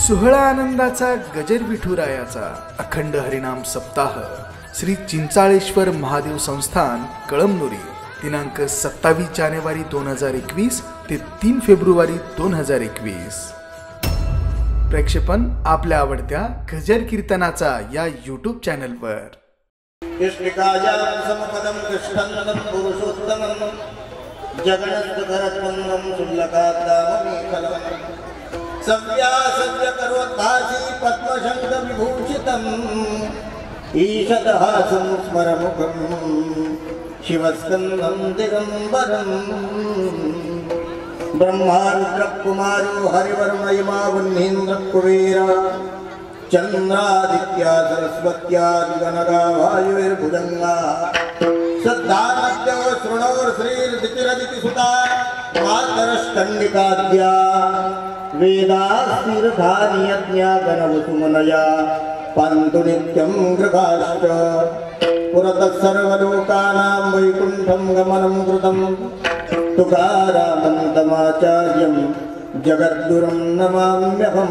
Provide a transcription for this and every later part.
सोहळा आनंदाचा गजर विठुरायाचा अखंड हरिनाम सप्ताह श्री चिंचाळेश्वर महादेव संस्थान कळमनुरी दिनांक 27 जानेवारी 2021 ते 3 फेब्रुवारी 2021। प्रेक्षेपण आपल्या आवडत्या गजर कीर्तनाचा या यूट्यूब चॅनलवर। ईशदहासं स्मरमुखं शिवस्कन्दं दिगम्बरं ब्रह्मारुद्रकुमारो हरिवर्णयमावह्नीन्द्रकुबेर चन्द्रादित्या सरस्वत्यादिगणगा वायुर्भुजङ्गा श्रद्धानद्यो शृणोर्श्रीर्दितिरदितिसुता मातरश्चण्डिकाद्या वेदास्तीर्थानि यज्ञा गणवसुमनया पान्तु नित्यं गृहाश्च पुरतः सर्वलोकानां वैकुण्ठं गमनं कृतं तुकारामन्तमाचार्यं जगद्गुरुं नमाम्यहं।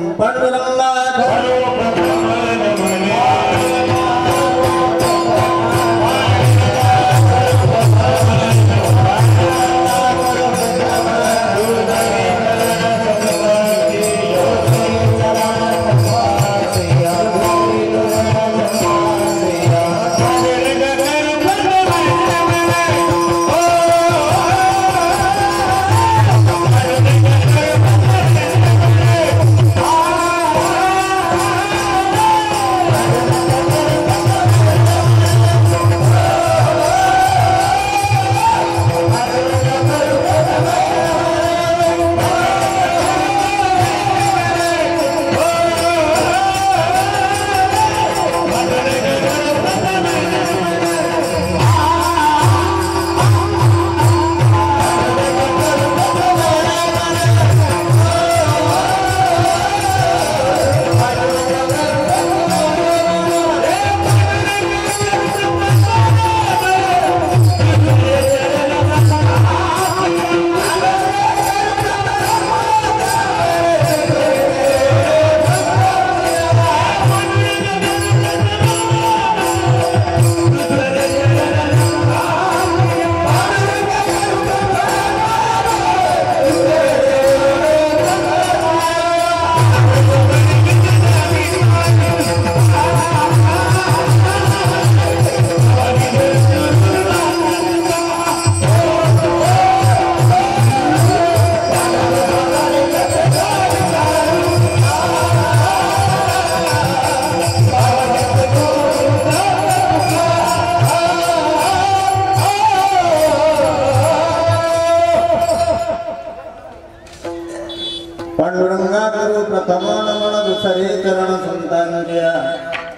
पांडुरंगाकरू प्रथमानमन दुसरे चरण संतांच्या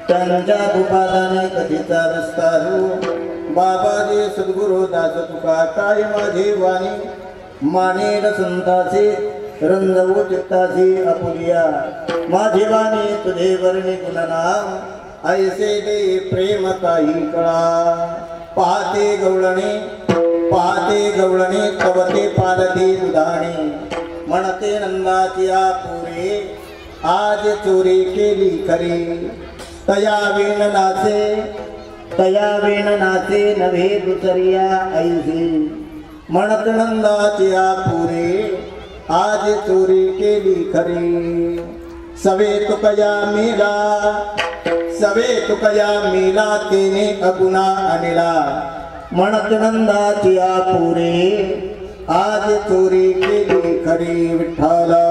त्यांच्या उपादाने कधीचा रस्तारू बाबाजी सद्गुरु दास तुका काय माझी वाणी मानेल संताचे रंजवू चित्ताची अपुलिया माझी वाणी तुझे वर्णी गुणनाम ऐसे दे प्रेम काही कळा पाहते गवळणे कवते पालती दुधाणे म्हणते नंदाची आपुरे आज चोरी केली खरी तया वेण नाचे नव्हे दुसरिया ऐसी म्हणत नंदाची आपुरे आज चोरी केली खरी सवे तुकया मेला तेने अगुणा अनिला म्हणत नंदाची आपुरे आज चोरी केली खरी विठ्ठला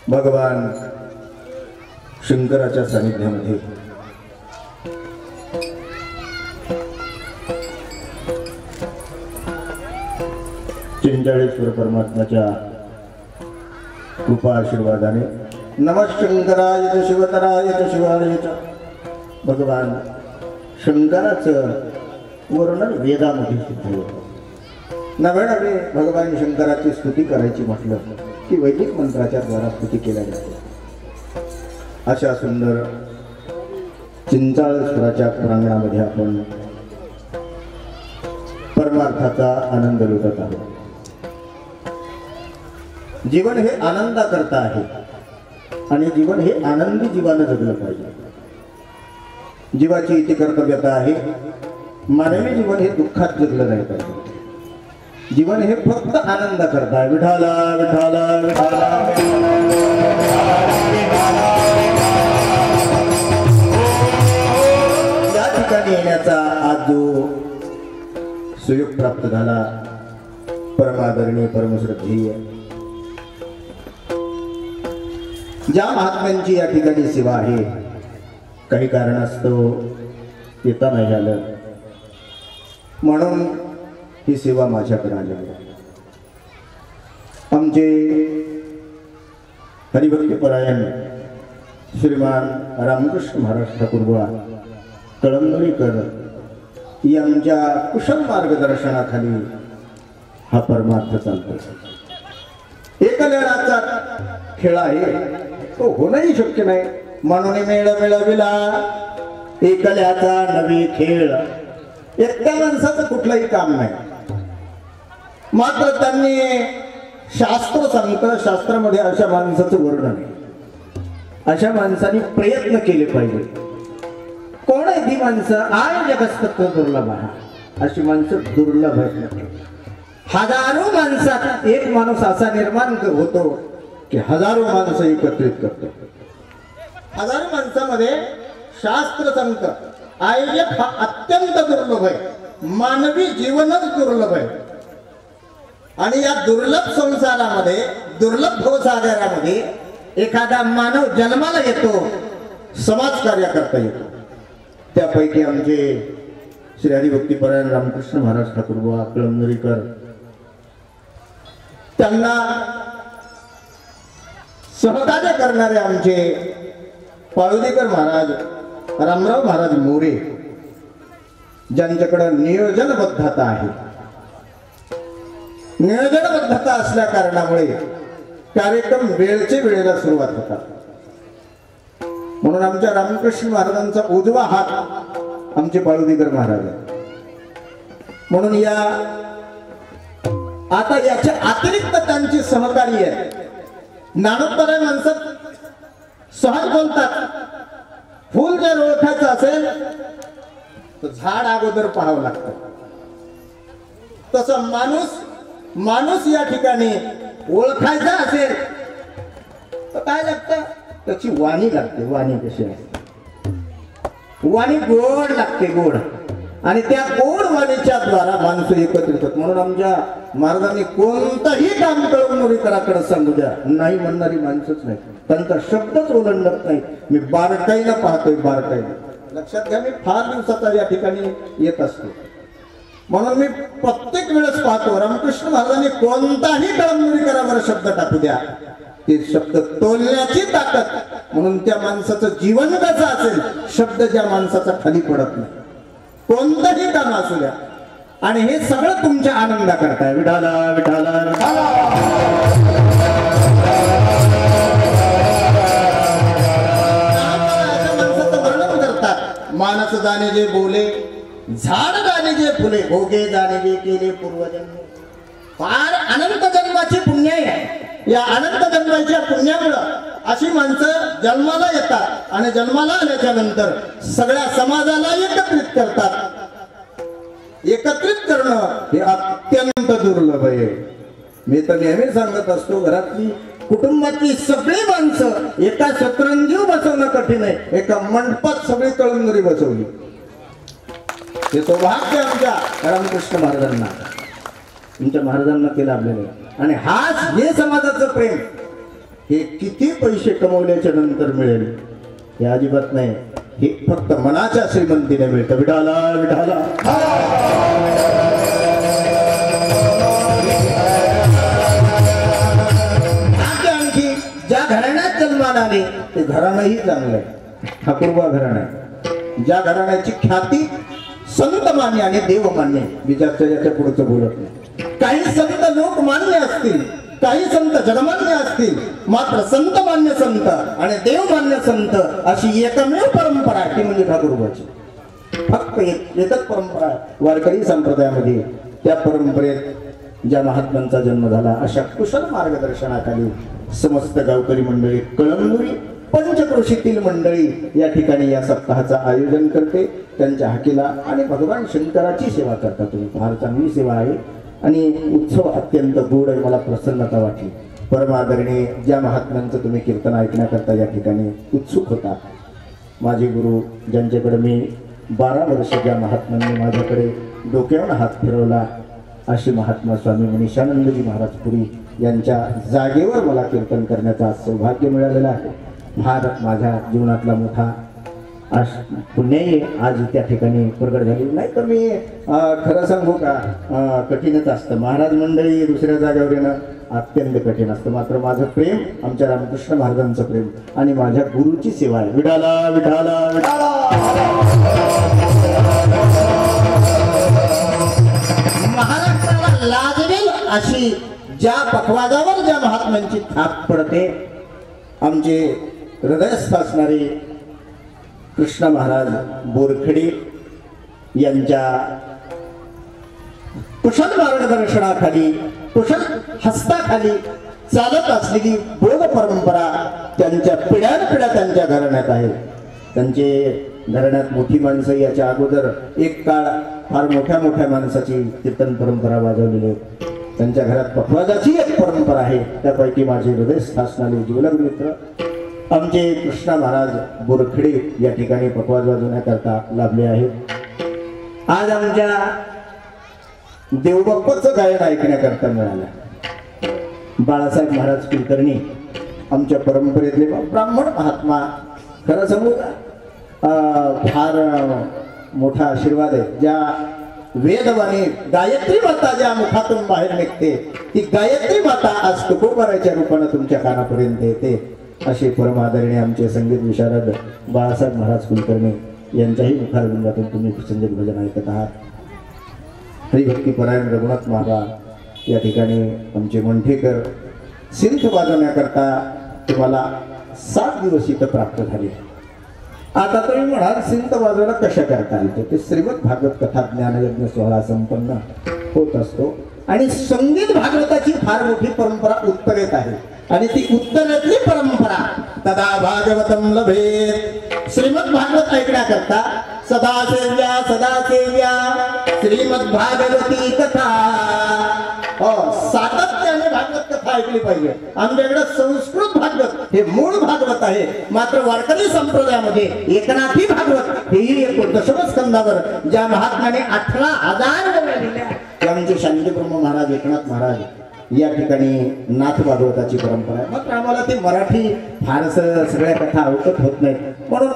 भगवान शंकराच्या सानिध्यामध्ये चिंचाळेश्वर परमात्म्याच्या कृपा आशीर्वादाने नमः शंकराय शिवतराय शिवाय भगवान शंकराचं वर्णन वेदामध्ये सिद्ध होतं. नव्हे नव्हे भगवान शंकराची स्तुती करायची म्हटलं की वैदिक मंत्राच्या द्वारा स्तुती केल्या जाते. अशा सुंदर चिंचाळेश्वराच्या प्रांगणामध्ये आपण परमार्थाचा आनंद लुटत आहोत. जीवन हे आनंदाकरता आहे आणि जीवन हे आनंदी जीवानं जगलं पाहिजे. जीवाची इथे कर्तव्यता आहे. मानवी जीवन हे दुःखात जगलं नाही पाहिजे. जीवन हे फक्त आनंद करता आहे. विठाला विठाला विठाला या ठिकाणी येण्याचा आज जो सुयोग प्राप्त झाला परमादरणीय परमश्रद्धेय ज्या महात्म्यांची या ठिकाणी सेवा आहे, काही कारणास्तव येता नाही आलं म्हणून ही सेवा माझ्याकडे आलेली आहे. आमचे हरिभक्तीपरायण श्रीमान रामकृष्ण महाराज ठाकूरबुवा कळमनुरीकर यांच्या कुशल मार्गदर्शनाखाली हा परमार्थ चालतो. एकल्याचा खेळ आहे, तो होणंही शक्य नाही म्हणून मेळ मिळविला एकल्याचा नवी खेळ. एकट्या माणसाचं कुठलंही काम नाही. मात्र त्यांनी शास्त्र सांगतं, शास्त्रामध्ये अशा माणसाचं वर्णन आहे. अशा माणसांनी प्रयत्न केले पाहिजे. कोण आहे ती माणसं? आय जगस्तत्व दुर्लभ आहे. अशी माणसं दुर्लभ आहेत. हजारो माणसात एक माणूस असा निर्माण होतो की हजारो माणसं एकत्रित करतो. हजारो माणसामध्ये शास्त्र सांगतं आयोजक हा अत्यंत दुर्लभ आहे. मानवी जीवनच दुर्लभ आहे. आणि या दुर्लभ संसारामध्ये दुर्लभ भवसागरामध्ये एखादा मानव जन्माला येतो, समाजकार्य करता येतो. त्यापैकी आमचे श्री हरिभक्तीपरायण रामकृष्ण महाराज ठाकूरबुवा कळमनुरीकर, त्यांना सहकार्य करणारे आमचे पाळुदेकर महाराज, रामराव महाराज मोरे, ज्यांच्याकडे नियोजनबद्धता आहे. नियोजनबद्धता असल्या कारणामुळे कार्यक्रम वेळचे वेळेला सुरुवात होतात. म्हणून आमच्या रामकृष्ण महाराजांचा उजवा हात आमचे पाळुदेकर महाराज आहे. म्हणून या आता याच्या अतिरिक्त त्यांची सहकारी आहे. ज्ञानोत्तर माणसं सहज बोलतात. फुल जर ओळखायचं असेल तर झाड अगोदर पाहावं लागतं. तसं माणूस या ठिकाणी ओळखायचा असेल तर काय लागतं? त्याची वाणी लागते. वाणी कशी असते? वाणी गोड लागते, गोड. आणि त्या गोड वाणीच्या द्वारा माणसं एकत्रित होत. म्हणून आमच्या महाराजांनी कोणतंही काम कळमनुरीकराकडे सांगू द्या, नाही म्हणणारी माणसंच नाही. त्यांचा शब्दच ओलांडत नाही. मी बारकाईनं पाहतोय, बारकाईनं. लक्षात घ्या, मी फार दिवसाचा या ठिकाणी येत असतो. म्हणून मी प्रत्येक वेळेस पाहतो रामकृष्ण महाराजांनी कोणताही कळमनुरीकरावर शब्द टाकू द्या, ते शब्द तोलण्याची ताकद. म्हणून त्या माणसाचं जीवन कसं असेल, शब्द ज्या माणसाचा खाली पडत नाही. कोणतंही काम असू द्या. आणि हे सगळं तुमच्या आनंदा करताय. विठाला विठाला माणसाचं वर्णन करतात. मानस जाणे जे बोले, झाड जाणे जे फुले, भोगे जाणे जे केले पूर्वजन्म. फार अनंत जन्माची पुण्य आहे. या अनंत जन्माच्या पुण्यामुळं अशी माणसं जन्माला येतात आणि जन्माला आल्याच्या नंतर सगळ्या समाजाला एकत्रित करतात. एकत्रित करणं हे अत्यंत दुर्लभ आहे. मी तर नेहमी सांगत असतो, घरातली कुटुंबातली सगळी माणसं एका शतरंजीव बसवणं कठीण आहे. एका मंडपात सगळी कळमनुरी बसवली. हे सौभाग्य आमच्या रामकृष्ण महाराजांना, तुमच्या महाराजांना ते लाभलेलं आहे. आणि हाच हे समाजाचं प्रेम. हे किती पैसे कमवल्याच्या नंतर मिळेल हे अजिबात नाही. हे फक्त मनाच्या श्रीमंतीने मिळतं. विठाला विठाला आणखी ज्या घराण्यात जन्माला आले ते घराणंही चांगलं आहे. ठाकूरबुवा घराणं आहे. ज्या घराण्याची ख्याती संतमान्य आणि देवमान्य, विचारच्या पुढचं बोलत नाही. काही संत लोकमान्य असतील, काही संत जगमान्य असतील, मात्र संतमान्य संत आणि देवमान्य संत अशी एकमेव परंपरा ती म्हणजे ठाकूरबाची. फक्त एकच परंपरा वारकरी संप्रदायामध्ये. त्या परंपरेत ज्या महात्म्यांचा जन्म झाला अशा कुशल मार्गदर्शनाखाली समस्त गावकरी मंडळी, कळमनुरी पंचक्रोशीतील मंडळी या ठिकाणी या सप्ताहाचं आयोजन करते. त्यांच्या हाकेला आणि भगवान शंकराची सेवा करता तुम्ही. फार चांगली सेवा आहे आणि उत्सव अत्यंत गोड आहे. मला प्रसन्नता वाटली. परमादरणीय ज्या महात्म्यांचं तुम्ही कीर्तन ऐकण्याकरता या ठिकाणी उत्सुक होता, माझे गुरु ज्यांच्याकडे मी 12 वर्ष ज्या महात्म्यांनी माझ्याकडे डोक्यावर हात फिरवला असे महात्मा स्वामी मनीषानंदजी महाराज पुरी यांच्या जागेवर मला कीर्तन करण्याचा सौभाग्य मिळालेलं आहे. फार माझ्या जीवनातला मोठा पुण्य आज त्या ठिकाणी प्रगट झाली. नाही तर मी खरं सांगू का, कठीणच असतं. महाराज मंडळी दुसऱ्या जागेवर येणं अत्यंत कठीण असतं. मात्र माझं प्रेम आमच्या रामकृष्ण महाराजांचं प्रेम आणि माझ्या गुरुची सेवा आहे. विठाला विठाला विठाला. महाराष्ट्राला लाजवेल अशी ज्या पखवाजावर ज्या महात्म्यांची थाप पडते, आमचे हृदयस्थ असणारे कृष्ण महाराज बोरखेडे यांच्या कुशल मार्गदर्शनाखाली, कुशल हस्ताखाली चालत असलेली बोध परंपरा त्यांच्या पिढ्यानपिढ्या त्यांच्या घराण्यात आहे. त्यांचे घराण्यात मोठी माणसं याच्या अगोदर एक काळ फार मोठ्या मोठ्या माणसाची कीर्तन परंपरा वाजवलेली. त्यांच्या घरात पखवाजाची एक परंपरा आहे. त्यापैकी माझे हृदयस्थ असणारे जीवलग मित्र आमचे कृष्णा महाराज बोरखेडे या ठिकाणी पखवाज वाजवण्याकरता लाभले आहेत. आज आमच्या देवबाप्पाचं गायन ऐकण्याकरता मिळालं. बाळासाहेब महाराज कुलकर्णी आमच्या परंपरेतले ब्राह्मण महात्मा. खरं सांगू फार मोठा आशीर्वाद आहे. ज्या वेदवाणी गायत्री माता ज्या मुखातून बाहेर निघते, ती गायत्री माता आज तुकोबाराच्या रूपानं तुमच्या कानापर्यंत येते. असे परमादरणीय आमचे संगीत विशारद बाळासाहेब महाराज कुलकर्णी यांच्याही मुखारविंदातून तुम्ही संगीत भजन ऐकत आहात. हरिभक्तीपरायण रघुनाथ महाराज या ठिकाणी आमचे मंठेकर सिंथ वाजवण्याकरता तुम्हाला 7 दिवस इथं प्राप्त झाले. आता तुम्ही म्हणाल सिंथ वाजवायला कशा करता येते? ते श्रीमद भागवत कथा ज्ञानयज्ञ सोहळा संपन्न होत असतो आणि संगीत भागवताची फार मोठी परंपरा उत्तरेत आहे आणि ती उत्तरेतली परंपरा तदा भागवतम लभेत. श्रीमद भागवत ऐकण्याकरता सदा सेव्या श्रीमद भागवती कथा. सातत्याने भागवत कथा ऐकली पाहिजे. आमच्याकडे संस्कृत भागवत हे मूळ भागवत आहे, मात्र वारकरी संप्रदायामध्ये एकनाथी भागवत हेही एक दशमस्कंदावर ज्या महात्म्याने 18,000 वेळा लिहिल्या त्या म्हणजे शांतीब्रह्म महाराज एकनाथ महाराज या ठिकाणी नाथ भागवताची परंपरा आहे. मात्र आम्हाला ते मराठी फारसं सगळ्या कथा अवगत होत नाहीत. म्हणून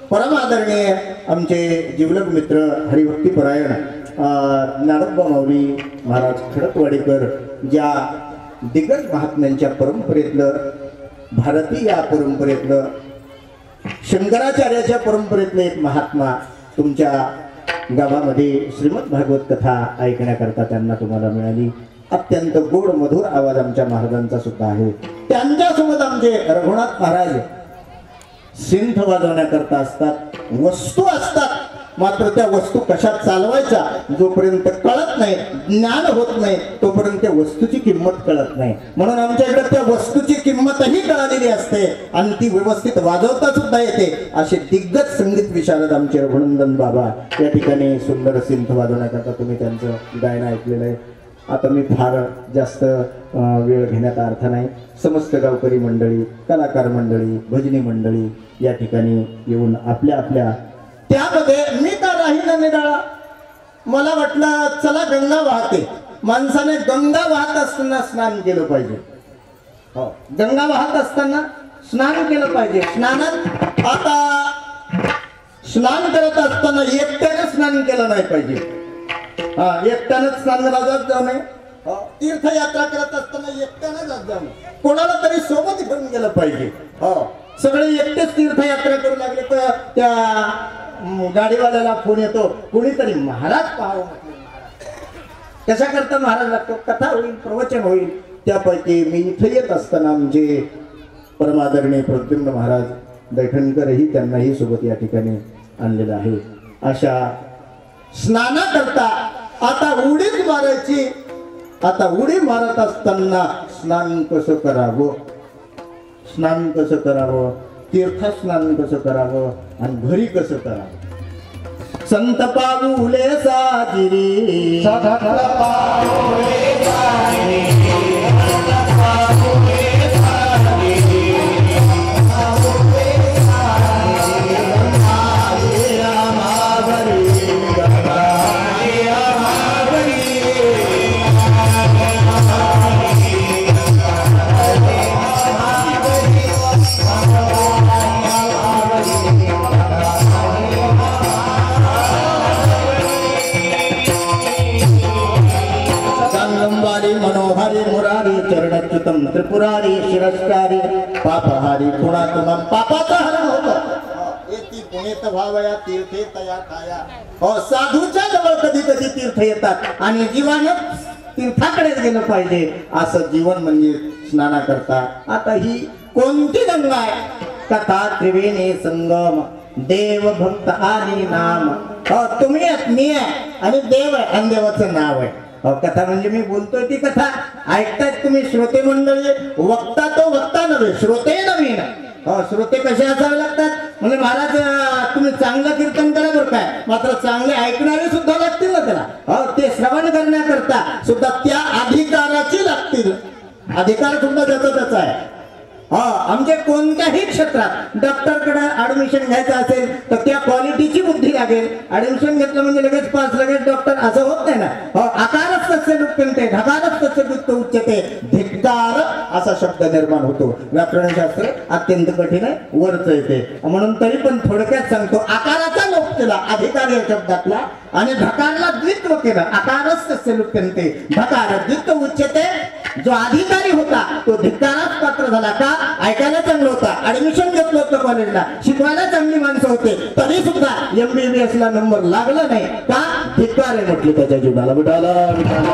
परमादरणीय आमचे जीवलग मित्र हरिभक्तीपरायण ज्ञानोबा माऊली महाराज खडकवाडीकर ज्या दिग्गज महात्म्यांच्या परंपरेतलं, भारतीय या परंपरेतलं, शंकराचार्याच्या परंपरेतलं एक महात्मा तुमच्या गावामध्ये श्रीमद भागवत कथा ऐकण्याकरता त्यांना तुम्हाला मिळाली. अत्यंत गोड मधुर आवाज आमच्या महाराजांचा सुद्धा आहे. त्यांच्यासोबत आमचे रघुनाथ महाराज सिंथ वाजवण्याकरता असतात. वस्तू असतात, मात्र त्या वस्तू कशा चालवायच्या जोपर्यंत कळत नाही, ज्ञान होत नाही, तोपर्यंत त्या वस्तूची किंमत कळत नाही. म्हणून आमच्याकडे त्या वस्तूची किंमतही कळालेली असते आणि ती व्यवस्थित वाजवता सुद्धा येते. असे दिग्गज संगीत विशारद आमचे रघुनंदन बाबा या ठिकाणी सुंदर सिंथ वाजवण्याकरता तुम्ही त्यांचं गायन ऐकलेलं आहे. आता मी फार जास्त वेळ घेण्याचा अर्थ नाही. समस्त गावकरी मंडळी, कलाकार मंडळी, भजनी मंडळी या ठिकाणी येऊन आपल्या आपल्या त्यामध्ये मी का राहील निराळा. मला वाटलं चला गंगा वाहते. माणसाने गंगा वाहत असताना स्नान केलं पाहिजे. हो, गंगा वाहत असताना स्नान केलं पाहिजे. स्नानात आता स्नान करत असताना एकट्याने स्नान केलं नाही पाहिजे. एकट्यानंच स्नानाला जात जाऊ नये. तीर्थयात्रा करत असताना एकट्याने जात जाऊ नये. कोणाला तरी सोबत घेऊन गेलं पाहिजे. सगळे एकटेच तीर्थयात्रा करू लागले तर त्या गाडीवाल्याला फोन येतो, कोणीतरी महाराज पाहावं. कशा करता महाराज लागतो? कथा होईल, प्रवचन होईल. त्यापैकी मी इथे येत असताना आमचे परमादरणीय प्रद्युम्न महाराज दैठणकरही त्यांनाही सोबत या ठिकाणी आणलेलं आहे. अशा स्नाना करता आता उडीच मारायची. आता उडी मारत असताना स्नान कसं करावं, स्नान कसं करावं, तीर्थस्नान कसं करावं आणि घरी कसं करावं. संत पाऊले साजिरी, संत पाऊले साजिरी, संत पाऊले साजिरी, पाऊले साजिरी, गंगाई आमावरी, गंगाई आमावरी. मनोहारी मुरारी चरणच्युतम त्रिपुरारी शिरस्कारी पापहारी पुणातुमम. पापाचा हरण होतं. येती पुणेत भावया तीर्थे तया ठाया. हो, साधूच्या जवळ कधी कधी तीर्थ येतात आणि जीवानं तीर्थाकडेच गेलं पाहिजे. असं जीवन म्हणजे स्नाना करता. आता ही कोणती गंगा आहे? कथा त्रिवेणी संगम, देव भक्त आणि नाम. हो, तुम्ही मी आहे आणि देव आहे आणि देवाचं नाव आहे. कथा म्हणजे मी बोलतोय ती कथा ऐकतायत तुम्ही श्रोते मंडळी. वक्ता तो वक्ता नव्हे, श्रोते नवीन. श्रोते कसे असावे लागतात म्हणजे महाराज तुम्ही चांगलं कीर्तन करा बरं काय, मात्र चांगले ऐकणारे सुद्धा लागतील ना त्याला. ते श्रवण करण्याकरता सुद्धा त्या अधिकाराची लागतील. अधिकार सुद्धा त्याचा आहे. आमच्या कोणत्याही क्षेत्रात डॉक्टरकडे ऍडमिशन घ्यायचं असेल तर त्या क्वालिटीची बुद्धी लागेल. ऍडमिशन घेतलं म्हणजे लगेच पास, लगेच डॉक्टर असं होत नाही ना. आकारच तसे दुःखते, ढकारच तसे दुःख उच्चते, धिक्कार असा शब्द निर्माण होतो. व्याकरणशास्त्र अत्यंत कठीण आहे, वरच येते. म्हणून तरी पण थोडक्यात सांगतो. आकाराचा लोप केला अधिकार या शब्दातला आणि ढकारला द्वित्व केलं. आकारच तसे लुप्यन्ते, ढकार द्वित्व उच्चते. जो अधिकारी होता तो धिक्कारास पात्र झाला. का? ऐकायला चांगलं होता, ऍडमिशन घेतलं होतं कॉलेजला, शिकवायला चांगली माणसं होते, तरी सुद्धा MBBS ला नंबर लागला नाही. का? धिक्कार आहे म्हटलं त्याच्या जीवनाला. विठाला विठाला.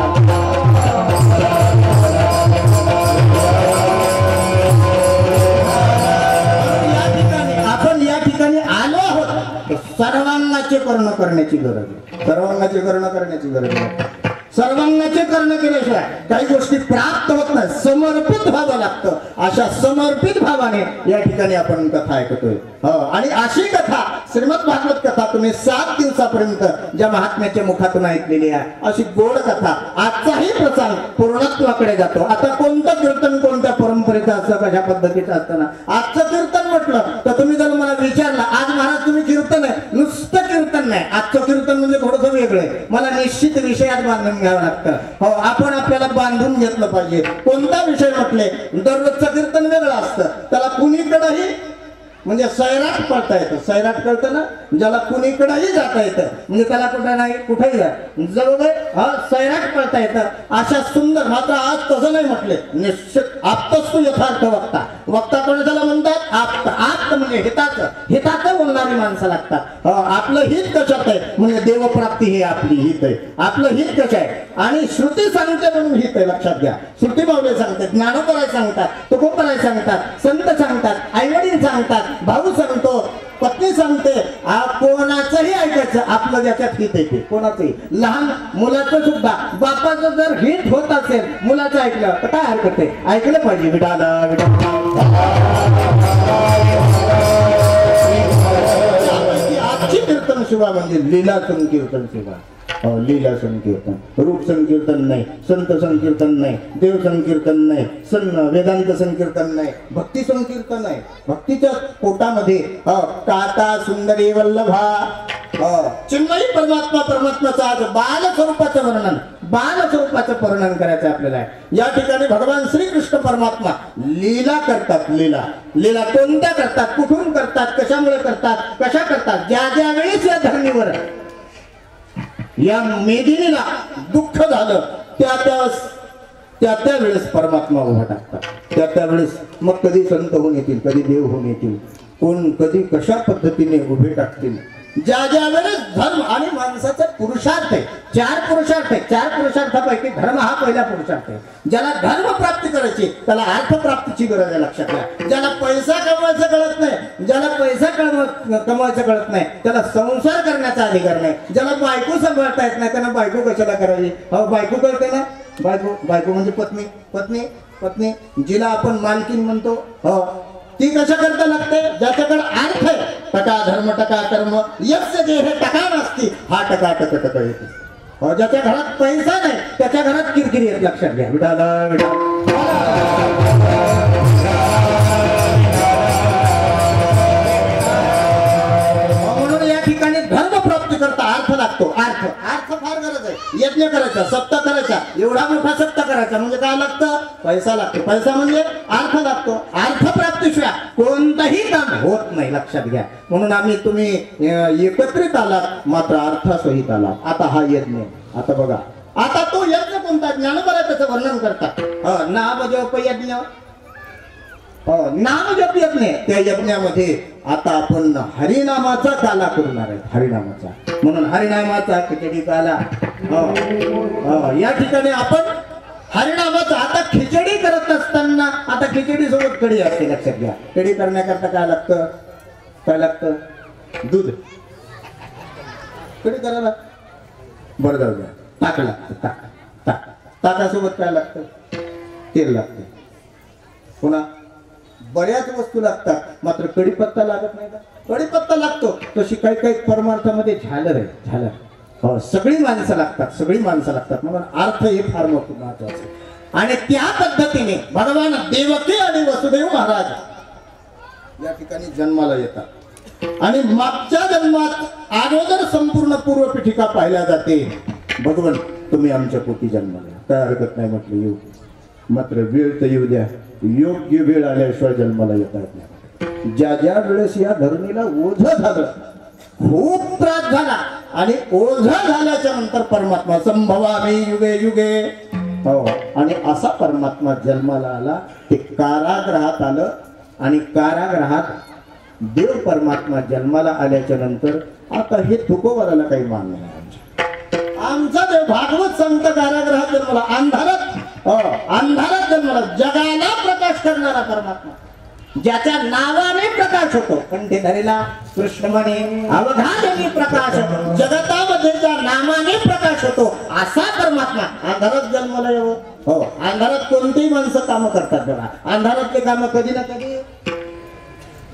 आपण या ठिकाणी आलो आहोत सर्वांगाचे कर्ण करण्याची गरज आहे. सर्वांगाचे कर्ण करण्याची गरज आहे. सर्वांगाचे कर्ण केल्याशिवाय काही गोष्टी प्राप्त होत नाही. समर्पित व्हावं लागतं. अशा समर्पित भावाने या ठिकाणी आपण कथा ऐकतोय. आणि अशी कथा श्रीमद भागवत कथा तुम्ही 7 दिवसापर्यंत ज्या महात्म्याच्या मुखातून ऐकलेली आहे, अशी गोड कथा. आजचाही प्रसंग पूर्णत्वाकडे जातो. आता कोणतं कीर्तन कोणत्या परंपरेचं असतं, कशा पद्धतीचं असतं ना. आजचं कीर्तन म्हटलं तर तुम्ही जर मला विचारलं आज महाराज तुम्ही कीर्तन आहे, नुसतं कीर्तन नाही, आजचं कीर्तन म्हणजे थोडंसं वेगळं आहे. मला निश्चित विषयात बांधून घ्यावं लागतं. आपण आपल्याला बांधून घेतलं पाहिजे. कोणता विषय म्हटले, दररोजचं कीर्तन वेगळं असतं. त्याला कुणीकडेही म्हणजे सैराट पळता येतं. सैराट कळतं ना, ज्याला कुणीकडेही जाता येतं म्हणजे त्याला कुठं नाही कुठेही जा जवळ सैराट पळता येतं. अशा सुंदर. मात्र आज तसं नाही म्हटले. निश्चित आप्तस्तु यथार्थ वक्ता. वक्ता कोणाला म्हणतात? आप्त. आप्त म्हणजे हिताचं बोलणारी माणसं लागतात. आपलं हित कशात आहे म्हणजे देवप्राप्ती ही आपली हित आहे. आपलं हित कसं आहे आणि श्रुती सांगते म्हणून हित आहे. लक्षात घ्या. श्रुती बावले सांगतात, ज्ञानोबराय सांगतात, तुकोबराय सांगतात, संत सांगतात, आईवडील सांगतात, भाऊ सांगतो, पत्नी सांगते. कोणाचंही ऐकायचं आपलं ज्याच्यात हित येते. कोणाचंही लहान मुलाचं सुद्धा बापाचं जर हित होत असेल मुलाचं ऐकलं तर काय हरकत आहे, ऐकलं पाहिजे. विडाला आजची कीर्तन सेवा म्हणजे लीला संकीर्तन सेवा. लीला संकीर्तन, रूप संकीर्तन नाही, संत संकीर्तन नाही, देव संकीर्तन नाही, वेदांत संकीर्तन नाही, भक्ती संकीर्तन आहे. भक्तीच्या पोटामध्ये काता सुंदरी वल्लभा चिन्मयी परमात्माचं आज बालस्वरूपाचं वर्णन करायचं आपल्याला आहे. या ठिकाणी भगवान श्रीकृष्ण परमात्मा लीला करतात. लीला कोणत्या करतात, कुठून करतात, कशामुळे करतात, कशा करतात. ज्या ज्या वेळेस या धरणीवर या मेदिनीला दुःख झालं त्या वेळेस परमात्मा उभा टाकतात. त्या वेळेस मग कधी संत होऊन येतील, कधी देव होऊन येतील, कोण कधी कशा पद्धतीने उभे टाकतील ज्या ज्या वेळेस धर्म आणि माणसाचा पुरुषार्थ आहे, चार पुरुषार्थ आहे, चार पुरुषार्थापैकी धर्म हा पहिला पुरुषार्थ आहे. ज्याला धर्म प्राप्ती करायची त्याला अर्थप्राप्तीची गरज आहे, लक्षात घ्या. ज्याला पैसा कमवायचा कळत नाही, ज्याला पैसा कमवायचा कळत नाही त्याला संसार करण्याचा अधिकार नाही. ज्याला बायको सांभाळता येत नाही त्यांना बायको कशाला करावी. हो, बायको कळते ना, बायको बायको म्हणजे पत्नी. पत्नी पत्नी जिला आपण मालकीन म्हणतो, हो, ती कशा करता लागते, ज्याच्याकडे अर्थ आहे. टका धर्म टका कर्म यस्य जे हे टका नसती हा टका टक टक येते. हो, ज्याच्या घरात पैसा नाही त्याच्या घरात किरकिरी येत, लक्षात घ्या. विठाला म्हणून या ठिकाणी धर्म प्राप्ती करता अर्थ लागतो. अर्थ अर्थ फार गरज आहे. यज्ञ करायचा, सप्ताह करायचा, एवढा मोठा सप्ताह करायचा म्हणजे काय लागतं, पैसा लागतो. पैसा म्हणजे अर्थ लागतो. अर्थप्राप्तीशिवाय कोणतंही काम होत नाही, लक्षात घ्या. म्हणून आम्ही तुम्ही एकत्रित आलात मात्र अर्थसहित आलात. आता हा यज्ञ, आता बघा, आता तो यज्ञ कोणता, ज्ञानोबा त्याचं वर्णन करतात. नाम जप यज्ञ, नाम जप यज्ञ. त्या यज्ञामध्ये आता आपण हरिनामाचा काला करणार आहे, हरिनामाचा. म्हणून हरिनामाचा खिचडी काला. या ठिकाणी आपण हरिनामाचा आता खिचडी करत असताना आता खिचडी सोबत कढी असते, लक्षात घ्या. कढी करण्याकरता काय लागतं, काय लागतं, दूध. कढी करायला बरं जाऊ द्या, ताक लागतं, ताक. ताक ताकासोबत काय लागतं, तेल लागतं. पुन्हा बऱ्याच वस्तू लागतात मात्र कढीपत्ता लागत नाही का. कढीपत्ता लागतो तशी काही काही परमार्थामध्ये झालर आहे, झालर. हो, सगळी माणसं लागतात, सगळी माणसं लागतात. म्हणून अर्थ हे फार महत्वाचं. आणि त्या पद्धतीने भगवान देवकी आणि वसुदेव महाराज या ठिकाणी जन्माला येतात. आणि मागच्या जन्मात अगोदर संपूर्ण पूर्वपीठिका पाहिल्या जाते. भगवान तुम्ही आमच्या पोटी जन्माला, काय हरकत नाही म्हटलं येऊ, मात्र वेळ तर येऊ द्या. योग्य वेळ आल्याशिवाय जन्माला येता येत नाही. ज्या ज्या वेळेस या धरणीला ओझं झालं, खूप त्रास झाला, आणि ओझं झाल्याच्या नंतर परमात्मा संभवामी युगे युगे, हो, आणि असा परमात्मा जन्माला आला. ते कारागृहात आलं आणि कारागृहात देव परमात्मा जन्माला आल्याच्या नंतर आता हे तुकोबराला काही मानलं नाही. आमचा देव भागवत संत कारागृहात जन्माला, अंधारात, अंधारात जन्माला, जगाला प्रकाश करणारा परमात्मा, ज्याच्या नावाने प्रकाश होतो. कंठीधरेला कृष्णमणी अवघाजनी प्रकाश, जगतामध्ये ज्या नामाने प्रकाश होतो असा परमात्मा अंधारात जन्माला येऊ. हो, अंधारात कोणतीही माणसं कामं करतात बघा. अंधारातले कामं कधी ना कधी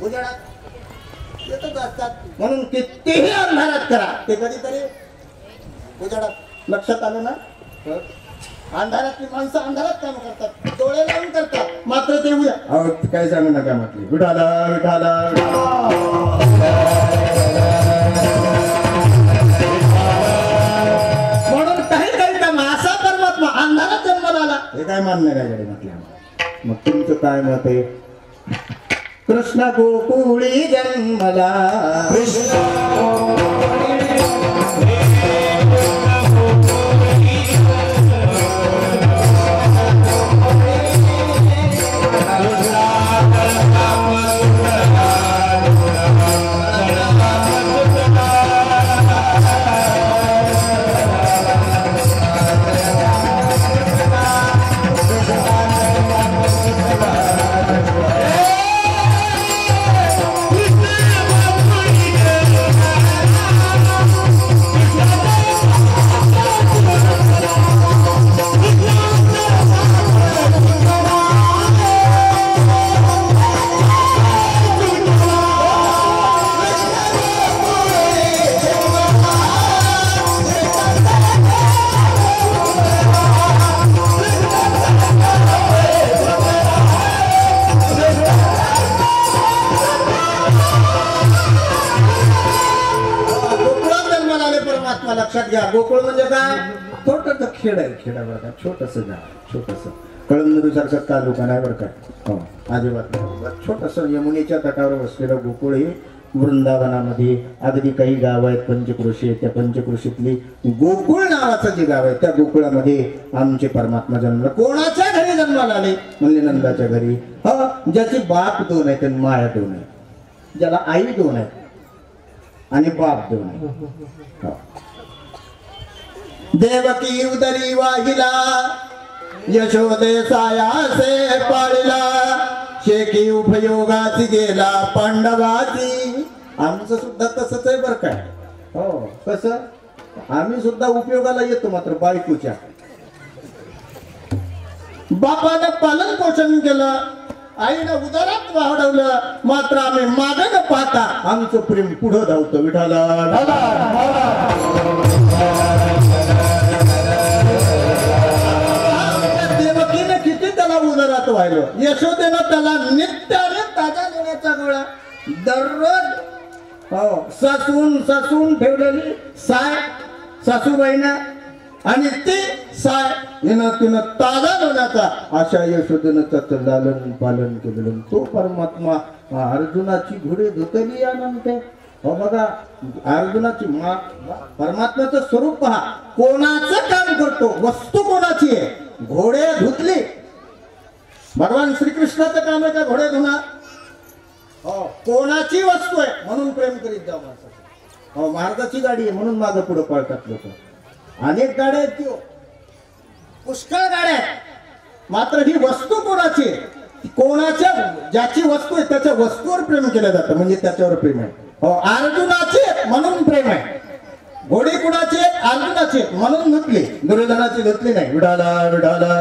उजेडात येतच असतात. म्हणून कितीही अंधारात करा ते कधीतरी उजेडात. लक्षात आलं ना. अंधारातली माणसं अंधारात काम करतात, डोळे लावून करतात, मात्र ते काय सांगू नका म्हटले. विठाला विठाला म्हणून काही काही काम असा परमात्मा अंधारात जन्माला आला हे काय मान्य काय म्हटलं. मग तुमचं काय मत आहे. कृष्ण गोकुळी जन्मला, कृष्ण लक्षात घ्या. गोकुळ म्हणजे काय, छोटस खेड आहे, खेड्यावर का छोटस गाव, छोटस कळमनुरीसारखं तालुका नाही बरं का. हो, अजिबात छोटस यमुनेच्या तटावर बसलेलं गोकुळ हे वृंदावनामध्ये अगदी काही गाव आहेत पंचक्रोशी आहेत. त्या पंचक्रोशीतली गोकुळ नावाचं जे गाव आहे त्या गोकुळामध्ये आमचे परमात्मा जन्मला. कोणाच्या घरी जन्माला आले म्हणले नंदाच्या घरी. हा, ज्याची बाप दोन आहेत आणि माया दोन आहे, ज्याला आई दोन आहे आणि बाप दोन आहे. देवकी उदरी वाहिला यशोदे सायासे पाळला शेकी उपयोगाची गेला पांडवाची. आमचं सुद्धा तसंच आहे बरं काय. हो कसं आम्ही सुद्धा उपयोगाला येतो मात्र बायकोच्या. बापानं पालन पोषण केलं आईनं उदरात वाढवलं मात्र आम्ही मागे न पाहता आमचं प्रेम पुढं धावतं. विठाला देवकीने किती त्याला उदरात वाहिलं. यशोदेनं त्याला नित्याने ताजा देण्याचा गोळा दररोज सासून ठेवलेली साय सासूबाईनं आणि ती साय तिनं ताजा लोण्याचा अशा यशोदेनं त्याचं लालन पालन केलेलं. तो परमात्मा अर्जुनाची घोडे धुतली अनंत. हो बघा अर्जुनाची परमात्म्याचं स्वरूप पहा. कोणाचं काम करतो वस्तू कोणाची आहे. घोडे धुतली भगवान श्रीकृष्णाचं काम आहे का घोडे धुणार. हो कोणाची वस्तू आहे म्हणून प्रेम करीत जाऊ माणसाचं. हो महाराजाची गाडी आहे म्हणून मागं पुढं पळतात लोक. अनेक गाड्या आहेत की पुष्कळ गाड्या आहेत मात्र ही वस्तू कोणाची आहे. कोणाच्या ज्याची वस्तू आहे त्याच्या वस्तूवर प्रेम केलं जातं म्हणजे त्याच्यावर प्रेम आहे. हो अर्जुनाची म्हणून प्रेम आहे. घोडी कुणाची अर्जुनाची म्हणून धुतली. दुर्योधनाची धुतली नाही. विडाला विडाला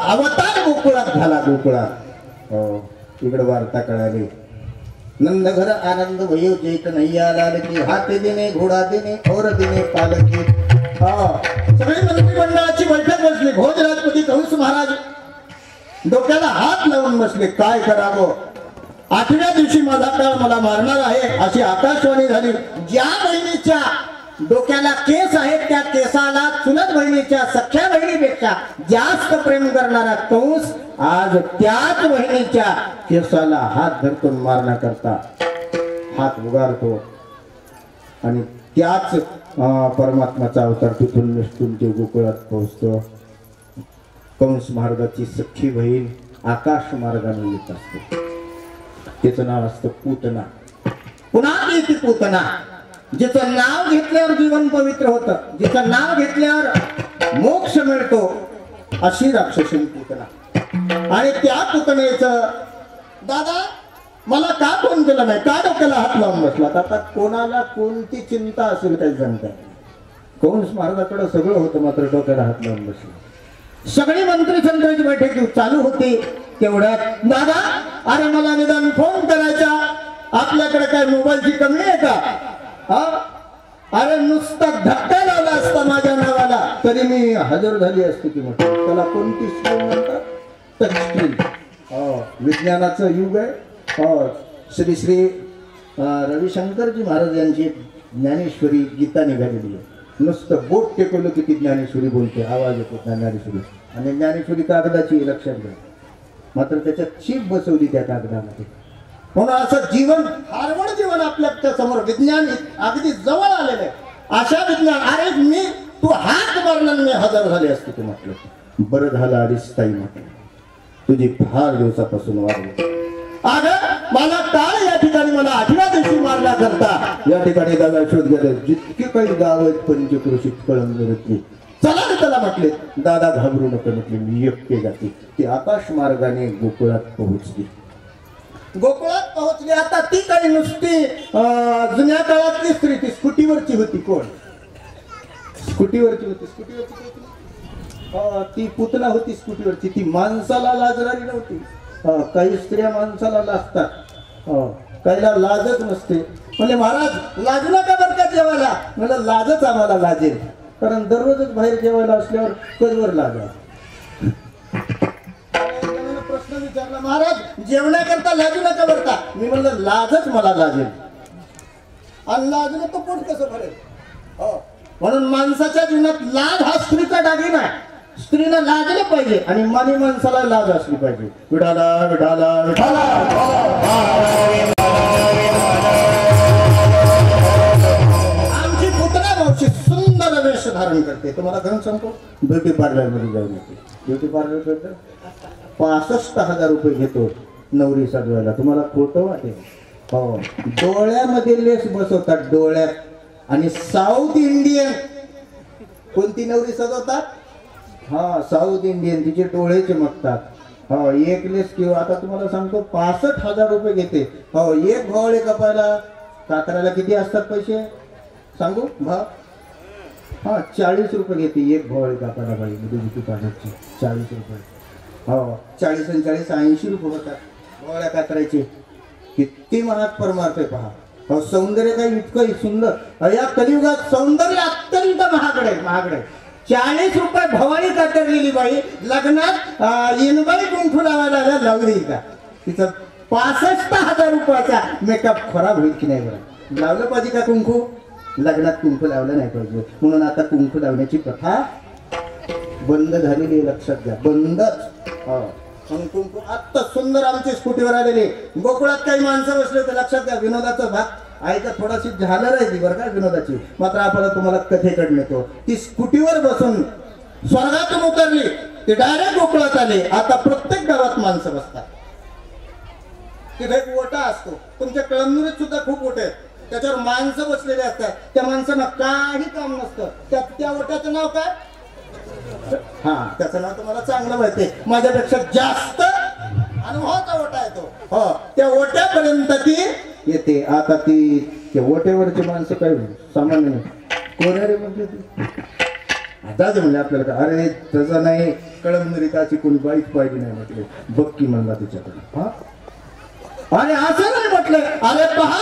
अवतार गोकुळात झाला. गोकुळात इकडे वार्ता कळाली. नंद घर आनंद भयो जेत नैया लाल की हात देणे घोडा देणे और देणे पालकी. सगळी मंत्रिमंडळाची बैठक बसली. भोज राजपती कंस महाराज डोक्याला हात लावून बसले. काय करावं. 8व्या दिवशी माझा काळ मला मारणार आहे अशी आकाशवाणी झाली. ज्या बहिणीच्या डोक्याला केस आहेत त्या केसाला चुलत बहिणीच्या सख्या बहिणीपेक्षा जास्त प्रेम करणारा कंस आज त्याच बहिणीच्या केसाला हात धरतून मारण्याकरता हात उगारतो आणि त्याच परमात्माचा अवतार तिथून निष्ठून ते गोकुळात पोहोचतो. कंस महाराजाची सख्खी बहीण आकाश मार्गाने येत असते. तिचं नाव असतं पूतना. पुन्हा ती पूतना जिचं नाव घेतल्यावर जीवन पवित्र होतं. जिचं नाव घेतल्यावर मोक्ष मिळतो अशी राक्षसी पूतना. आणि त्या पूतनेचं दादा मला का फोन केला नाही का डोक्याला हात लावून बसला. आता कोणाला कोणती चिंता असेल काही सांगता. कंस महाराजाकडे सगळं होतं मात्र डोक्याला हात लावून बसला. सगळी मंत्री संत्राची बैठक चालू होती. तेवढ्यात दादा अरे मला निदान फोन करायचा. आपल्याकडे काय मोबाईलची कमी आहे का. अरे नुसता धक्का लावला असता माझ्या नावाला तरी मी हजर झाली असती की म्हटलं. त्याला कोणती स्क्रीन म्हणतात. Touch screen. विज्ञानाचं युग आहे. श्री श्री रविशंकरजी महाराज यांची ज्ञानेश्वरी गीता निघालेली आहे. नुसतं बोट टेकवलं की ती ज्ञानेश्वरी बोलते. आवाज येतो ज्ञानेश्वरी. आणि ज्ञानेश्वरी कागदाची लक्षात घ्या मात्र त्याच्यात चीप बसवली त्या कागदामध्ये. म्हणून असं जीवन हार्वड जीवन आपल्या समोर विज्ञान अगदी जवळ आलेलं आहे. अशा विज्ञान अरे मी तू हात मारला मी हजर झाले असते ते म्हटलं. बरं झालं अडीच ताई म्हटलं तुझी फार दिवसापासून वाढली. अगं मला काळ या ठिकाणी मला 8व्या दिवशी मारला करता या ठिकाणी दादा शोध गेले. जितके काही गाव आहेत पंचक्रोशीत कळंगरतली चला त्याला म्हटले. दादा घाबरू नको म्हटले मी एकटे जाते. ती आकाश मार्गाने गोकुळात पोहोचली. गोकुळात पोहोचली. आता ती काही नुसती जुन्या काळातली स्त्री ती स्कूटीवरची होती. कोण स्कूटीवरची होती. स्कूटीवरची होती ती पूतना होती. स्कूटीवरची ती माणसाला लाजणारी नव्हती. काही स्त्रिया माणसाला लाजतात. काहीला लाजच नसते. म्हणजे महाराज लाजू नका बरं का जेवायला. मला लाजच आम्हाला लाजेल कारण दररोजच बाहेर जेवायला असल्यावर कधीवर लाजा. प्रश्न विचारला महाराज जेवण्याकरता लाजू नका बरं का. मी म्हणलं लाजच मला लाजेल. आणि लाजलं तो पोट कसं भरेल. म्हणून माणसाच्या जीवनात लाज हा स्त्रीचा दागिना आहे. स्त्रीला लाजलं पाहिजे आणि मानी माणसाला लाज असली पाहिजे. विठाला विठाला विठाला. आमची पुतना मावशी सुंदर वेश धारण करते. तुम्हाला खरं सांगतो ब्युटी पार्लर मध्ये जाऊन येते. ब्युटी पार्लर करतो 65,000 रुपये घेतो नवरी सजवायला. तुम्हाला खोटं वाटेल? हो, डोळ्यामध्ये लेस बसवतात डोळ्यात. आणि साऊथ इंडियन कोणती नवरी सजवतात? हा, साऊथ इंडियन. तिचे डोळे चमकतात. हो, एक लेस किंवा आता तुम्हाला सांगतो 65,000 रुपये घेते. हो, एक भोवळे कापायला कातराला किती असतात पैसे सांगू? हा, 40 रुपये घेते एक भोवळे कापायला बाई ब्युटी पार्लरची. 40 रुपये. हो, 40 आणि 40 80 रुपये होतात भोवळ्या कातरायचे. किती महाग परमार्थ आहे पहा. हो, सौंदर्य काही इतकं सुंदर. या कलियुगात सौंदर्य अत्यंत महागडे महागडे. 40 रुपये भवानी कातरलेली बाई लग्नात इनबाई कुंकू लावायला लावली का? तिचं 65,000 रुपयाचा मेकअप खराब होईल की नाही बरं? लावलं पाहिजे का कुंकू? लग्नात कुंकू लावलं नाही पाहिजे. म्हणून आता कुंकू लावण्याची प्रथा बंद झालेली आहे. लक्षात घ्या, बंदच. हो, कुंकू आत्ता सुंदर आमची स्कूटीवर आलेली. गोकुळात काही माणसं बसले होते. लक्षात घ्या, विनोदाचा भाग ऐका. थोडाशी झालर आहे ती बरं का विनोदाची. मात्र आपण तुम्हाला कथेकडे नेतो. ती स्कूटीवर बसून स्वर्गातून उतरली, ते डायरेक्ट गोकुळात आले. आता प्रत्येक गावात माणसं बसतात. तिथे एक ओटा असतो. तुमच्या कळमनुरीत सुद्धा खूप ओटे आहेत. त्याच्यावर माणसं बसलेली असतात. त्या माणसांना काही काम नसतं. त्या ओट्याचं नाव काय? हा, त्याचं नाव तुम्हाला चांगलं माहिती. माझ्यापेक्षा जास्त अनुभवाचा ओटा आहे तो. हो, त्या ओट्यापर्यंत ती येते. आता ती त्या ओट्यावरची माणसं काय सामान्य नाही. कोणारे म्हटलं ती आता म्हणजे आपल्याला काय? अरे तसं नाही, कळमनुरी त्याची कोणी बाईक पाहिजे नाही म्हटले. बक्की म्हणला तिच्याकडे. हा, अरे असं नाही म्हटलं. अरे पहा,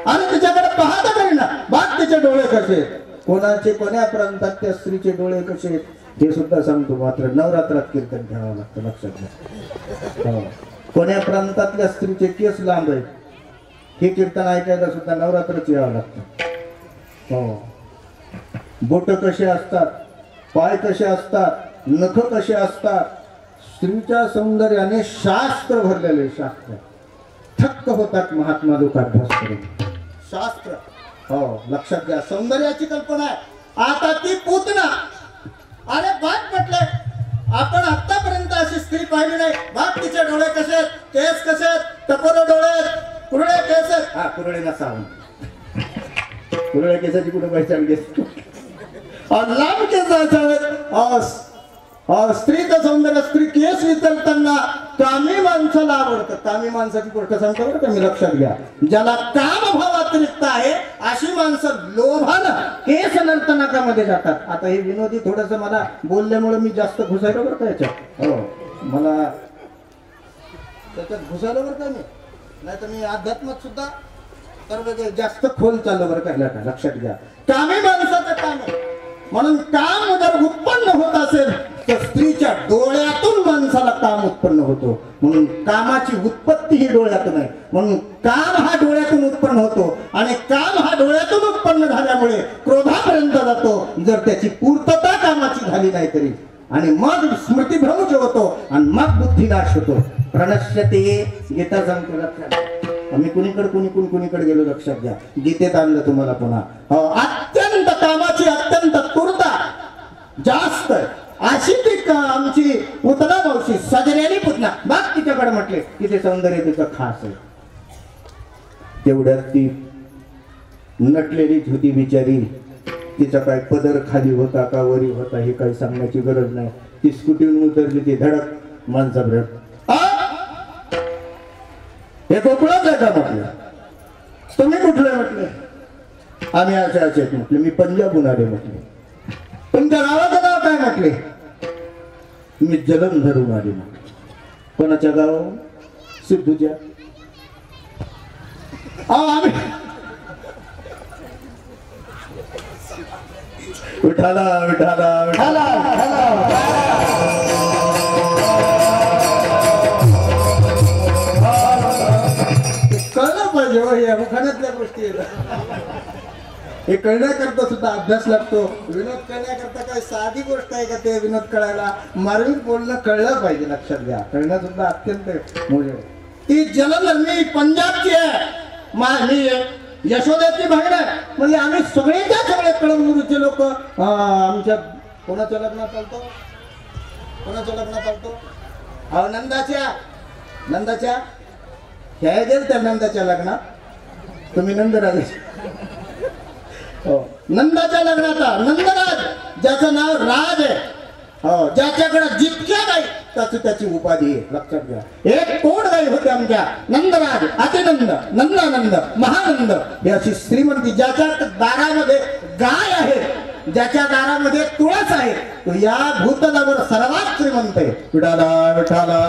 अरे तिच्याकडे पाहता तरी ना. बाग तिचे डोळे कसे, कोणाचे कोण्या प्रांतात त्या स्त्रीचे डोळे कसे हे सुद्धा सांगतो. मात्र नवरात्रात कीर्तन घ्यावं लागतं. लक्षात घ्या. हो, कोण्या प्रांतातल्या स्त्रीचे केस लांब आहेत हे कीर्तन ऐकायला सुद्धा नवरात्रच यावं लागतं. हो, बोट कसे असतात, पाय कसे असतात, नख कसे असतात, स्त्रीच्या सौंदर्याने शास्त्र भरलेले. शास्त्र थक्क होतात महात्मा लोक अभ्यास करून. शास्त्र. हो, लक्षात घ्या, सौंदर्याची कल्पना आहे. आता ती पूतना. अरे बाग म्हटलंय, आपण आतापर्यंत अशी स्त्री पाहिली नाही. बाग तिचे डोळे कसे आहेत, केस कसे आहेत, टपोरे डोळे आहेत, कुरळे केस आहेत. हा, कुरळे नसावं. कुरळे केसाची कुठे पहिचान घेत? लांब केस असावेत. स्त्रीचं सौंदर्य, स्त्री केस विचारताना कामी माणसाला आवडतं. कामी माणसाची गोष्ट सांगतो बरं का मी. लक्षात घ्या, ज्याला काम भाव अतिरिक्त आहे अशी माणसं लोभानं केस नर्तनाकामध्ये जातात. आता हे विनोदी थोडस मला बोलल्यामुळे मी जास्त घुसायला बरं का याच्यात. हो, मला त्याच्यात घुसायला बरं का मी. नाही तर मी अध्यात्मात सुद्धा तर जास्त खोल चाललं बरं का. लक्षात घ्या, कामी माणसाचं काम आहे. म्हणून काम जर उत्पन्न होत असेल तर स्त्रीच्या डोळ्यातून माणसाला काम उत्पन्न होतो. म्हणून कामाची उत्पत्ती ही डोळ्यातून आहे. म्हणून काम हा डोळ्यातून उत्पन्न होतो. आणि काम हा डोळ्यातून उत्पन्न झाल्यामुळे क्रोधापर्यंत जातो जर त्याची पूर्तता कामाची झाली नाही तरी. आणि मग स्मृतिभ्रंश होतो आणि मग बुद्धिनाश होतो. प्रणश्यते गीता सांगतो. लक्षात आम्ही कुणीकडे गेलो. लक्षात घ्या, गीतेत आणलं तुम्हाला पुन्हा. अत्यंत कामाची अत्यंत तूर्ता जास्त अशी ती आमची पुतना मावशी सजलेली पुतना. बाग तिच्याकडे म्हटले तिथे सौंदर्य तिचं खास आहे. तेवढ्यात ती नटलेलीच होती बिचारी. तिचा काय पदर खाली होता का वरी होता हे काही सांगण्याची गरज नाही. ती स्कूटीवरून उतरली, ती धडक माणसा भरत. हे गोकुळात आहे का म्हटलं? तुम्ही कुठले म्हटले? आम्ही असे म्हटले. मी पंजाबहून आले म्हटले. तुमच्या गावाचं नाव काय म्हटले? मी जलंधरहून आले म्हटले. कोणाच्या गावाहून? सिद्धूच्या. आम्ही विठाला विठाला विठाला कळलं पाहिजे. या मुखाण्यातल्या गोष्टी हे कळण्याकरता सुद्धा अभ्यास लागतो. विनोद करण्याकरता काय साधी गोष्ट आहे का ते विनोद कळायला? मार्मिक बोलणं कळलं पाहिजे. लक्षात घ्या, कळणं सुद्धा अत्यंत मोठे. ती जलंधर, मी पंजाबची आहे. मी यशोदेची बहीण आहे. म्हणजे आम्ही सगळे कळमनुरीचे लोक आमच्या कोणाच्या लग्नात चालतो. कोणाच्या लग्नात आलतो? अहो नंदाच्या ह्या गेल त्या नंदाच्या लग्नात तुम्ही नंदराज हो नंदाच्या लग्नाचा नंदराज ज्याचं नाव राज आहे हो ज्याच्याकडे जितक्या गाई त्याची उपाधी आहे लक्षात घ्या. एक कोण गाई होते आमच्या नंदराज अतिनंद नंदानंद महानंद ही अशी श्रीमंती ज्याच्या दारामध्ये गाय आहे ज्याच्या दारामध्ये तुळस आहे तो या भूतलावर सर्वात श्रीमंत आहे. विठाला विठाला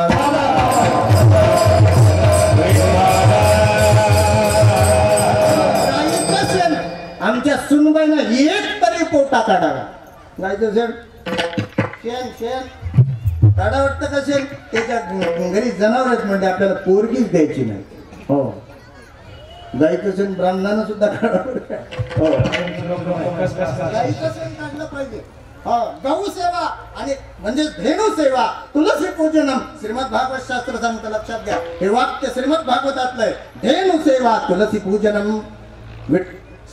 आमच्या सुनबाईनं एक तरी पोटा काढावा गायचं शेण शेण काढा वाटतं का शेण त्याच्या घरी जनावरच म्हणजे आपल्याला पोरगीच द्यायची नाही. हो गायचं शेण ब्राह्मणानं सुद्धा काढावं हो गायचं शेण काढलं पाहिजे. हो गौ सेवा आणि म्हणजे धेनू सेवा तुलसी पूजनम श्रीमद भागवत शास्त्र सांगतं लक्षात घ्या. हे वाक्य श्रीमद भागवतातलं आहे. धेनू सेवा तुलसी पूजनम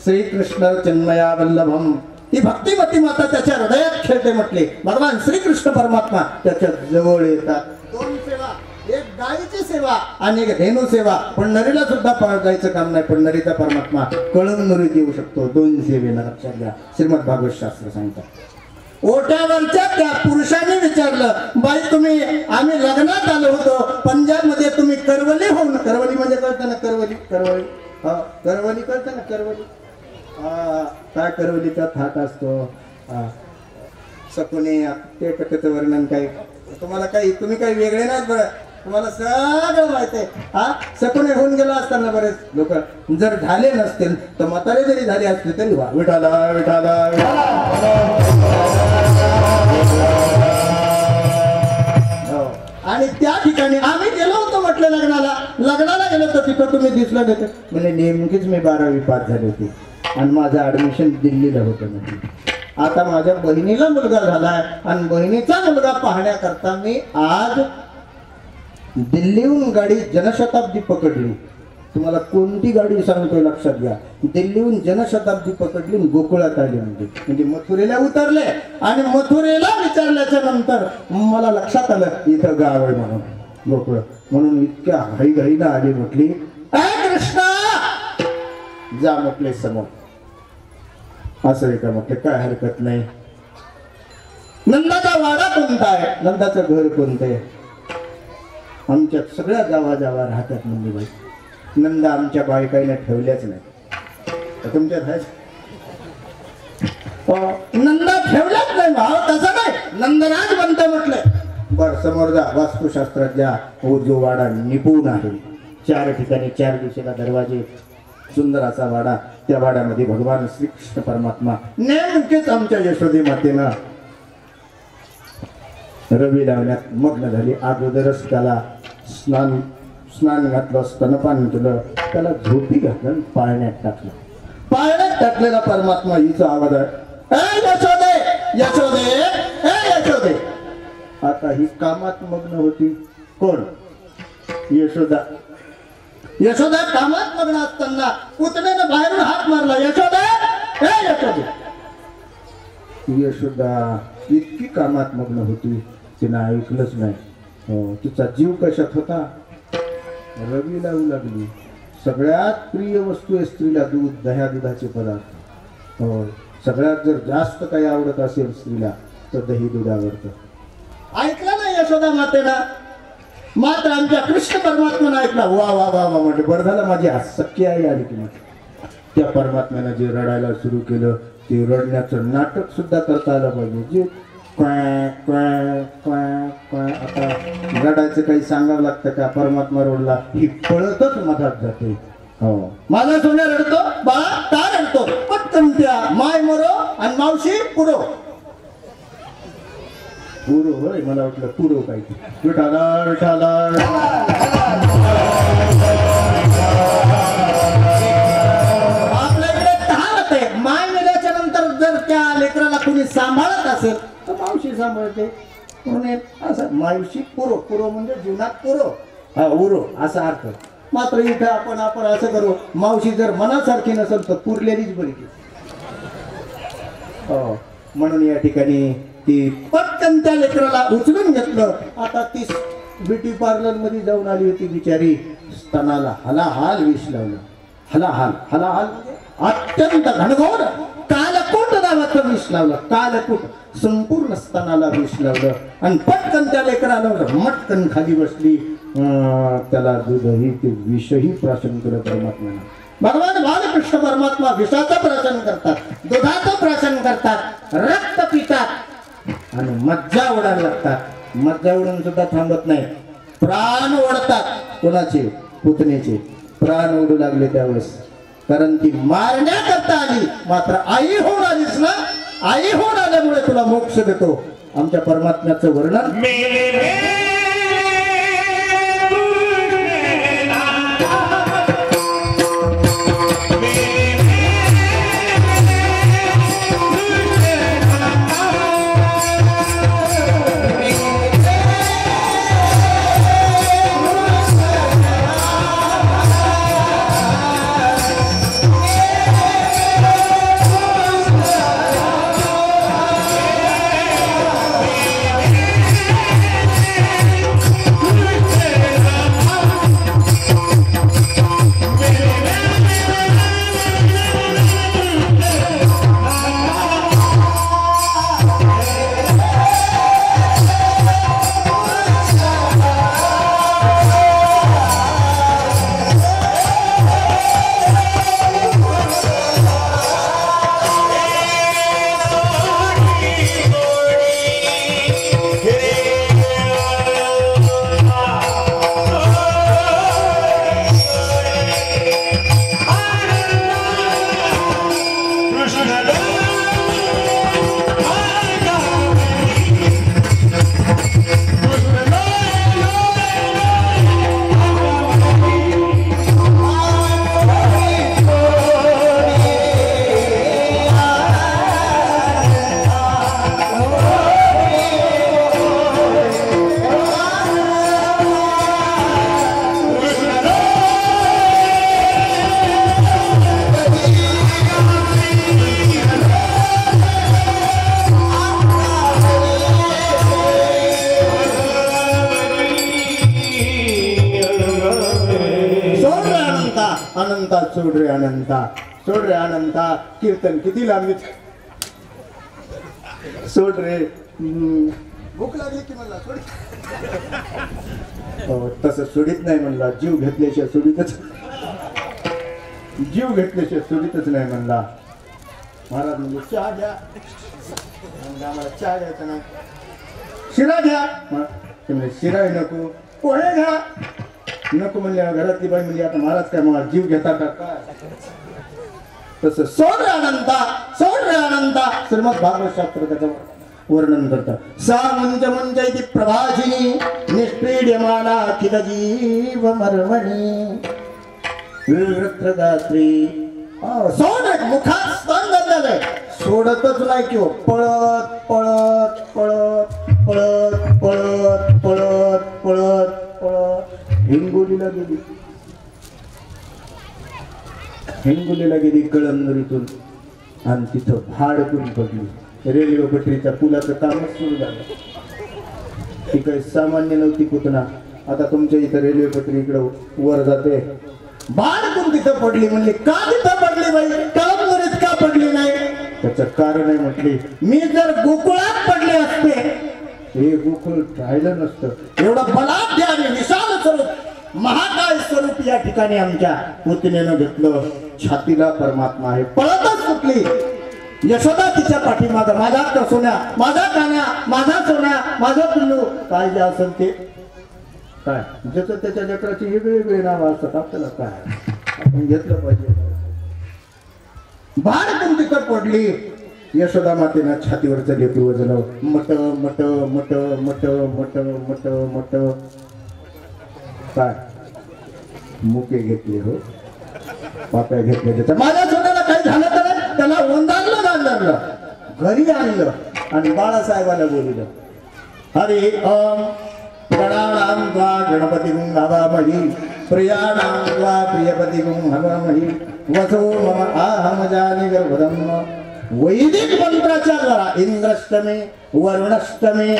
श्रीकृष्ण चिन्मया वल्लभम ही भक्तिमती माता त्याच्या हृदयात खेळते म्हटले. भगवान श्रीकृष्ण परमात्मा त्याच्या जवळ येतात. दोन सेवा एक गायीची सेवा आणि एक धेनू सेवा. पण नरीला सुद्धा जायचं काम नाही पण नरीचा परमात्मा कळून नरीत येऊ शकतो. दोन सेवेला लक्षात घ्या श्रीमद भागवत शास्त्र सांगतात. ओट्यावरच्या त्या पुरुषाने विचारलं बाई तुम्ही आम्ही लग्नात आलो होतो पंजाब मध्ये तुम्ही करवली होऊन करवली म्हणजे कळतं ना करवली करवली हा करवली कळतं ना करवली काय करवलीचा थाट असतो सकुने ते कथेचं वर्णन काय तुम्हाला काही तुम्ही काही वेगळे नाहीत बरं तुम्हाला सगळं माहित आहे. हा सकुने होऊन गेला असताना बरेच लोक जर झाले नसतील तर म्हातारे जरी झाले असतील तरी वा विठाला विठाला आणि त्या ठिकाणी आम्ही गेलो होतो म्हटलं लग्नाला गेलो होतो तिथं तुम्ही दिसलं होते म्हणजे नेमकीच मी 12वी पास झाली होती आणि माझं ऍडमिशन दिल्लीला होतं म्हणजे. आता माझ्या बहिणीला मुलगा झालाय आणि बहिणीचा मुलगा पाहण्याकरता मी आज दिल्लीहून गाडी जनशताब्दी पकडली. तुम्हाला कोणती गाडी सांगतोय लक्षात घ्या. दिल्लीहून जनशताब्दी पकडली गोकुळात आली म्हणजे मथुरेला उतरले आणि मथुरेला विचारल्याच्या नंतर मला लक्षात आलं इथं गाव आहे म्हणून गोकुळ म्हणून इतक्या घाईघाईला आली म्हटली कृष्णा जा म्हटले समोर असं आहे का म्हटलं काय हरकत नाही. नंदाचा वाडा कोणता आहे नंदाचं घर कोणतं आहे आमच्या सगळ्या जावा राहतात म्हणजे बाई नंदा आमच्या बायकाईने ठेवल्याच नाही तुमच्यात नंदा ठेवल्याच नाही भाव तसं नाही नंदराज बनत म्हटलंय. बर समोर जा वास्तुशास्त्रात जा जो वाडा निपुण आहे 4 ठिकाणी 4 दिशेला दरवाजे सुंदर असा वाडा त्या वाड्यामध्ये भगवान श्रीकृष्ण परमात्मा नेमकेच आमच्या यशोदी मातेनं रवी लावण्यात मग्न झाली. अगोदरच त्याला स्नान घातलं स्तनपान केलं त्याला झोपी घातलं पाळण्यात टाकलेला परमात्मा हिचा आवाज आहे यशोदे यशोदे यशोदे. आता ही कामात मग्न होती कोण यशोदा कामात मग्न असताना पुतण्यानं बाहेरून हात मारला यशोदे यशोदे. यशोदा इतकी कामात मग्न होती तिनं ऐकलंच नाही. तिचा जीव कशात होता रवी लावू लागली. सगळ्यात प्रिय वस्तू आहे स्त्रीला दूध दुधाचे पदार्थ. सगळ्यात जर जास्त काही आवडत असेल स्त्रीला तर दही दूध आवडतं. ऐकलं नाही यशोदा मातेला मात्र आमच्या कृष्ण परमात्म्यानं ऐकला वा वा वा वा म्हटलं बरं झालं माझी सख्खी आई आली की त्या परमात्म्यानं जे रडायला सुरू केलं ते रडण्याचं नाटक सुद्धा करता आलं पाहिजे. जे आता रडायचं काही सांगावं लागतं का परमात्मा रोडला ही पळतच मधात जाते. हो माझा सोन्या रडतो बाळा का रडतो पटकन त्या माय मरो आणि मावशी पुरो पुरो होय मला वाटलं पुरो काय विठाला विठाला. आपल्याकडे कहावत आहे माय मेल्याच्या नंतर जर त्या लेकराला कुणी सांभाळत असेल तर मावशी सांभाळते म्हणून असं मावशी पुरो पुरो म्हणजे जीवनात पुरो हा उरो असा अर्थ. मात्र इथं आपण असं करू मावशी जर मनासारखी नसेल तर पुरलेलीच बरी. हो म्हणून या ठिकाणी ती पटकन त्या लेकराला उचलून घेतलं. आता ती ब्युटी पार्लर मध्ये जाऊन आली होती बिचारी. स्तनाला हलाहाल विष लावलं. हलाहाल हलाहाल अत्यंत घनघोर कालकूट नावाचं विष लावलं. कालकूट संपूर्ण स्तनाला विष लावलं आणि पटकन त्या लेकराला मटकन खाली बसली. त्याला दूधही ते विषही प्राशन केलं परमात्म्यानं. भगवान बालकृष्ण परमात्मा विषाचं प्राशन करतात, दुधाचं प्राशन करतात, रक्त पितात आणि मज्जा ओढायला लागतात. मज्जा ओढून सुद्धा थांबत नाही, प्राण ओढतात. कोणाचे? पुतणीचे प्राण ओढू लागले त्यावेळेस. कारण ती मारण्याकरता आली, मात्र आई होऊन आलीस ना. आई होऊन आल्यामुळे तुला मोक्ष देतो. आमच्या परमात्म्याचं वर्णन अनंता सोड रे अनंता, सोड रे अनंता. कीर्तन किती लांबी सोड रे. भूक लागली की म्हणला सोड. तसं सोडित नाही म्हणला. जीव घेतल्याशिवाय सोडितच, जीव घेतल्याशिवाय सोडितच नाही म्हणला. महाराज म्हणजे चहा घ्या, आम्हाला चहा घ्यायचा नाही. शिरा घ्या, शिरा नको. पोहे घ्या नको म्हणल्या. घरातली बाई म्हणजे आता महाराज काय मला जीव घेता का काय? तसं सोड रे अनंता, सोड रे अनंता. श्रीमद भागवत शास्त्र त्याचं वर्णन करतात. सा मुंज मुंज इति प्रभाजिनी निष्पीड्यमाना अखिल जीव मर्मणी वृत्रगात्री. सोड रे. मुखात स्तन घातलेलं सोडतच नाही किंवा पळत पळत पळत पळत पळत पळत पळत पळत हिंगोलीला गेली. हिंगोलीला गेली कळमनुरीतून आणि तिथं भाडकून पडली. रेल्वे पटरीच्या पुलाचं कामच सुरू झालं. ती काही सामान्य नव्हती पुतना. आता तुमच्या इथं रेल्वे पटरी इकडं वर जाते. भाडकून तिथं पडली. म्हणली का तिथं पडली बाई, कळमनुरीत का पडली नाही? त्याचं कारण आहे म्हटली, मी जर गोकुळात पडले असते हे गोकुळ राहिलं नसतं. एवढं बलाढ्य आणि विशाल स्वरूप महाकाय स्वरूप या ठिकाणी आमच्या पुतणीनं घेतलं. छातीला परमात्मा आहे. पळतच सुटली. यशोदा तिच्या पाठीमागं, माझा सोन्या, माझा कान्या, माझा सोन्या, माझा पिल्लू, काय जे असेल ते काय ज्याचं त्याच्या लेकराची वेगवेगळे नाव असतात. आपल्याला काय आपण घेतलं पाहिजे. भाडकून तिथं पडली. यशोदा मातेनं छातीवरचं लेकरू वजलं. मट मट मट मट मट मट मट. काय मुके घेतले हो, पाप्या घेतले. त्याच्या माझ्या सोन्याला काही झालं तर त्याला वंदारलं गांधारलं, घरी आणलं आणि बाळासाहेबाला बोलवलं. हरी ओम गणानां त्वा गणपतिं हवामहि प्रियाणां त्वा प्रियपतिं हवामहि वसो मम आहम जानि गर्भदम् वैदिक मंत्राच्या द्वारा इंद्रष्टमे वरुणष्टमे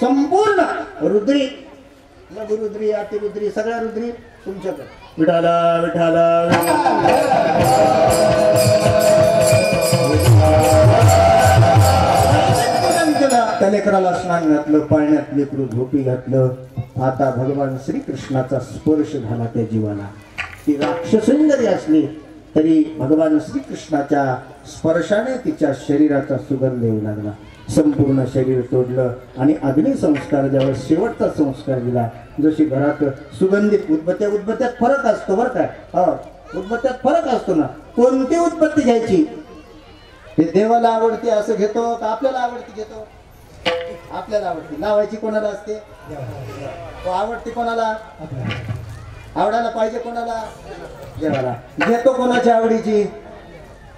संपूर्ण रुद्री लघुरुद्री अतिरुद्री सगळ्या रुद्री तुमच्याकडे विठाला विठाला त्या लेकराला स्नान घातलं पाण्यात लेकरू झोपी घातलं. आता भगवान श्रीकृष्णाचा स्पर्श झाला त्या जीवाला. ती राक्षसी जरी असली तरी भगवान श्रीकृष्णाच्या स्पर्शाने तिच्या शरीराचा सुगंध येऊ लागला. संपूर्ण शरीर तोडलं आणि अग्निसंस्कार ज्यावेळेस शेवटचा संस्कार दिला. जशी घरात सुगंधित उदबत्त्यात फरक असतो बरं काय. उदबत्त्यात फरक असतो ना. कोणती उदबत्ती घ्यायची हे देवाला आवडते असं घेतो का आपल्याला आवडती घेतो. आपल्याला आवडते. लावायची कोणाला असते. आवडते कोणाला. आवडायला पाहिजे कोणाला. देवाला. घेतो कोणाच्या आवडीची.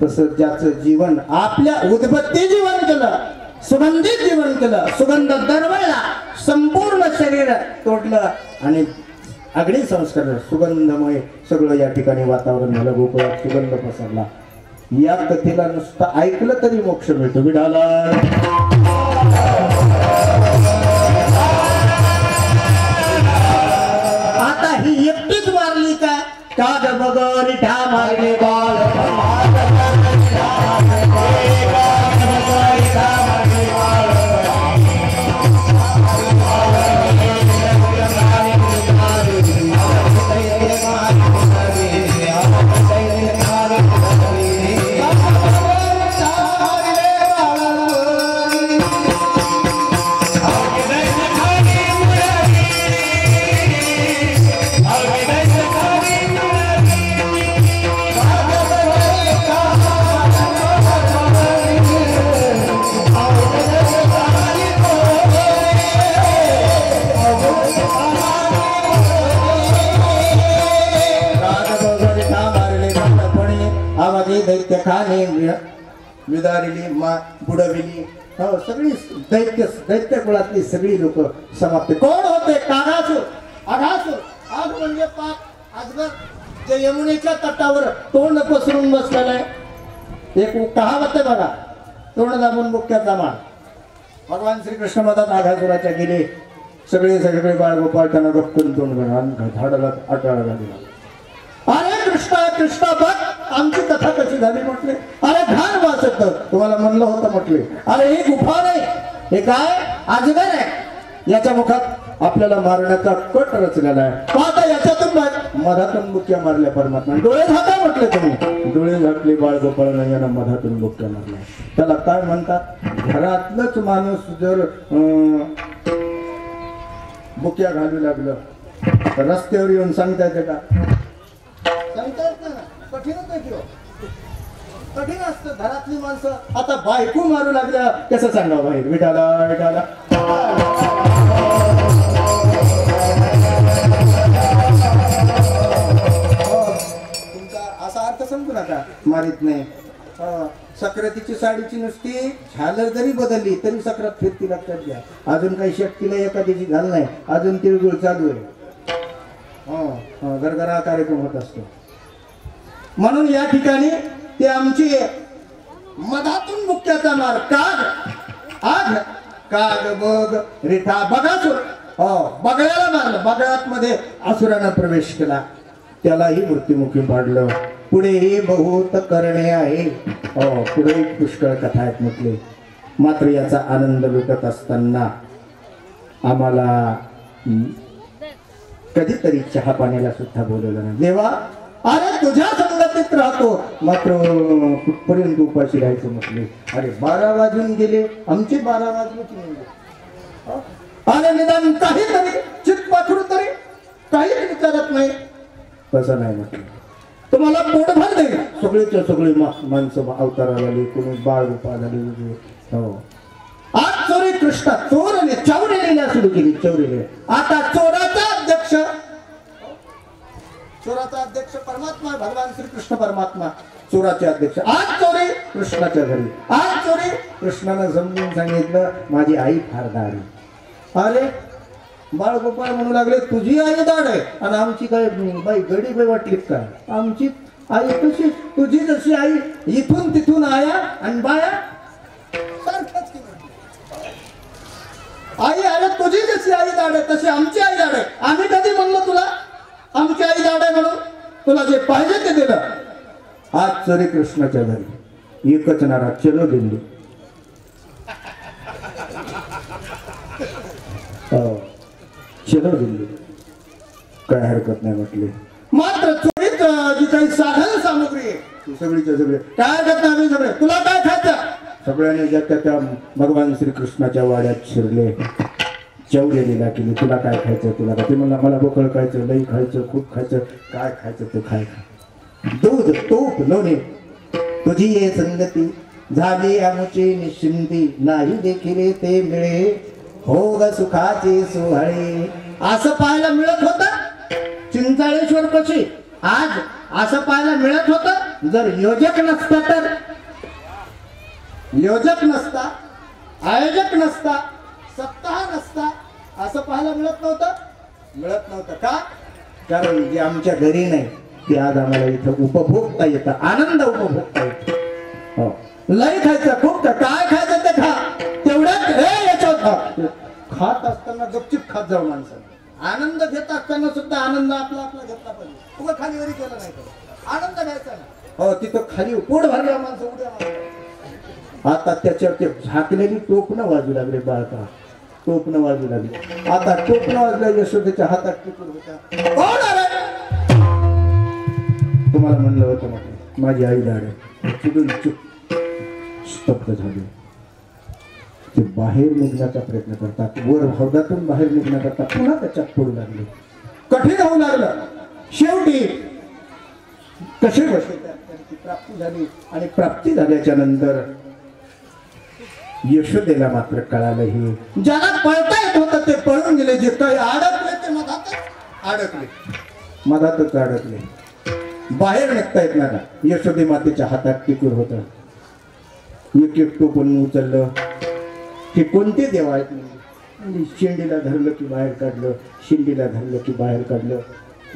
तसं ज्याचं जीवन आपल्या उदबत्ती जीवन केलं सुगंधित जीवन केलं सुगंध दरवळला संपूर्ण शरीर तोडलं आणि अग्निसंस्कार सुगंधमुळे सगळं या ठिकाणी वातावरण झालं. गोकुळात सुगंध पसरला. या कथेला नुसतं ऐकलं तरी मोक्ष मिळतो. विठाला आता ही एकटीच मारली का काग बगर ठा मारले बाळ दैत्य खाणे विदारिली बुडविली. हो सगळी दैत्य कुळातली सगळी लोक समाप्त. कोण होते. कागासूर आघासूर. आग म्हणजे पाप अजगर जे यमुनेच्या तटावर तोंड पसरून बसलेलं आहे. एक कहावत आहे बघा. तोंड दाबून मुक्याचा मार. भगवान श्रीकृष्ण मधात आघासुराच्या गेले. सगळे बाळगोपाळ त्यांना गप्पून तोंड बनवा झाडाला अटाळा दिला. अरे कृष्णा कृष्णा बघ आमची कथा कशी झाली म्हटले. अरे घाण वाचत तुम्हाला म्हणलं होतं म्हटले. अरे ही गुफा नाही हे काय अजगर आहे. याच्या मुखात आपल्याला मारण्याचा कट रचलेला आहे. आता याच्यातून मधातून बुक्या मारल्या परमात्मा. डोळे झाका म्हटले तुम्ही. डोळे झाकले बाळगोपाळांना यांना मधातून बुक्या मारल्या. त्याला काय म्हणतात. घरातलंच माणूस जर बुक्या घालू लागलं तर रस्त्यावर येऊन सांगता येते का. सांगता येत नाही. कठीणच आहे किंवा कठीण असतं. घरातली माणसं आता बायको मारू लागल्या कसं सांगा बाहेर. विठाला विठाला तुमचा असा अर्थ समजू नका मारित नाही. सक्रातीची साडीची नुसती झालर जरी बदलली तरी सक्रात फिरती लक्षात घ्या. अजून काही शक्तीला एखाद्याची घाल नाही. अजून तिळगुळ चालू आहे. गरगरा कार्यक्रम होत असतो. म्हणून या ठिकाणी ते आमची मधातून मुक्याचा मार काग आग काग बग रिठा बगासूर. बगळ्याला मारलं. बगळ्यात मध्ये असुरानं प्रवेश केला. त्यालाही मृत्युमुखी पाडलं. पुढेही बहुत करणे आहे. पुढे पुष्कळ कथा आहेत म्हटले. मात्र याचा आनंद लुटत असताना आम्हाला कधीतरी चहा पाण्याला सुद्धा बोलवलं नाही. देवा अरे तुझ्या संगतीत राहतो मात्र कुठपर्यंत उपाशी राहायचं म्हटले. अरे 12 वाजून गेले. आमची 12 वाजलीच नाही. अरे निदान काहीतरी चित पाखरू तरी काहीच विचारत नाही. तसं नाही म्हटलं. तुम्हाला पोटभर देईल. सगळीच्या सगळी माणसं अवताराला आली. कोणी बाळ उपाय झाली. हो आज चोरी कृष्ण चोरले चौरेलीला सुरू केली. चौरेली आता चोराचा अध्यक्ष परमात्मा भगवान श्रीकृष्ण परमात्मा चोराचे अध्यक्ष. आज चोरी कृष्णाच्या घरी. आज चोरी कृष्णानं समजून सांगितलं माझी आई फार दाढ आहे. अरे बाळगोपाळ म्हणू लागले तुझी आई दाढ आहे आणि आमची काय बाई गडी बाई वाटली काय. आमची आई कशी तुझी जशी आई इथून तिथून आया आणि बाया सारखंच की नाही. आई अरे तुझी जशी आई दाड आहे तशी आमची आई दाड आहे. आम्ही कधी म्हणलो तुला आमची आई दाड आहे म्हणून? तुला जे पाहिजे ते दिलं. आज चरी कृष्णाच्या घरी एकच नारा चलो दिल्ली. चलो दिल्ली काय हरकत नाही म्हटली. मात्र चोरीत जी काही साधन सामग्री आहे ती सगळीच्या सगळे काय हरकत नाही. आम्ही सगळे तुला काय खायचं सगळ्यांनी त्या भगवान श्रीकृष्णाच्या वाड्यात शिरले. जेवढे लिला केली तुला काय खायचं तुला काय. ते म्हणला मला बोकळ खायचं लई खायचं खूप खायचं काय खायचं ते खाय. दूध तूप लोणी तुझी ये संगती झाली आमुची निश्चिंती नाही देखील ते मिळे हो ग सुखाची सुहाळे. असं पाहायला मिळत होतं चिंचाळेश्वर कशी आज असं पाहायला मिळत होतं. जर योजक नसता तर योजक नसता आयोजक नसता सप्ताह नसता असं पाहायला मिळत नव्हतं का. कारण जे आमच्या घरी नाही ते आज आम्हाला इथं उपभोगता येतं. आनंद उपभोगता येतो. लय खायचं खूप काय खायचं ते खा तेवढ्यात याच्यात खात असताना गपचिप खात जाऊ माणसाने. आनंद घेत असताना सुद्धा आनंद आपला आपला घेतला पाहिजे. उभं खाली वरी केलं नाही तर आनंद घ्यायचा ना. हो तिथं खाली पोट भरल्या माणसं उड्या मारतात. आता त्याच्यावर ते झाकलेली टोपणं वाजू लागले बाळका टोपणं वाजू लागले. आता टोपणं वाजल्या यशोदेच्या हातात टिकून होत्या. तुम्हाला म्हणलं होतं म्हटलं माझी आई दाड चुकून चुप स्तब्ध झाले. ते बाहेर निघण्याचा प्रयत्न करतात. वर हौदातून बाहेर निघण्याकरता पुन्हा त्याच्यात पडू लागले. कठीण होऊ लागलं. शेवटी कसे बसे त्यांची प्राप्ती झाली. आणि प्राप्ती झाल्याच्या नंतर यशोदेला मात्र कळालं हे ज्याला पळता येत होतं ते पळून गेले. जे काही अडकले ते मधातच अडकले. बाहेर निघता येत ना. यशोदे मातेच्या हातात टिकूर होत. एक एक टोपण उचललं. हे कोणते देव आहेत म्हणजे शेंडीला धरलं की बाहेर काढलं शिंडीला धरलं की बाहेर काढलं.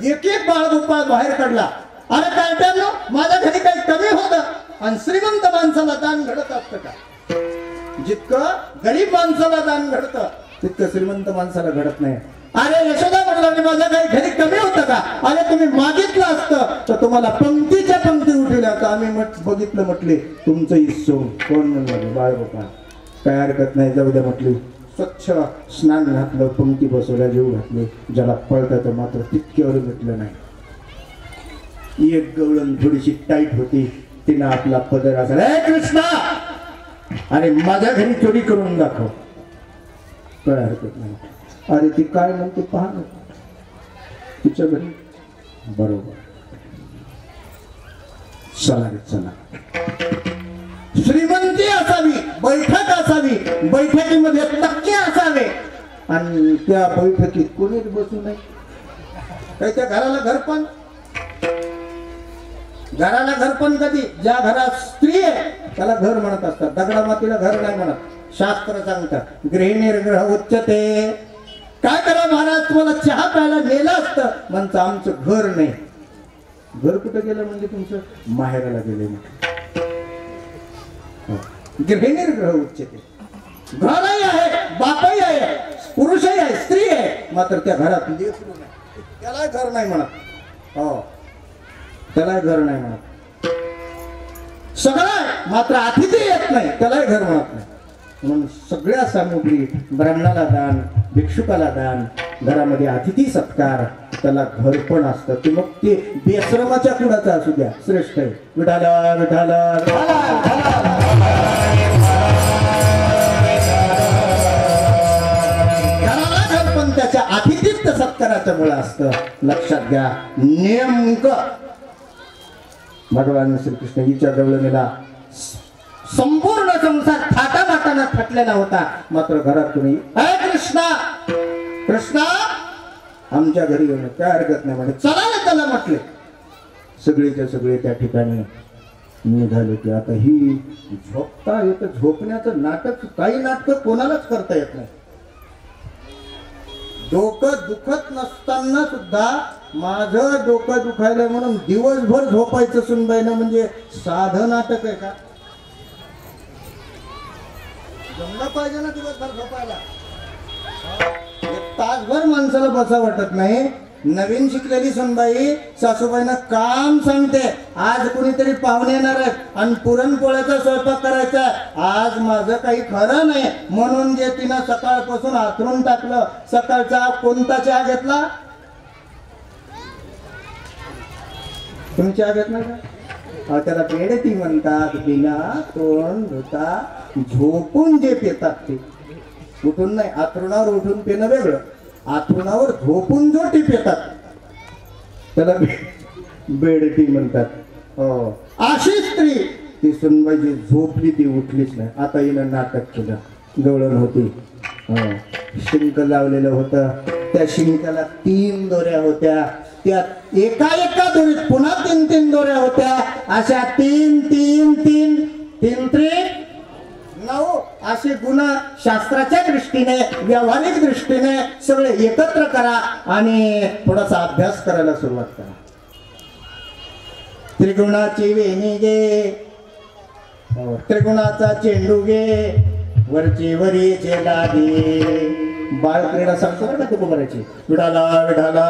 एक एक बाळगोपाळ बाहेर काढला. अरे काय टाळलो माझ्या घरी काही कमी होतं आणि श्रीमंत माणसाला दान घडत असतं का. जितकं गरीब माणसाला दान घडतं तितकं श्रीमंत माणसाला घडत नाही. अरे यशोदा म्हणला माझ्या काही घरी कमी होतं का. अरे तुम्ही मागितलं असतं तर तुम्हाला पंक्तीच्या पंक्ती उठवल्या का. आम्ही बघितलं म्हटले तुमचं इच्छो कोण म्हणलं बाळगोपाळ काय हरकत नाही जाऊ द्या म्हटली. स्वच्छ स्नान घातलं पंक्ती बसवल्या जेव घातले. ज्याला पळतं मात्र तितक्यावर भेटलं नाही. एक गवळण थोडीशी टाईट होती. तिनं आपला पदर असा कृष्णा अरे माझ्या घरी चोरी करून दाखव काय हरकत नाही. अरे ती काय म्हणते पहा ना तिच्या घरी बरोबर चला रे चला. श्रीमंती असावी बैठक असावी बैठकीमध्ये टक्के असावे आणि त्या बैठकीत कोणीच बसू नये. काही त्या घराला घरपण कधी ज्या घरात स्त्री आहे त्याला घर म्हणत असतात. दगडा मातीला घर नाही म्हणत. शास्त्र सांगतात गृहिणीर्ग्रह उच्चते. काय करा महाराज तुम्हाला चहा प्यायला नेलं असतं म्हणतं आमचं घर नाही. घर कुठं गेलं म्हणजे तुमचं माहेराला गेले. गृहिणीर्ग्रह उच्चते. घरही आहे बापही आहे पुरुषही आहे स्त्री आहे मात्र त्या घरात लेकरू नाही. त्याला घर नाही म्हणत. हो त्याला घर नाही म्हणत. सगळं मात्र अतिथी येत नाही त्याला घर म्हणत नाही. म्हणून सगळ्या सामुग्री ब्राह्मणाला दान भिक्षुकाला दान घरामध्ये अतिथी सत्कार त्याला घर पण असतं. ते मग ते बेश्रमाच्या कुणाचा असू द्या श्रेष्ठ आहे. विठाला विठाला घराला घर पण त्याच्या अतिथीत सत्काराच्या मुळे असतं. लक्षात घ्या नेमकं भगवान श्रीकृष्ण हिच्या गवळणीला संपूर्ण संसार थाटामाटाने थटलेला होता मात्र घरात कोणी कृष्णा कृष्णा आमच्या घरी येऊन काय हरकत नाही म्हणे. चला ना त्याला म्हटले. सगळेच्या सगळे त्या ठिकाणी निघाले की आता ही झोपता येत झोपण्याचं नाटक काही नाटक कोणालाच करता येत नाही. डोकं दुखत नसताना सुद्धा माझं डोकं दुखायला म्हणून दिवसभर झोपायचं सुनबाईनं म्हणजे साधं नाटक आहे का? जमलं पाहिजे ना दिवसभर झोपायला. एक तासभर माणसाला बसा वाटत नाही. नवीन शिकलेली सुनबाई सासूबाईंना काम सांगते. आज कुणीतरी पाहुणे येणार आहेत आणि पुरणपोळ्याचा स्वयंपाक करायचा. आज माझं काही खरं नाही म्हणून जे तिनं सकाळपासून आथरून टाकलं. सकाळचा कोणता चहा घेतला? तुम्ही चहा घेत नाही का? त्याला पेडती म्हणतात. बिना तोंड धुता झोपून जे पितात ते, उठून नाही. आथरुणावर उठून पिणं वेगळं, आथरुणावर झोपून जो टी पितात त्याला बेडटी म्हणतात. हो, अशी स्त्री ती सुनबाई जी झोपली ती उठलीच नाही. आता हिनं नाटक केलं. गवळण होती, शिंक लावलेलं होतं. त्या शिंकाला 3 दोऱ्या होत्या. त्या एका दोरीत पुन्हा 3 दोऱ्या होत्या. अशा 3 त्रिक 9 असे गुण शास्त्राच्या दृष्टीने, व्यावहारिक दृष्टीने सगळे एकत्र करा आणि थोडासा अभ्यास करायला सुरुवात करा. त्रिगुणाची वेणी घे, त्रिगुणाचा चेंडू घे, वरची वरीचे लागे. बाळ क्रीडा सांगतो बरं का तुकोबाराची. विठाला विठाला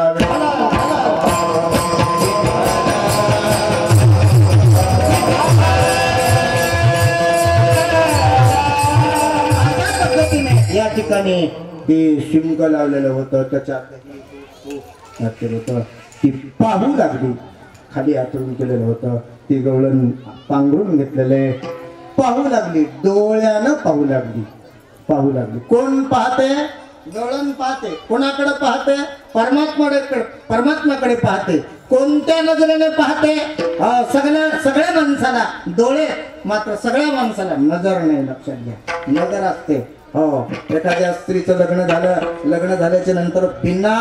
या ठिकाणी ते शिंक लावलेलं होतं. त्याच्यात होतं. ती पाहू लागली. खाली आतरून केलेलं होतं. ती गवळण पांघरून घेतलेले पाहू लागली. डोळ्यानं पाहू लागली. कोण पाहते? गवळण पाहते. कोणाकडे पाहते? परमात्माकडे पाहते. कोणत्या नजरेने पाहते? सगळ्या माणसाला डोळे, मात्र सगळ्या माणसाला नजर नाही. लक्षात घ्या, नजर असते. हो, एखाद्या स्त्रीचं लग्न झाल्याच्या नंतर बिना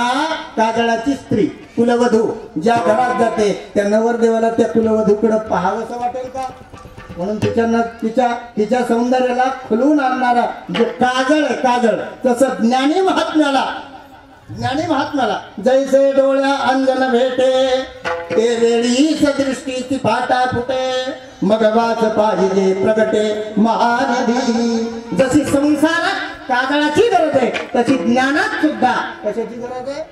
काजळाची स्त्री, कुलवधू ज्या घरात जाते त्या नवरदेवाला त्या कुलवधूकडे पाहावंसं वाटेल का? म्हणून तिच्या सौंदर्याला खुलवून आणणारा जे काजळ आहे, काजळ, तसं ज्ञानी महात्म्याला जैसे डोळ्या अंजन भेटे ते वेळी सदृष्टी फाटा फुटे. मग वाच पाहिजे प्रगटे महानिधी. जशी संसारात काजळाची गरज आहे तशी ज्ञानात सुद्धा कशाची गरज आहे?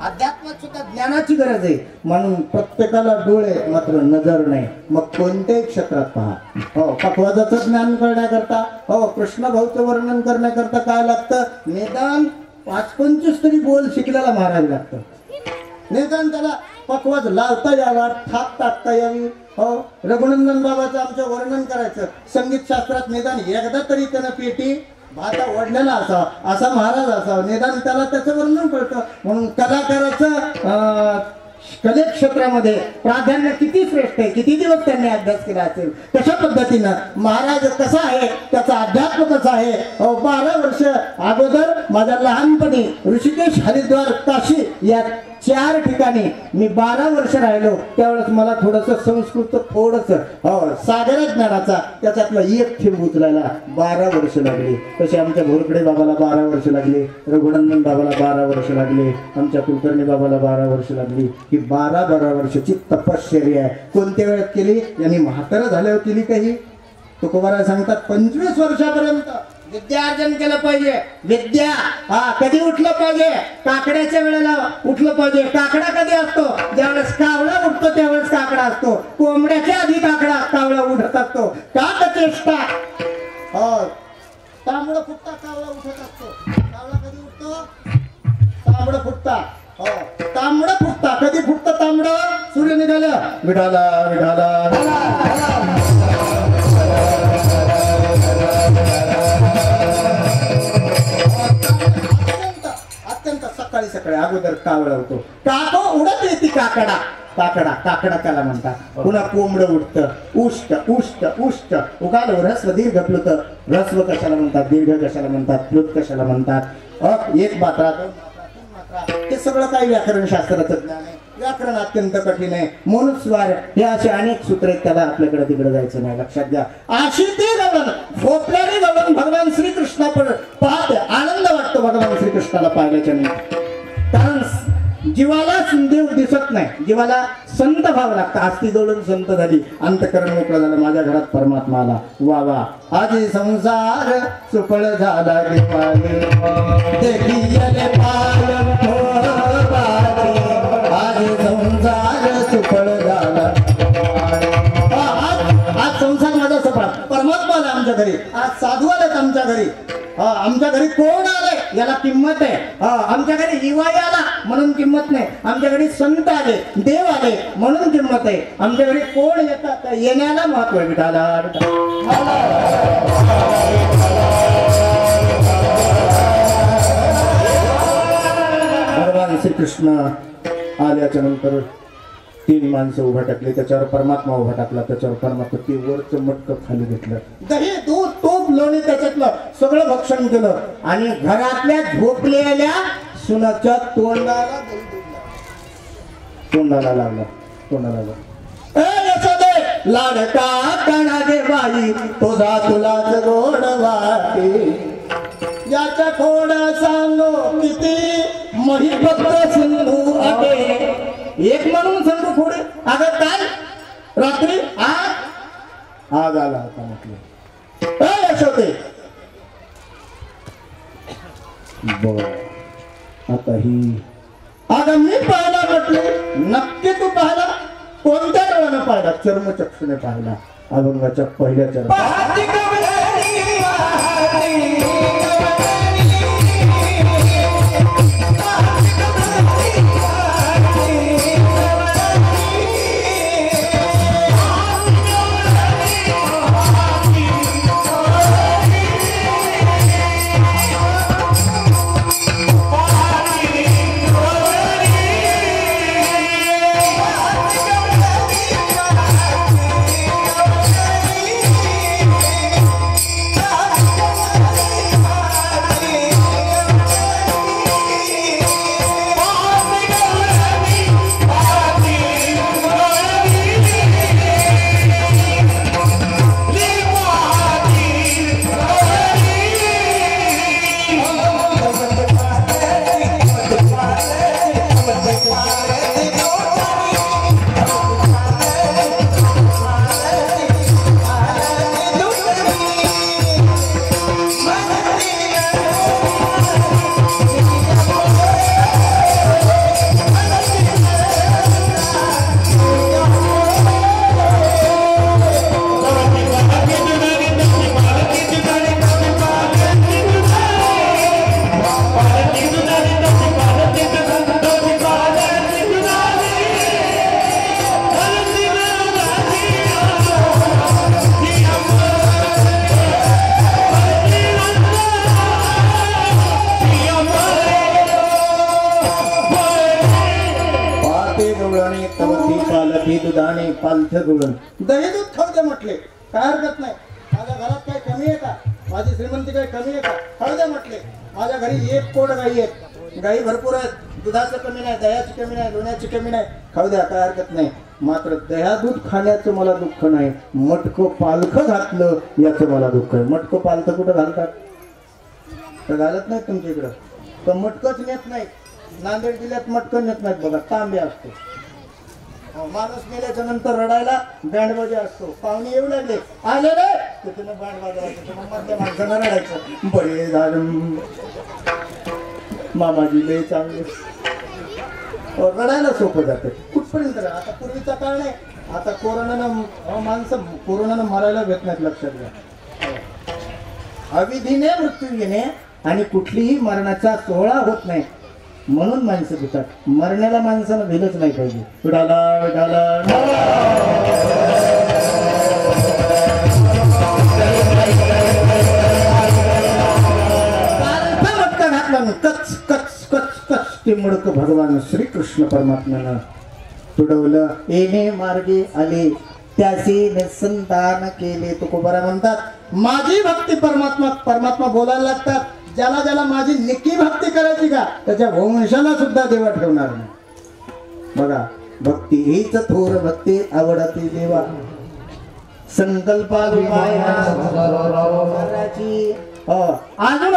अध्यात्मात सुद्धा ज्ञानाची गरज आहे. म्हणून प्रत्येकाला डोळे मात्र नजर नाही. मग कोणत्याही क्षेत्रात पहा. हो, पखवाजाचं ज्ञान करण्याकरता, हो, कृष्ण भाऊचं वर्णन करण्याकरता काय लागतं? निदान 5-25 तरी बोल शिकलेला महाराज लागतं. निदान त्याला पखवाज लावता यावा, थाप टाकता यावी. हो, रघुनंदन बाबाचं आमचं वर्णन करायचं. संगीत शास्त्रात निदान एकदा तरी त्यानं पेटी भाता ओढलेला असावा, असा महाराज असावा. निदान त्याला त्याचं वर्णन कळतं. म्हणून कलाकाराचं कले क्षेत्रामध्ये प्राधान्य किती श्रेष्ठ आहे, किती दिवस त्यांनी अभ्यास केला असेल, कशा पद्धतीनं महाराज कसा आहे, त्याचा अध्यात्म कसा आहे. 12 वर्ष अगोदर माझ्या लहानपणी ऋषिकेश, हरिद्वार, काशी या 4 ठिकाणी मी 12 वर्ष राहिलो. त्यावेळेस मला थोडंसं संस्कृत, थोडंसं सागर ज्ञानाचा त्याच्यातला एक थेंब उचलायला 12 वर्ष लागली. तसे आमच्या भोरकडे बाबाला 12 वर्ष लागली, रघुनंदन बाबाला 12 वर्ष लागली, आमच्या कुलकर्णी बाबाला 12 वर्ष लागली. ही 12 वर्षाची तपश्चर्या आहे. कोणत्या वेळेत केली? यांनी म्हातारं झाल्यावर केली काही? तुकोबाराय सांगतात 25 वर्षापर्यंत विद्यार्जन केलं पाहिजे. विद्या कधी उठलं पाहिजे? काकड्याच्या वेळेला उठलं पाहिजे. काकडा कधी असतो? ज्यावेळेस कावळा उठतो त्यावेळेस काकडा असतो. कोंबड्याच्या आधी कावळा उठत असतो. काकचेष्टा, तांबडं फुटता कावळा उठत असतो. कावळा कधी उठतो? तांबडं फुटता. तांबडं फुटता. कधी फुटतं तांबडं? सूर्य निघालं. विठाला विठाला सकाळी अगोदर कावळा होतो. काको उडत येते. काकडा त्याला म्हणतात. पुन्हा कोंबडं उठतं. उष्ट उगालो ह्रस्व दीर्घ प्लुत. ह्रस्व कशाला म्हणतात? दीर्घ कशाला म्हणतात? प्लुत कशाला म्हणतात? एक मात्रा, 2 मात्रा, 3 मात्रा, हे सगळं काही व्याकरण शास्त्राचं ज्ञान आहे. व्याकरण अत्यंत कठीण आहे. मनुस्वार हे असे अनेक सूत्र आहेत. त्याला आपल्याकडे तिकडे जायचं नाही. लक्षात घ्या. अशी ते गवळण, झोपल्याने गवळण भगवान श्रीकृष्णाकडे पाहते. आनंद वाटतो भगवान श्रीकृष्णाला पाहिल्याच्या नाही. कारण जीवाला देव दिसत नाही, जीवाला संत व्हावं लागतं. आस्ती जोडून संत झाली, अंतकरण मोकळं झालं, माझ्या घरात परमात्मा आला. वा वा. आजी संसार सुफळ झाला देवाने, देखियले पालन बाजी. आजी संसार सुफळ झाला. आज संसार माझा सफळ, परमात्मा आला आमच्या घरी, आज साधू आलेत आमच्या घरी. आमच्या घरी कोण आले याला किंमत आहे. आमच्या घरी हिवाई आला म्हणून किंमत नाही, आमच्या घरी संत आले, देव आले म्हणून किंमत आहे. आमच्या घरी कोण येतात, येण्याला महत्व आहे. विठाला भगवान श्रीकृष्ण आल्याच्या नंतर 3 माणसं उभा टाकले, त्याच्यावर परमात्मा उभा टाकला, त्याच्यावर परमात्मा ते वरचं मटकं खाली घेतलं, दही दूध तूप लोणी त्याच्यातलं सगळं भक्षण केलं आणि घरातल्या झोपलेल्या सुनाच्या तोंडाला लागला. लाडका काना दे बाई तुझा तुलाच गोड वाटे, याच्या खोड सांगो किती महिभक्त सिंधू अटे. एक म्हणून सांगू खोडे, अगं काय रात्री आग आला होता म्हटलं. यशोदे बर आता ही अगं मी पाहिला म्हटले. नक्की तू पाहिला? कोणत्या डोळ्यानं पाहिला? चर्मचक्षुने पाहिला, अभंगाच्या पहिल्या चरण. दुधाने पालथ गुळून दही दूध खाऊ दे म्हटले, काय हरकत नाही. माझ्या घरात काही कमी आहे का? माझी श्रीमंती काही कमी आहे का? खाऊ दे म्हटले. माझ्या घरी 1 कोड गाई आहेत, गाई भरपूर आहेत, दुधाचं कमी नाही, दह्याची कमी नाही, लोण्याची कमी नाही, खाऊ द्या, काय हरकत नाही. मात्र दह्या दूध खाण्याचं मला दुःख नाही, मटकं पालखं घातलं याचं मला दुःख आहे. मटकं पालखं कुठं घालतात? तर घालत नाही तुमच्या इकडं, तर मटकंच नेत नाही. नांदेड जिल्ह्यात मटकं नेत नाहीत बघा, तांबे असतो. माणूस मेल्याच्या नंतर रडायला बँडबाजा असतो. पाहुणे येऊ लागले, आले रे, त्याच्यानं बँड वाजवायचं, मधल्या माणसानं रडायचं, बरे झालं मामाजी लय चांगले. रडायला सोपं जाते कुठपर्यंत. आता पूर्वीचा काळ नाही, आता कोरोनानं मरायला भेट नाहीत, लक्षात घ्या. अविधीने मृत्यू घेणे आणि कुठलीही मरणाचा सोहळा होत नाही म्हणून माणसं घेतात. मरण्याला माणसानं भेलच नाही पाहिजे. विडाला विडाला मटका घातला ना, कच कच कच कच ते मडकं भगवान श्रीकृष्ण परमात्म्यानं तुडवलं. येणे मार्गे आले त्याचे निसंतान केले. तुकोबारा म्हणतात, माझी भक्ती परमात्मा बोलायला लागतात. ज्याला ज्याला माझी निकी भक्ती करायची का, त्याच्या वंशाला सुद्धा देवा ठेवणार नाही. बघा, भक्ती हीच थोर भक्ती आवडती देवा. संकल्पा करायची. अजून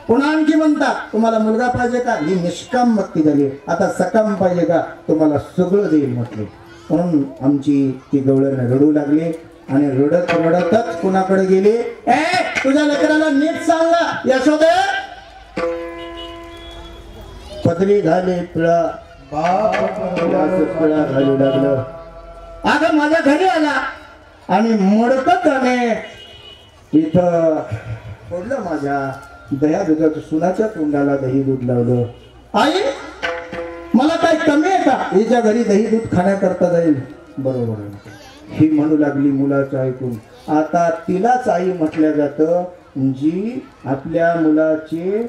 पुन्हा आणखी म्हणतात तुम्हाला मुलगा पाहिजे का? ही निष्काम भक्ती झाली. आता सकाम पाहिजे का? तुम्हाला सगळं देईल म्हटले. म्हणून आमची ती गवळण रडू लागली आणि रडत रडतच कुणाकडे गेली. ए तुझ्या लेकराला नीट सांगा यशोदे. पदरी झाली पिळा पिळा घालू लागलं. अगं माझ्या घरी आला आणि मडकताने इथं पडलं माझ्या दह्या दुधाचं सुनाच्या तोंडाला दही दूध लावलं. आई मला काय कमी आहे का हिच्या घरी दही दूध खाण्याकरता जाईल? बरोबर आहे ही म्हणू लागली मुलाचं ऐकून. आता तिलाच आई म्हटलं जातं जी आपल्या मुलाचे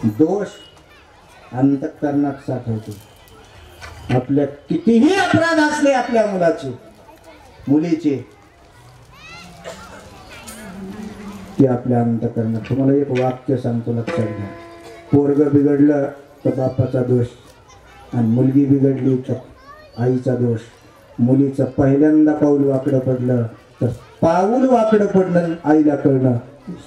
दोष अंतःकरणात साठवते. आपल्या कितीही अपराध असले आपल्या मुलाचे मुलीचे ते आपल्या अंतःकरणात. तुम्हाला एक वाक्य सांगतो लक्षात घ्या. पोरग बिघडलं तर बापाचा दोष आणि मुलगी बिघडली तर आईचा दोष. मुलीचं पहिल्यांदा पाऊल वाकडं पडलं तर पाऊल वाकडं पडणं आईला कळणं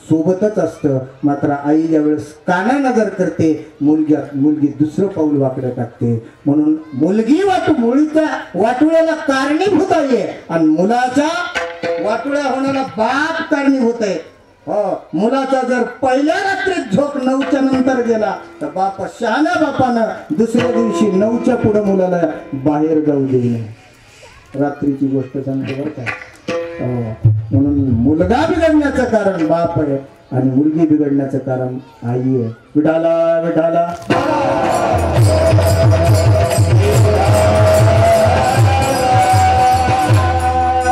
सोबतच असतं. मात्र आई ज्यावेळेस काना नजर करते मुलगी दुसरं पाऊल वाकडं टाकते. म्हणून मुलगी मुलीच्या वाटोळ्याला कारणीभूत आहे आणि मुलाच्या वाटोळ्या होण्याला बाप कारणीभूत आहे. हो मुलाचा जर पहिल्या रात्रीत झोप 9च्या नंतर गेला तर बाप शहाण्या बापानं दुसऱ्या दिवशी 9च्या पुढे मुलाला बाहेर जाऊ देईन. रात्रीची गोष्ट सांगतो बरं का. म्हणून मुलगा बिघडण्याचं कारण बाप आहे आणि मुलगी बिघडण्याचं कारण आई आहे. विठाला विठाला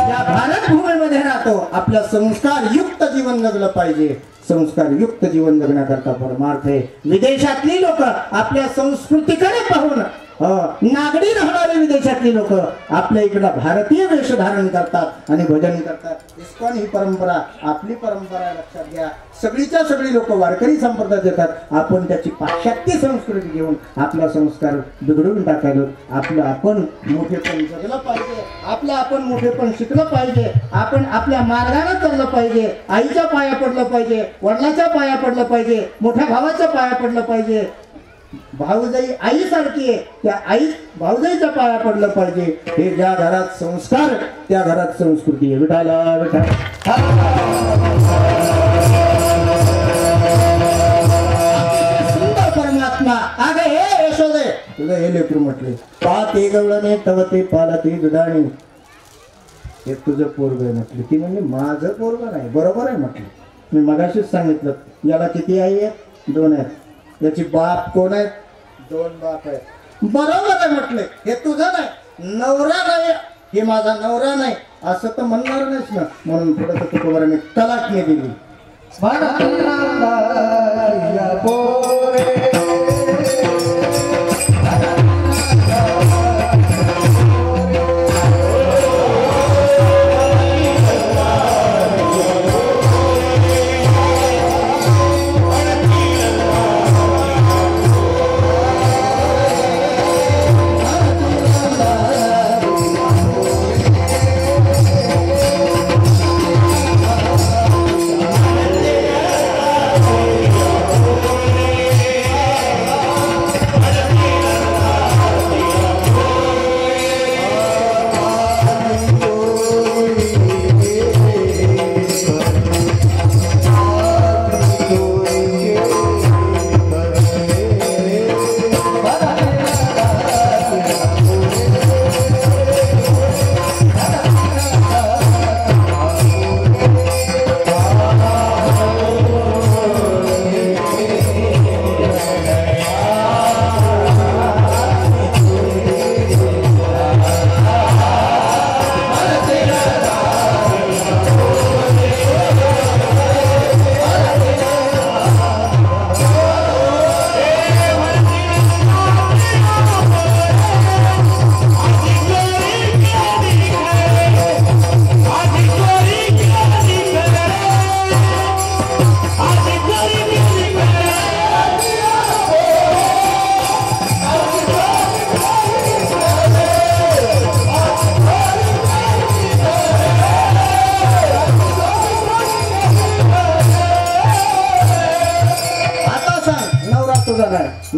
या भारत भूमीमध्ये राहतो. आपल्या संस्कार युक्त जीवन जगलं पाहिजे. संस्कार युक्त जीवन जगण्याकरता परमार्थ आहे. विदेशातली लोक आपल्या संस्कृतीकडे पाहून नागडी राहणारे विदेशातली लोक आपल्या इकडं भारतीय वेश धारण करतात आणि भजन करतात. इस्कॉन ही परंपरा आपली परंपरा लक्षात घ्या. सगळीच्या सगळी लोक वारकरी संप्रदायात येतात. आपण त्याची पाश्चात्य संस्कृती घेऊन आपला संस्कार बिघडून टाकायला आपलं आपण मोठेपण जगलं पाहिजे. आपलं आपण मोठेपण शिकलं पाहिजे. आपण आपल्या मार्गाने चाललं पाहिजे. आईच्या पाया पडलं पाहिजे. वडिलाच्या पाया पडलं पाहिजे. मोठ्या भावाच्या पाया पडलं पाहिजे. भाऊजाई आई सारखी आहे त्या आई भाऊजाईच्या पाया पडलं पाहिजे. हे ज्या घरात संस्कार त्या घरात संस्कृती आहे. विठाला विठा सुंदर परमात्मा. अगं हे यशोदे तुझं हे लेकरू म्हटले पाते गवळणे तव ते पाला ते दुधाणी. हे तुझं पोरग आहे म्हटले. ती म्हणजे माझं पोरग नाही. बरोबर आहे म्हटलं. मी मगाशीच सांगितलं याला किती आई आहेत? 2 आहेत. याची बाप कोण आहे? 2 बाप आहेत. बरोबर आहे म्हटले. हे तुझं नाही नवरा नाही हे माझा नवरा नाही असं तर म्हणणार नाहीस ना. म्हणून थोडं तुकोबाराने तलाकने दिली.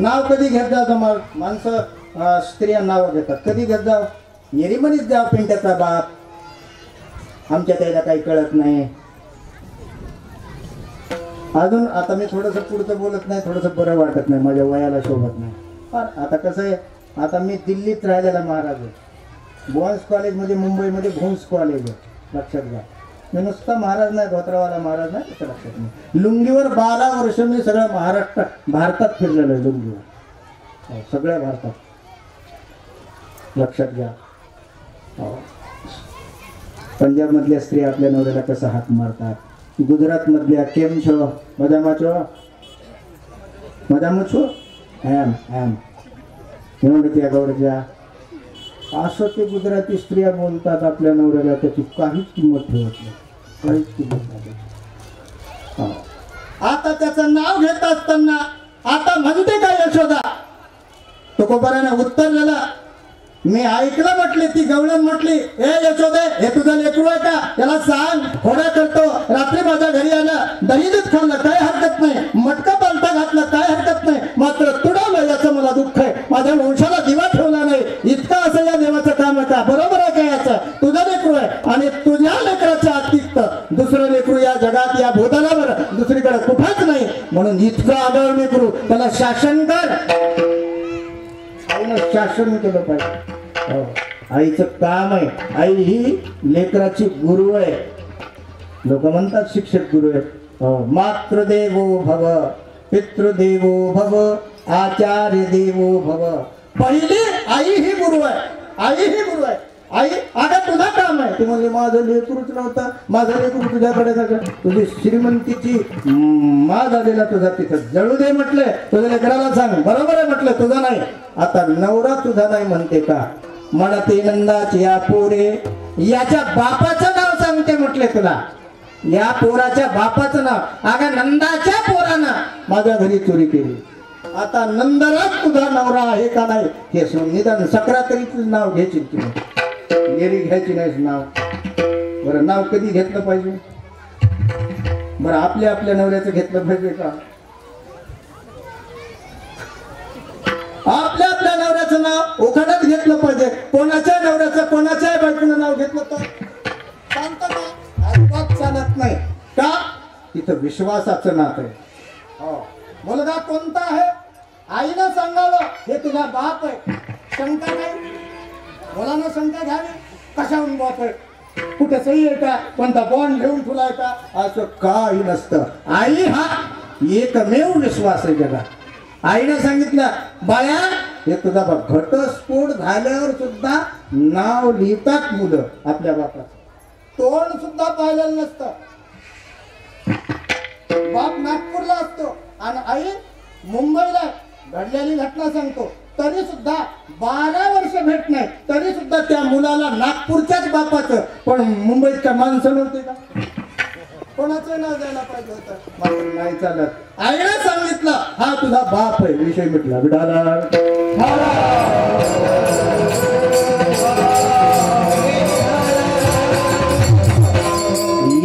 नाव कधी घेत जाव तुम्हाला माणसं स्त्रिया नाव घेतात कधी घेत जाव येरीमनीच जाव पिंट्याचा बाप आमच्या त्याला काही कळत नाही अजून आता मी थोडंसं पुढचं बोलत नाही थोडंसं बरं वाटत नाही माझ्या वयाला शोभत नाही पण आता कसं आहे आता मी दिल्लीत राहिलेला महाराज आहे बॉन्स कॉलेजमध्ये मुंबईमध्ये भोन्स कॉलेज आहे लक्षात घ्या मी नुसता महाराज नाही धोत्रावाला महाराज नाही त्याचं लक्षात नाही लुंगीवर 12 वर्ष मी सगळ्या भारतात फिरलेलो आहे लुंगीवर सगळ्या भारतात लक्षात घ्या पंजाबमधल्या स्त्रिया आपल्या नवऱ्याला कसं हाक मारतात गुजरातमधल्या केम छो मजामा छो एम त्या गौडच्या असं ते गुजराती स्त्रिया बोलतात आपल्या नवऱ्याला त्याची काहीच किंमत ठेवत नाही काहीच किंमत नाही आता त्याचं नाव घेत असताना आता म्हणते का यशोदा तुकोबाराने उत्तर दिलं मी ऐकलं म्हटली ती गवळण म्हटली ए यशोदे हे तुझं लेकरू आहे का त्याला सांग घोडा करतो रात्री माझ्या घरी आला दही दूध खाल्लं काय हरकत नाही मटका पालथा घातलं काय हरकत नाही मात्र तुडवलं याचं मला दुःख आहे माझ्या वंशाला दिवा ठेवला नाही इतका असं या देवाचं काम आहे का बरोबर आहे का याचं तुझं लेकरू आहे आणि तुझ्या लेकराच्या अतिरिक्त दुसरं लेकरू या जगात या भूतलावर दुसरीकडे कुठंच नाही म्हणून इतकं आदळ लेकरू त्याला शासन कर शासन केलं पाहिजे आईचं काम आहे आई ही लेकराची गुरु आहे लोक म्हणतात शिक्षक गुरु आहे मातृदेवो भव पितृदेवो भव आचार्य देवो भव पहिली आई ही गुरु आहे आई ही गुरु आहे आई आता तुझं काम आहे ती म्हणजे माझं लेकरूच नव्हतं माझं लेकरू तुझ्याकडे तुझी श्रीमंतीची मा झालेला तुझा तिथं जळू दे म्हटले तुझ्या लेकराला सांग बरोबर आहे म्हटलं तुझं नाही आता नवरा तुझा नाही म्हणते का मला ते नंदाची या पोरे याच्या बापाचं नाव सांगते म्हटले तुला या पोराच्या बापाचं नाव अगं नंदाच्या पोरानं माझ्या घरी चोरी केली आता नंदराज तुझा नवरा आहे का नाही हे निदान सक्रातरीचं नाव घ्यायची तुम्ही गेली घ्यायची नाही नाव बरं नाव कधी घेतलं पाहिजे बरं आपल्या आपल्या नवऱ्याचं घेतलं पाहिजे का आपल्या आपल्या नवऱ्याचं नाव उखाण्यात घेतलं पाहिजे कोणाच्या नवऱ्याचं कोणाच्या बायकोनं नाव घेतलं तर चालतं का अजिबात चालत नाही का तिथं विश्वासाचं नातं आहे मुलगा कोणता आहे आईनं सांगावं हे तुझा बाप आहे शंका नाही मुलांना शंका घ्यावी कशाहून बाप आहे कुठे सही आहे का कोणता बॉन्ड घेऊन ठेवलाय का असं काही नसतं आई हा एकमेव विश्वास आहे जगात आईनं सांगितलं बाळा हे तुझा बाप घटस्फोट झाल्यावर सुद्धा नाव लिहितात मुलं आपल्या बापाचं तोंड सुद्धा पाहिलेलं नसतं बाप नागपूरला असतो आणि आई मुंबईला घडलेली घटना सांगतो तरी सुद्धा 12 वर्ष भेट नाही तरी सुद्धा त्या मुलाला नागपूरच्याच बापाचं पण मुंबईच्या माणसं नव्हते का कोणाचं नाव द्यायला पाहिजे होतं मात्र नाही चालत आईने सांगितलं हा तुझा बाप आहे विषय मिटला विडाला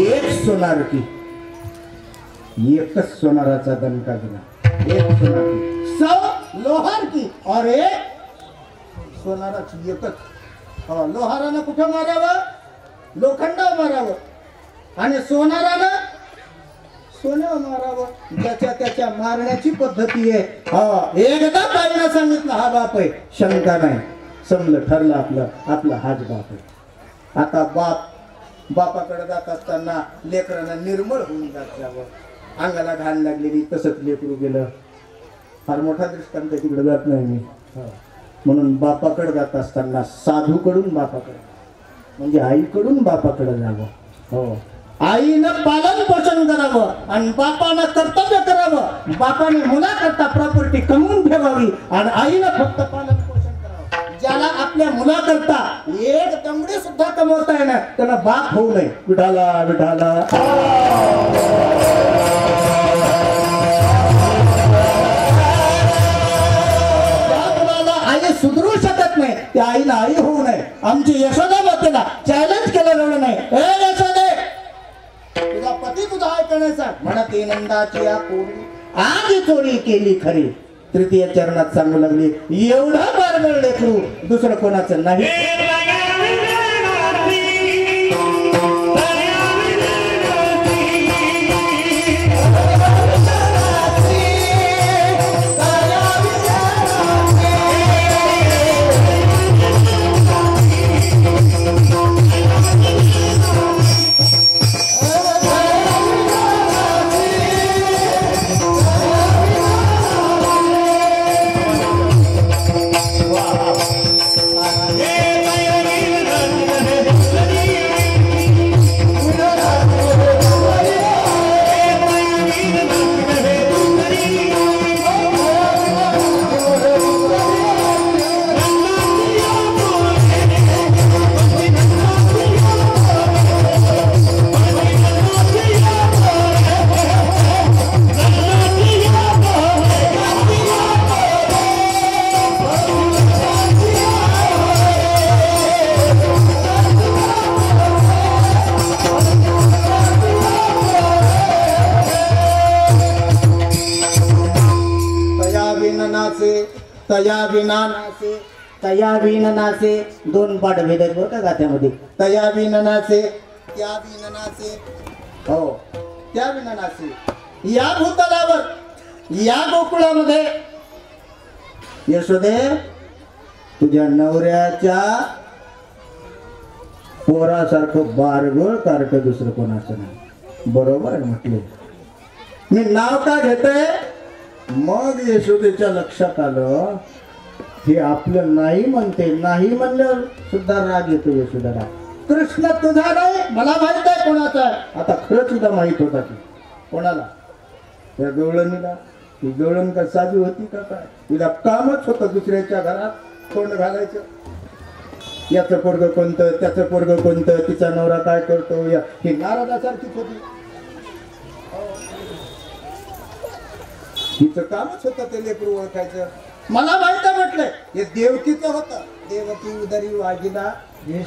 एक सोनार की एकच सोनाराचा दणका दिला एक सोनार की 100 लोहार की और एक सोनाराची एकच लोहारानं कुठं मारावं लोखंडावर मारावं आणि सोनारानं सोन्यावर मारावं ज्याच्या त्याच्या मारण्याची पद्धती आहे एकदा ताईनं सांगितलं हा बाप आहे शंका नाही समजलं ठरलं आपलं हाच बाप आहे आता बापाकडे जात असताना लेकरांना निर्मळ होऊन जात अंगाला घाण लागलेली तसंच लेकरू गेलं फार मोठा दृष्टांत तिकडे जात नाही मी म्हणून बापाकडे जात असताना साधूकडून बापाकडे म्हणजे आईकडून बापाकडे जावं हो आईनं पालन पोषण करावं आणि बापानं कर्तव्य करावं बापाने मुलाकरता प्रॉपर्टी कमवून ठेवावी आणि आईनं फक्त पालन पोषण करावं ज्याला आपल्या मुलाकरता एक दमडी सुद्धा कमवता येणार त्याला बाप होऊ नये विठाला विठाला सुधरू शकत नाही त्या आईला आई होऊ नये आमची यशोदा मातेला चॅलेंज केलं एवढं नाही ए यशोदे तुझा पती तुझा ऐकण्याचा म्हणत नंदाची या पोरी आज चोरी केली खरी तृतीय चरणात सांगू लागली, एवढा बारबळ लेकरू दुसरं कोणाचं नाही. तया विननाचे दोन पाठ भेद आहेत बरं का गाथ्यामध्ये. तया विननाचे, त्या विननाचे, हो त्या विननाचे. या भूतलावर, या गोकुळामध्ये यशोदे तुझ्या नवऱ्याच्या पोरासारखं बारगळ कार्ट दुसरं कोणाचं नाही. बरोबर आहे म्हटले. मी नाव का घेतोय? मग यशोदेच्या लक्षात आलं हे आपलं नाही म्हणते. नाही म्हणल्यावर सुद्धा राग येतो यशोदाला. कृष्ण तुझा नाही, मला माहित आहे कोणाचा आहे. आता खरंच सुद्धा माहित होता की कोणाला? त्या गवळणीला. ती गवळण का साधी होती का काय? तिला कामच होतं दुसऱ्याच्या घरात तोंड घालायचं. याचं पोरग कोणतं, त्याचं पोरग कोणतं, तिचा नवरा काय करतो, ही नारदासारखीच होती. हिचं कामच होतं ते लेकरू ओळखायचं. मला माहित आहे म्हटलंय हे देवकीचं होतं. देवकी उदरी वागिला आणि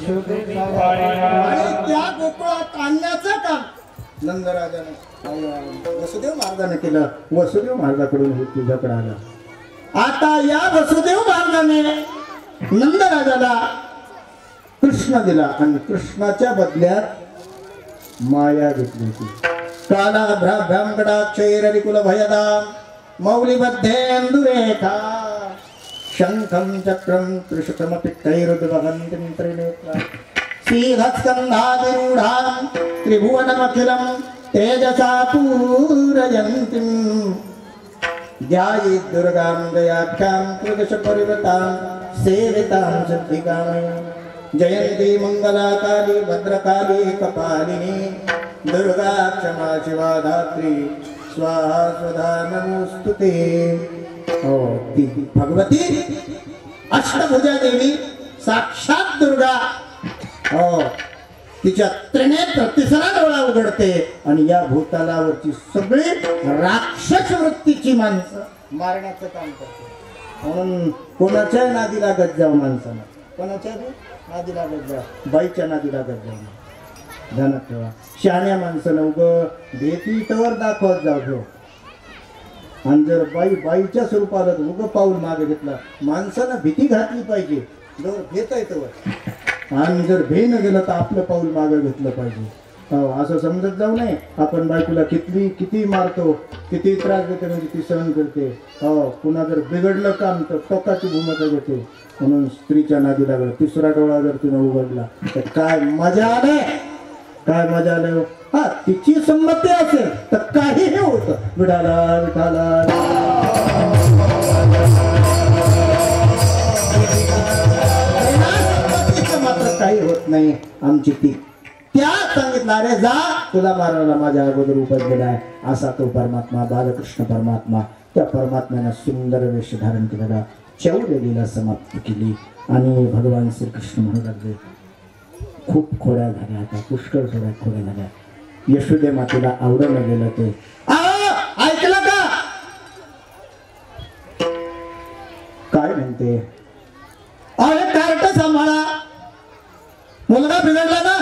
त्या गोकुळात आणण्याचं काम नंदराजाने वसुदेव महाराजाने केलं. वसुदेव महाराजाकडून हे तुझ्याकडे आलं. आता या वसुदेव महाराजाने नंदराजाला कृष्ण दिला आणि कृष्णाच्या बदल्यात माया घेतली होती. काला भ्रामकटाक्षैरकुल भयदाम मौलिबद्धेन्दुरेखा शंखं चक्रं त्रिशतमपित्तैरुद्वहन्तीं त्रिनेत्रां श्रीहत्स्कन्धादिरूढां त्रिभुवनमखिलं तेजसा पूरयन्तीं ध्यायेत् दुर्गां दयाख्यां त्रिदशपरिवृतां सेवितां सिद्धिकामयां जयन्ती मङ्गलाकाली भद्रकाली कपालिनी दुर्गा क्षमा शिवा धात्री स्वाहा स्वधा नमोस्तुते. हो ती भगवती अष्टभुजा देवी साक्षात दुर्गा. हो तिच्या त्रिनेत्र तिसरा डोळा उघडते आणि या भूतलावरची सगळी राक्षस वृत्तीची माणसं मारण्याचं काम करते. म्हणून कोणाच्या नादी लागत जाऊ माणसानं. कोणाच्या नादी लागत जाऊ, बाईच्या नादी लागत जाऊ. ध्यानात ठेवा. शहाण्या माणसानं उग भीती तर दाखवत जाऊ घेऊ. आणि जर बाईच्या स्वरूपाला उग पाऊल मागे घेतला, माणसानं भीती घातली पाहिजे. जर भेता येतं आणि जर भेन गेलं तर आपलं पाऊल मागे घेतलं पाहिजे. हो असं समजत जाऊ नये आपण बायकोला किती मारतो, किती त्रास देते म्हणजे ती सहन करते. हो पुन्हा जर बिघडलं काम तर टोकाची भूमिका घेते. म्हणून स्त्रीच्या नादी लागलं. तिसरा डोळा जर तिनं उघडला तर काय मजा आले, काय मजा आलं. हा तिची संमती असेल तर काहीही होतं. विठाला विठाला मात्र काही होत नाही. आमची ती त्या सांगितला रे जा तुला मारायला माझ्या अगोदर उपजलेला आहे. असा तो परमात्मा बालकृष्ण परमात्मा. त्या परमात्म्यानं सुंदर वेश धारण केलेला चौलेलीला समाप्त केली. आणि भगवान श्रीकृष्ण म्हणू लागले खूप खोड्या झाल्या, आता पुष्कळ थोड्या खोड्या झाल्या. यशोदे मातेला आवडलं गेलं ते. ऐकलं का काय म्हणते? अरे कार्ट सांभाळा, मुलगा बिघडला ना.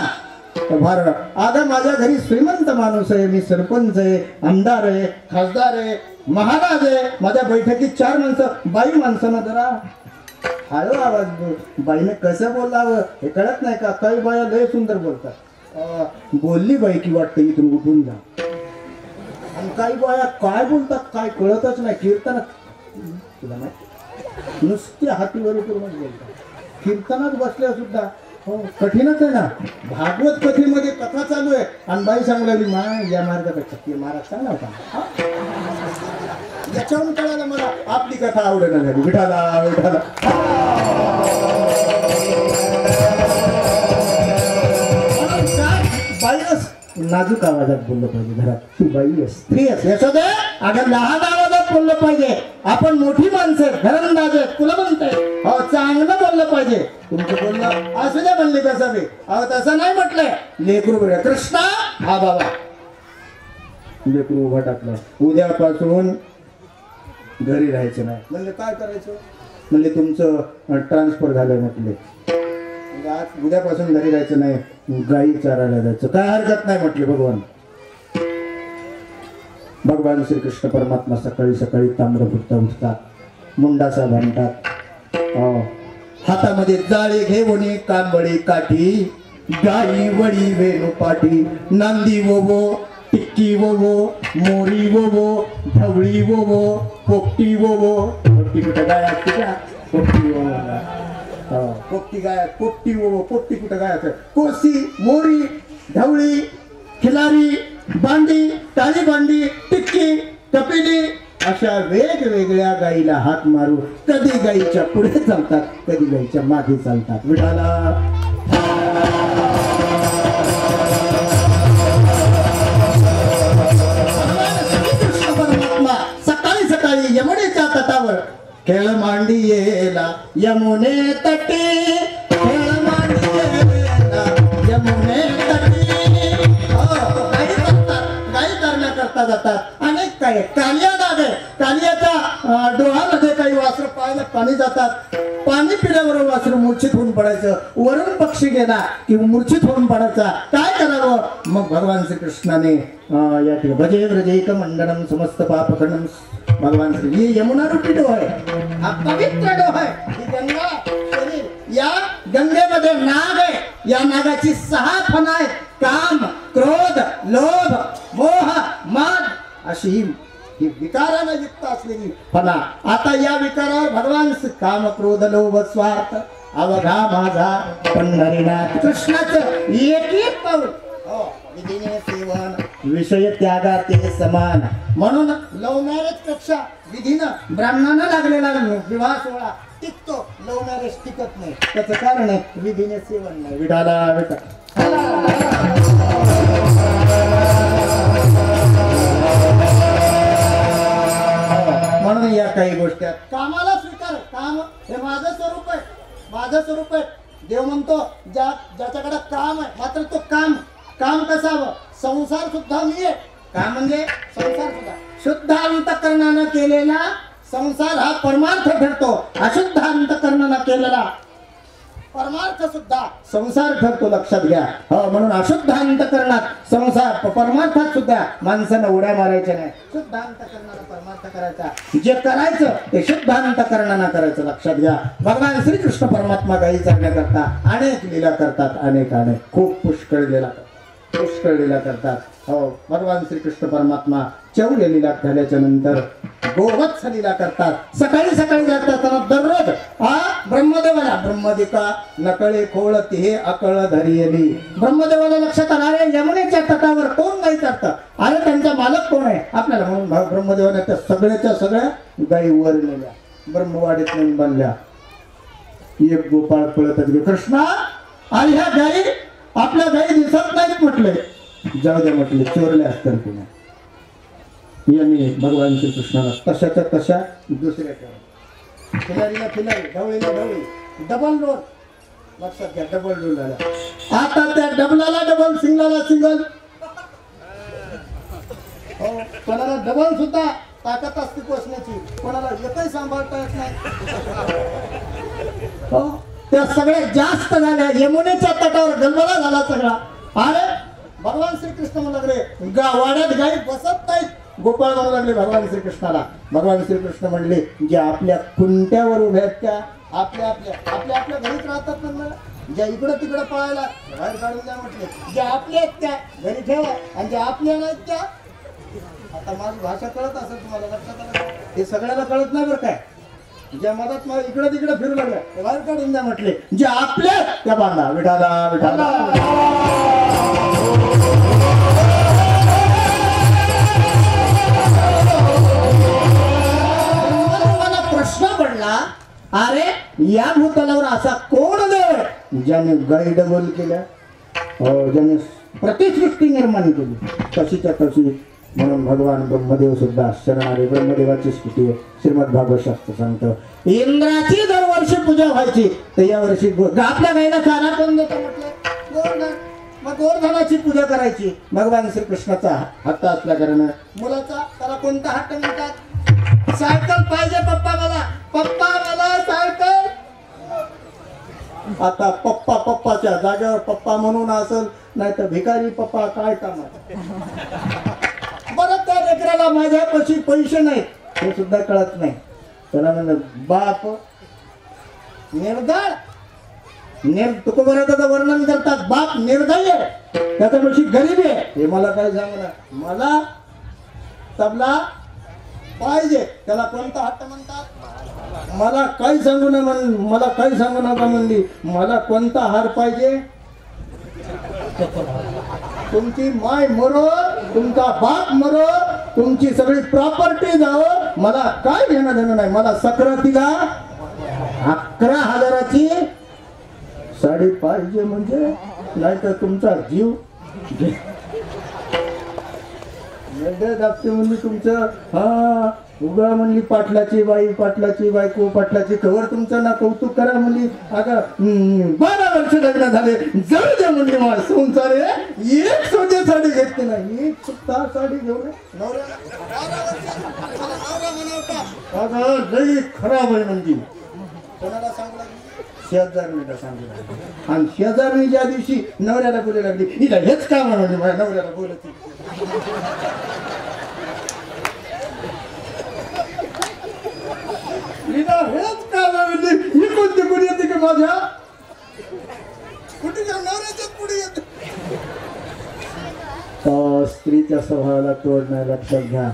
अगं माझ्या घरी श्रीमंत माणूस आहे, मी सरपंच आहे, आमदार आहे, खासदार आहे, महाराज आहे. माझ्या बैठकीत 4 माणसं. बाई माणसानं जरा हळू आवाज बाईने कसं बोलावं हे कळत नाही का? काही बाया लय सुंदर बोलतात. बोलली बाई की वाटतं इथून उठून जा. आणि काही बाया काय बोलतात काय कळतच नाही. कीर्तनात तुला माहिती नुसते हातीवर करूनच बोलतात. कीर्तनात बसल्या सुद्धा हो कठीणच आहे ना. भागवत कथेमध्ये कथा चालू आहे आणि बाई सांगू लागली मा या मार्गापेक्षा ते महाराज सांगणार का? याच्यावरून कळालं मला आपली कथा आवडेना झाली. विठाला विठाला बाईच नाजूक आवाजात बोललं पाहिजे. घरात तू बाई आहेस स्त्री आहेस याचं अगं लहान आवाजात बोललं पाहिजे. आपण मोठी माणसं आहेत घरंदाज आहेत कुलवंत आहे. हो चांगलं बोललं पाहिजे. तुमचं बोलणं असू द्या म्हणले कसं बी. अहो तसं नाही म्हटलंय. लेकरू बरं कृष्णा हा बाबा लेकरू उभा टाकला. उद्यापासून घरी राहायचं नाही म्हणले. काय करायचं म्हणले तुमचं ट्रान्सफर झालं म्हटले. आज उद्यापासून घरी राहायचं नाही गाई चारायला जायचं. काय हरकत नाही म्हटले. भगवान श्रीकृष्ण परमात्मा सकाळी सकाळी ताम्रपुरता उठतात. मुंडासा बांधतात. हातामध्ये जाळे घेऊन कांबळी काठी गाई वडी वेणू पाठी नांदी वोवो टिक्की वोवो मोरी वोवो ढवळी वोवो पोपटी वोवो. पोपटी कुठं गाय असते का? पोपटी वोवो पोपटी गाय पोपटी वोवो. पोपटी कुठं गाय असते? कोसी मोरी ढवळी खिलारी बांडी टाळी बांडी टिक्की कपिली अशा वेगवेगळ्या गाईला हात मारू. कधी गाईच्या पुढे चालतात कधी गाईच्या मागे चालतात. विठाला श्रीकृष्ण परमात्मा सकाळी सकाळी यमुनेच्या तटावर खेळ मांडी येला यमुने तटी खेळ मांडी येला यमुने तटी. गाई करण्याकरता जातात. अनेक काय कालिया नाग आहे. कालियाच्या डोहामध्ये काही वासर पाहायला पाणी जातात. पाणी पिल्याबरोबर वासर मूर्छित होऊन पडायचं. वरून पक्षी गेला की मूर्छित होऊन पडायचा. काय करावं मग भगवान श्रीकृष्णाने या ठिकाणी भजे व्रजैक मंडनम समस्त पापखंडम. भगवान श्री ही यमुना रूपी डोह आहे. हा पवित्र डोह आहे. ही गंगा शरीर या गंगेमध्ये नाग आहे. या नागाची 6 फणा आहेत. काम क्रोध लोभ मोह मान अशी ही विकाराने युक्त असलेली फणा. आता या विकारावर भगवान काम क्रोध लोभ स्वार्थ अवघा माझा पंढरीनाथ कृष्णाचं एक एक पाऊल विधीने सेवन विषय त्यागाते समान. म्हणून लव्ह मॅरेज पेक्षा विधीनं ब्राह्मणानं लागलेला विवाह सोहळा टिकतो. लव्ह मॅरेज टिकत नाही. त्याचं कारण आहे विधीने सेवन नाही. विठाला विठा म्हणून या काही गोष्टी कामाला स्वीकार. काम हे माझं स्वरूप आहे. माझं स्वरूप आहे. देव म्हणतो ज्याच्याकडे काम आहे मात्र तो काम कसावं. संसार सुद्धा मी आहे. काम म्हणजे संसार सुद्धा शुद्ध अंतःकरणानं केलेला संसार हा परमार्थ ठरतो. अशुद्ध अंतःकरणानं केलेला परमार्थ सुद्धा संसार ठरतो. लक्षात घ्या. म्हणून अशुद्ध अंतःकरणात संसार परमार्थात सुद्धा माणसानं उड्या मारायच्या नाही. शुद्ध अंतःकरणाला परमार्थ करायचा. जे करायचं ते शुद्ध अंतःकरणानं करायचं. लक्षात घ्या. भगवान श्रीकृष्ण परमात्मा गाई चालण्याकरता अनेक लीला करतात. अनेक खूप पुष्कळ लीला करतात. हो भगवान श्रीकृष्ण परमात्मा चौर्य लीला झाल्याच्या नंतर गोवत्स लीला करतात. सकाळी सकाळी जातात दररोज ब्रह्मदेवाला ब्रह्मदिका नकळे खोळ ते अकळ धरियली. ब्रह्मदेवाला लक्षात आलं अरे यमुनेच्या तटावर कोण गाई चालतं. अरे त्यांचा मालक कोण आहे आपल्याला. म्हणून ब्रह्मदेवाने त्या सगळ्याच्या सगळ्या गाई वर नेल्या. ब्रह्मवाडीत नेऊन बांधल्या. एक गोपाळ पळतच गे कृष्णा आणि ह्या गाई आपल्या गाई दिसत नाहीत म्हटले. जाऊ द्या म्हटले चोरल्या असतात पुन्हा. यांनी भगवान श्रीकृष्णाला तशाच्या तशा दुसऱ्या ठेवल्या. खिलारीला खिलारी ढवळीला ढवळी डबल रोल. लक्षात घ्या डबल रोल झाला. आता त्या डबलाला डबल सिंगलाला सिंगल. हो कोणाला डबल सुद्धा ताकद असते पोचण्याची. कोणाला एकही सांभाळता येत नाही. हो त्या सगळ्या जास्त झाल्या. यमुनेच्या तटावर गलबला झाला सगळा. अरे भगवान श्रीकृष्ण म्हणत रे वाड्यात गाई बसत नाहीत. गोपाळ म्हणू लागले भगवान श्रीकृष्णाला. भगवान श्रीकृष्ण म्हणले जे आपल्या कुंट्यावर उभ्या आहेत त्या आपल्या आपल्या आपल्या आपल्या घरीच राहतात ना. ज्या इकडं तिकडं पळायला बाहेर काढून द्या म्हटले. ज्या आपल्या आहेत त्या घरी ठेवा आणि ज्या आपल्या नाहीत त्या. आता माझी भाषा कळत असेल तुम्हाला, लक्षात आलं? हे सगळ्याला कळत नाही बरं काय. ज्या मधात मला इकडं तिकडं फिरू लागल्या ते बाहेर काढून द्या म्हटले. जे आपल्या त्या बांधा विठाला विठाला. मला प्रश्न पडला, अरे या भूतलावर असा कोण देव ज्याने गाई डबल केल्या, ज्याने प्रतिसृष्टी निर्माण केली तशीच्या तशी. म्हणून भगवान ब्रह्मदेव सुद्धा शरण आले. ब्रह्मदेवाची स्तुती श्रीमद भागवत शास्त्र सांगतं. इंद्राची दरवर्षी पूजा व्हायची तर यावर्षी आपल्या गाईला चारा कोण देतो म्हटलं, गोवर्धन. मग गोवर्धनाची पूजा करायची. भगवान श्रीकृष्णाचा हट्ट असल्या कारण मुलाचा त्याला कोणता हट्ट म्हणतात? सायकल पाहिजे पप्पा मला, पप्पा मला सायकल. आता पप्पा पप्पाच्या जागेवर पप्पा म्हणून असेल, नाही तर भिकारी पप्पा काय कामात. बरं त्या लेकराला माझ्यापाशी पैसे नाहीत हे सुद्धा कळत नाही. त्याला म्हणलं बाप निर्दळ तुकोबराचं वर्णन करतात. बाप निर्दय त्याच्यापाशी गरीब आहे हे मला काय सांगणार. मला तबला पाहिजे त्याला कोणता हट्ट म्हणतात? मला काही सांगू नका मला काही सांगू नका म्हणली. मला कोणता हार पाहिजे? तुमची माय मरो, तुमचा बाप मरो, तुमची सगळी प्रॉपर्टी जावं, मला काय घेणं देणं नाही. मला सक्रातीला 11,000ची साडी पाहिजे म्हणजे, नाही तर तुमचा जीव दाबते म्हणली तुमचं. हा उगा म्हणली पाटलाची बाई, पाटलाची बायको, पाटलाची कवर तुमचं ना कौतुक करा म्हणली. आता 12 वर्ष लग्न झाले जळू द्या म्हणली. मला संसारे एक सोन्या साडी घेतली नाही, एक सुद्धा साडी घेऊन लई खराब आहे म्हणजे. कोणाला सांगू लागली? शेजारणीला सांगू लागली. आणि शेजारणी ज्या दिवशी नवऱ्याला बोलायला लागली, हिला हेच काम म्हणजे माझ्या नवऱ्याला बोलत हेच काम म्हणजे. ही कोणती पुढे येते की माझ्या कुठे नवऱ्याच्याच पुढे येते. स्त्रीच्या स्वभावाला तोड नाही, लक्षात घ्या.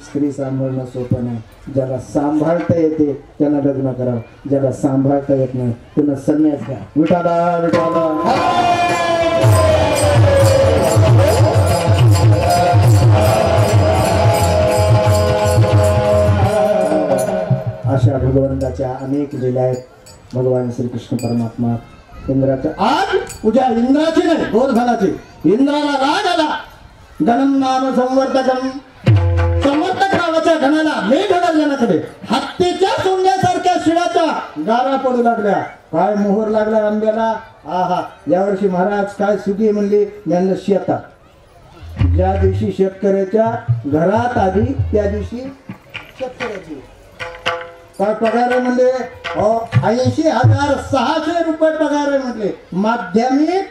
स्त्री सांभाळणं सोपं नाही. ज्याला सांभाळता येते त्यांना लग्न करावं, ज्याला सांभाळता येत नाही त्यांना संन्यास घ्या. विठाला विठाला. अशा भगवंताच्या अनेक लीला आहेत. भगवान श्रीकृष्ण परमात्मा इंद्राच्या आज पूजा इंद्राची नाही गोवर्धनाची. इंद्राला राग आला. गणम नाम संवर्धकम, संवर्धक नावाच्या गणाला मेघगर्जनाकडे हत्तीच्या सोंग्यासारख्या शिळाच्या गारा पडू लागल्या. काय मोहर लागला आंब्याला. आहा यावर्षी महाराज काय सुखी म्हणली. यांना शेतात ज्या दिवशी शेतकऱ्याच्या घरात आली त्या दिवशी शेतकऱ्याची काय पगार आहे म्हणले. 80,600 रुपये पगार आहे म्हटले. माध्यमिक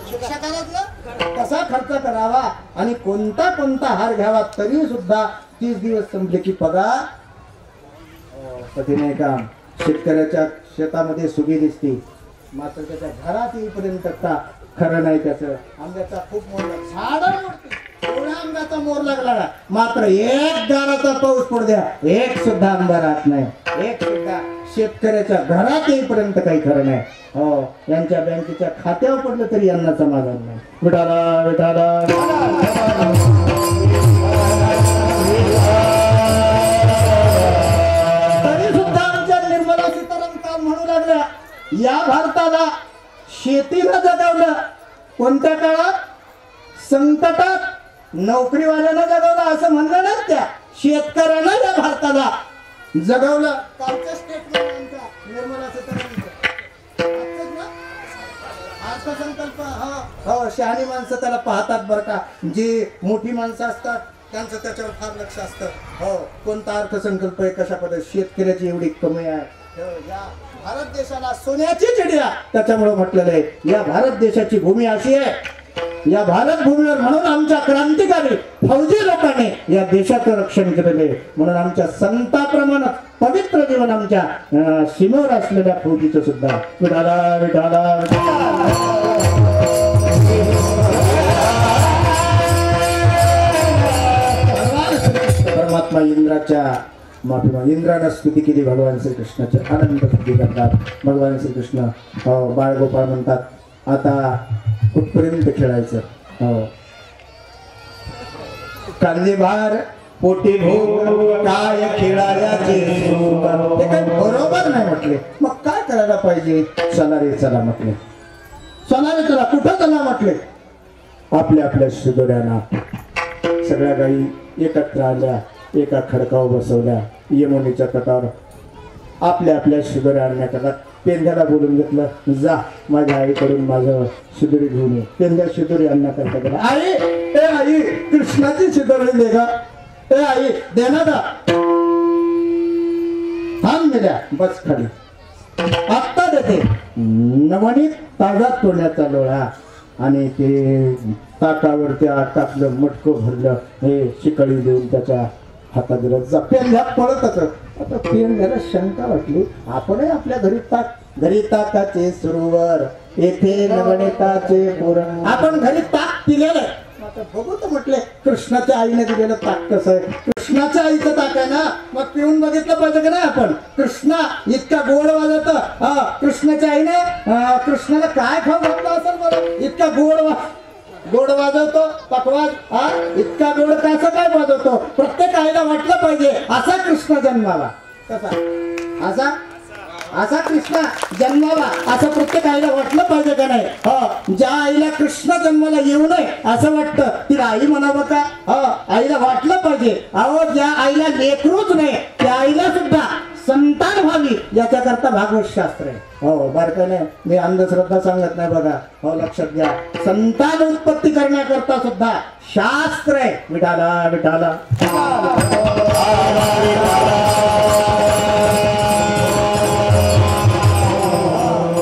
शिक्षकाला कसा खर्च करावा आणि कोणता कोणता हार घ्यावा तरी सुद्धा 30 दिवस संपले की पगार. कठीण आहे का. शेतकऱ्याच्या शेतामध्ये सुगी दिसते मात्र त्याच्या घरात येईपर्यंत खरं नाही. त्याचं आंब्याचा खूप मोर झाड थोड्या आंब्याचा मोर लागला मात्र एक गाराचा पाऊस पडू द्या एक सुद्धा आंबा राहत नाही. एक सुद्धा शेतकऱ्याच्या घरात येईपर्यंत काही खरं नाही. हो यांच्या बँकेच्या खात्यावर पडलं तरी यांना समाधान नाही. विठाला विठाला. तरी सुद्धा आमच्या निर्मला सीताराम काल म्हणू लागल्या या भारताला शेतीनं जगवलं. कोणत्या काळात? संकटात. नोकरीवाल्यानं जगवलं असं म्हणलं ना. त्या शेतकऱ्यानं या भारताला जगवलं. कालचं स्टेटमेंट निर्मला सीतारामन अर्थसंकल्प. हो शहाणी माणसं त्याला पाहतात बरं का. जी मोठी माणसं असतात त्यांचं त्याच्यावर फार लक्ष असतं. हो कोणता अर्थसंकल्प आहे कशा पद्धती. शेतकऱ्याची एवढी कमी आहे. या भारत देशाला सोन्याची चिडिया त्याच्यामुळे म्हटलेलं आहे. या भारत देशाची भूमी अशी आहे या भारत भूमीवर, म्हणून आमच्या क्रांतिकारी फौजी लोकांनी या देशाचं रक्षण केलेले, म्हणून आमच्या संताप्रमाणे पवित्र जीवन आमच्या सीमेवर असलेल्या फौजीचं सुद्धा. विठाला विठाला परमात्मा इंद्राच्या इंद्रानं स्तुती केली भगवान श्रीकृष्णाची, आनंद स्तुती करतात भगवान श्रीकृष्ण. बाळगोपाळ म्हणतात आता कुठपर्यंत खेळायचं. कांदे भार पोटी भोग काय खेळायचे ते काही बरोबर नाही म्हटले. मग काय करायला पाहिजे? चला रे चला म्हटले, चला रे चला. कुठं चला म्हटले? आपल्या आपल्या शिदोऱ्यांना सगळ्या गाई एकत्र आल्या, एका खडकावर बसवल्या, यमुनेच्या तटावर आपल्या आपल्या शिदोऱ्या आणण्याकरता पेंध्याला बोलून घेतलं, जा माझ्या आईकडून माझं शिदोरी घेऊन ये. पेंध्या शिदोरी आणण्याकरता गेला. आई ए आई कृष्णाची शिदोरी दे गा. ए आई दे ना गा. थांब गेल्या बस खाली, आत्ता देते. नवनीत ताजा तोंडाचा लोळा आणि ते ताटावर टाकलं, मटकं भरलं, हे शिकळी देऊन त्याच्या हातात दिलं. जा पेंध्या पळतच. आता पेंध्याला शंका वाटली, आपणही आपल्या घरी ताकाचे सरोवर, येथे नवनीताचे पुरण. आपण घरी ताक पिलेलं. आता बघू तर म्हटले कृष्णाच्या आईने दिलेलं ताक कसं आहे. कृष्णाच्या आईचं ताक आहे ना, मग पिऊन बघितलं पाहिजे का नाही आपण. कृष्णा इतका गोड वाजत, कृष्णाच्या आईने कृष्णाला काय खाऊ घातलं असेल बरं, इतका गोड वाजवतो पकवाज. इतका गोड कसं काय वाजवतो. प्रत्येक आईला वाटलं पाहिजे असा कृष्ण जन्मावा. कसा असा कृष्ण जन्मावा असं प्रत्येक आईला वाटलं पाहिजे का नाही. ज्या आईला कृष्ण जन्माला येऊ नये असं वाटतं तिला आई म्हणावं का. आईला वाटलं पाहिजे, अहो ज्या आईला लेकरूच नाही त्या आईला सुद्धा संतान व्हावी याच्याकरता भागवत शास्त्र आहे. हो बारकाने मी अंधश्रद्धा सांगत नाही बघा. हो लक्षात घ्या, संतान उत्पत्ती करण्याकरता सुद्धा शास्त्र आहे. विठाला विठाला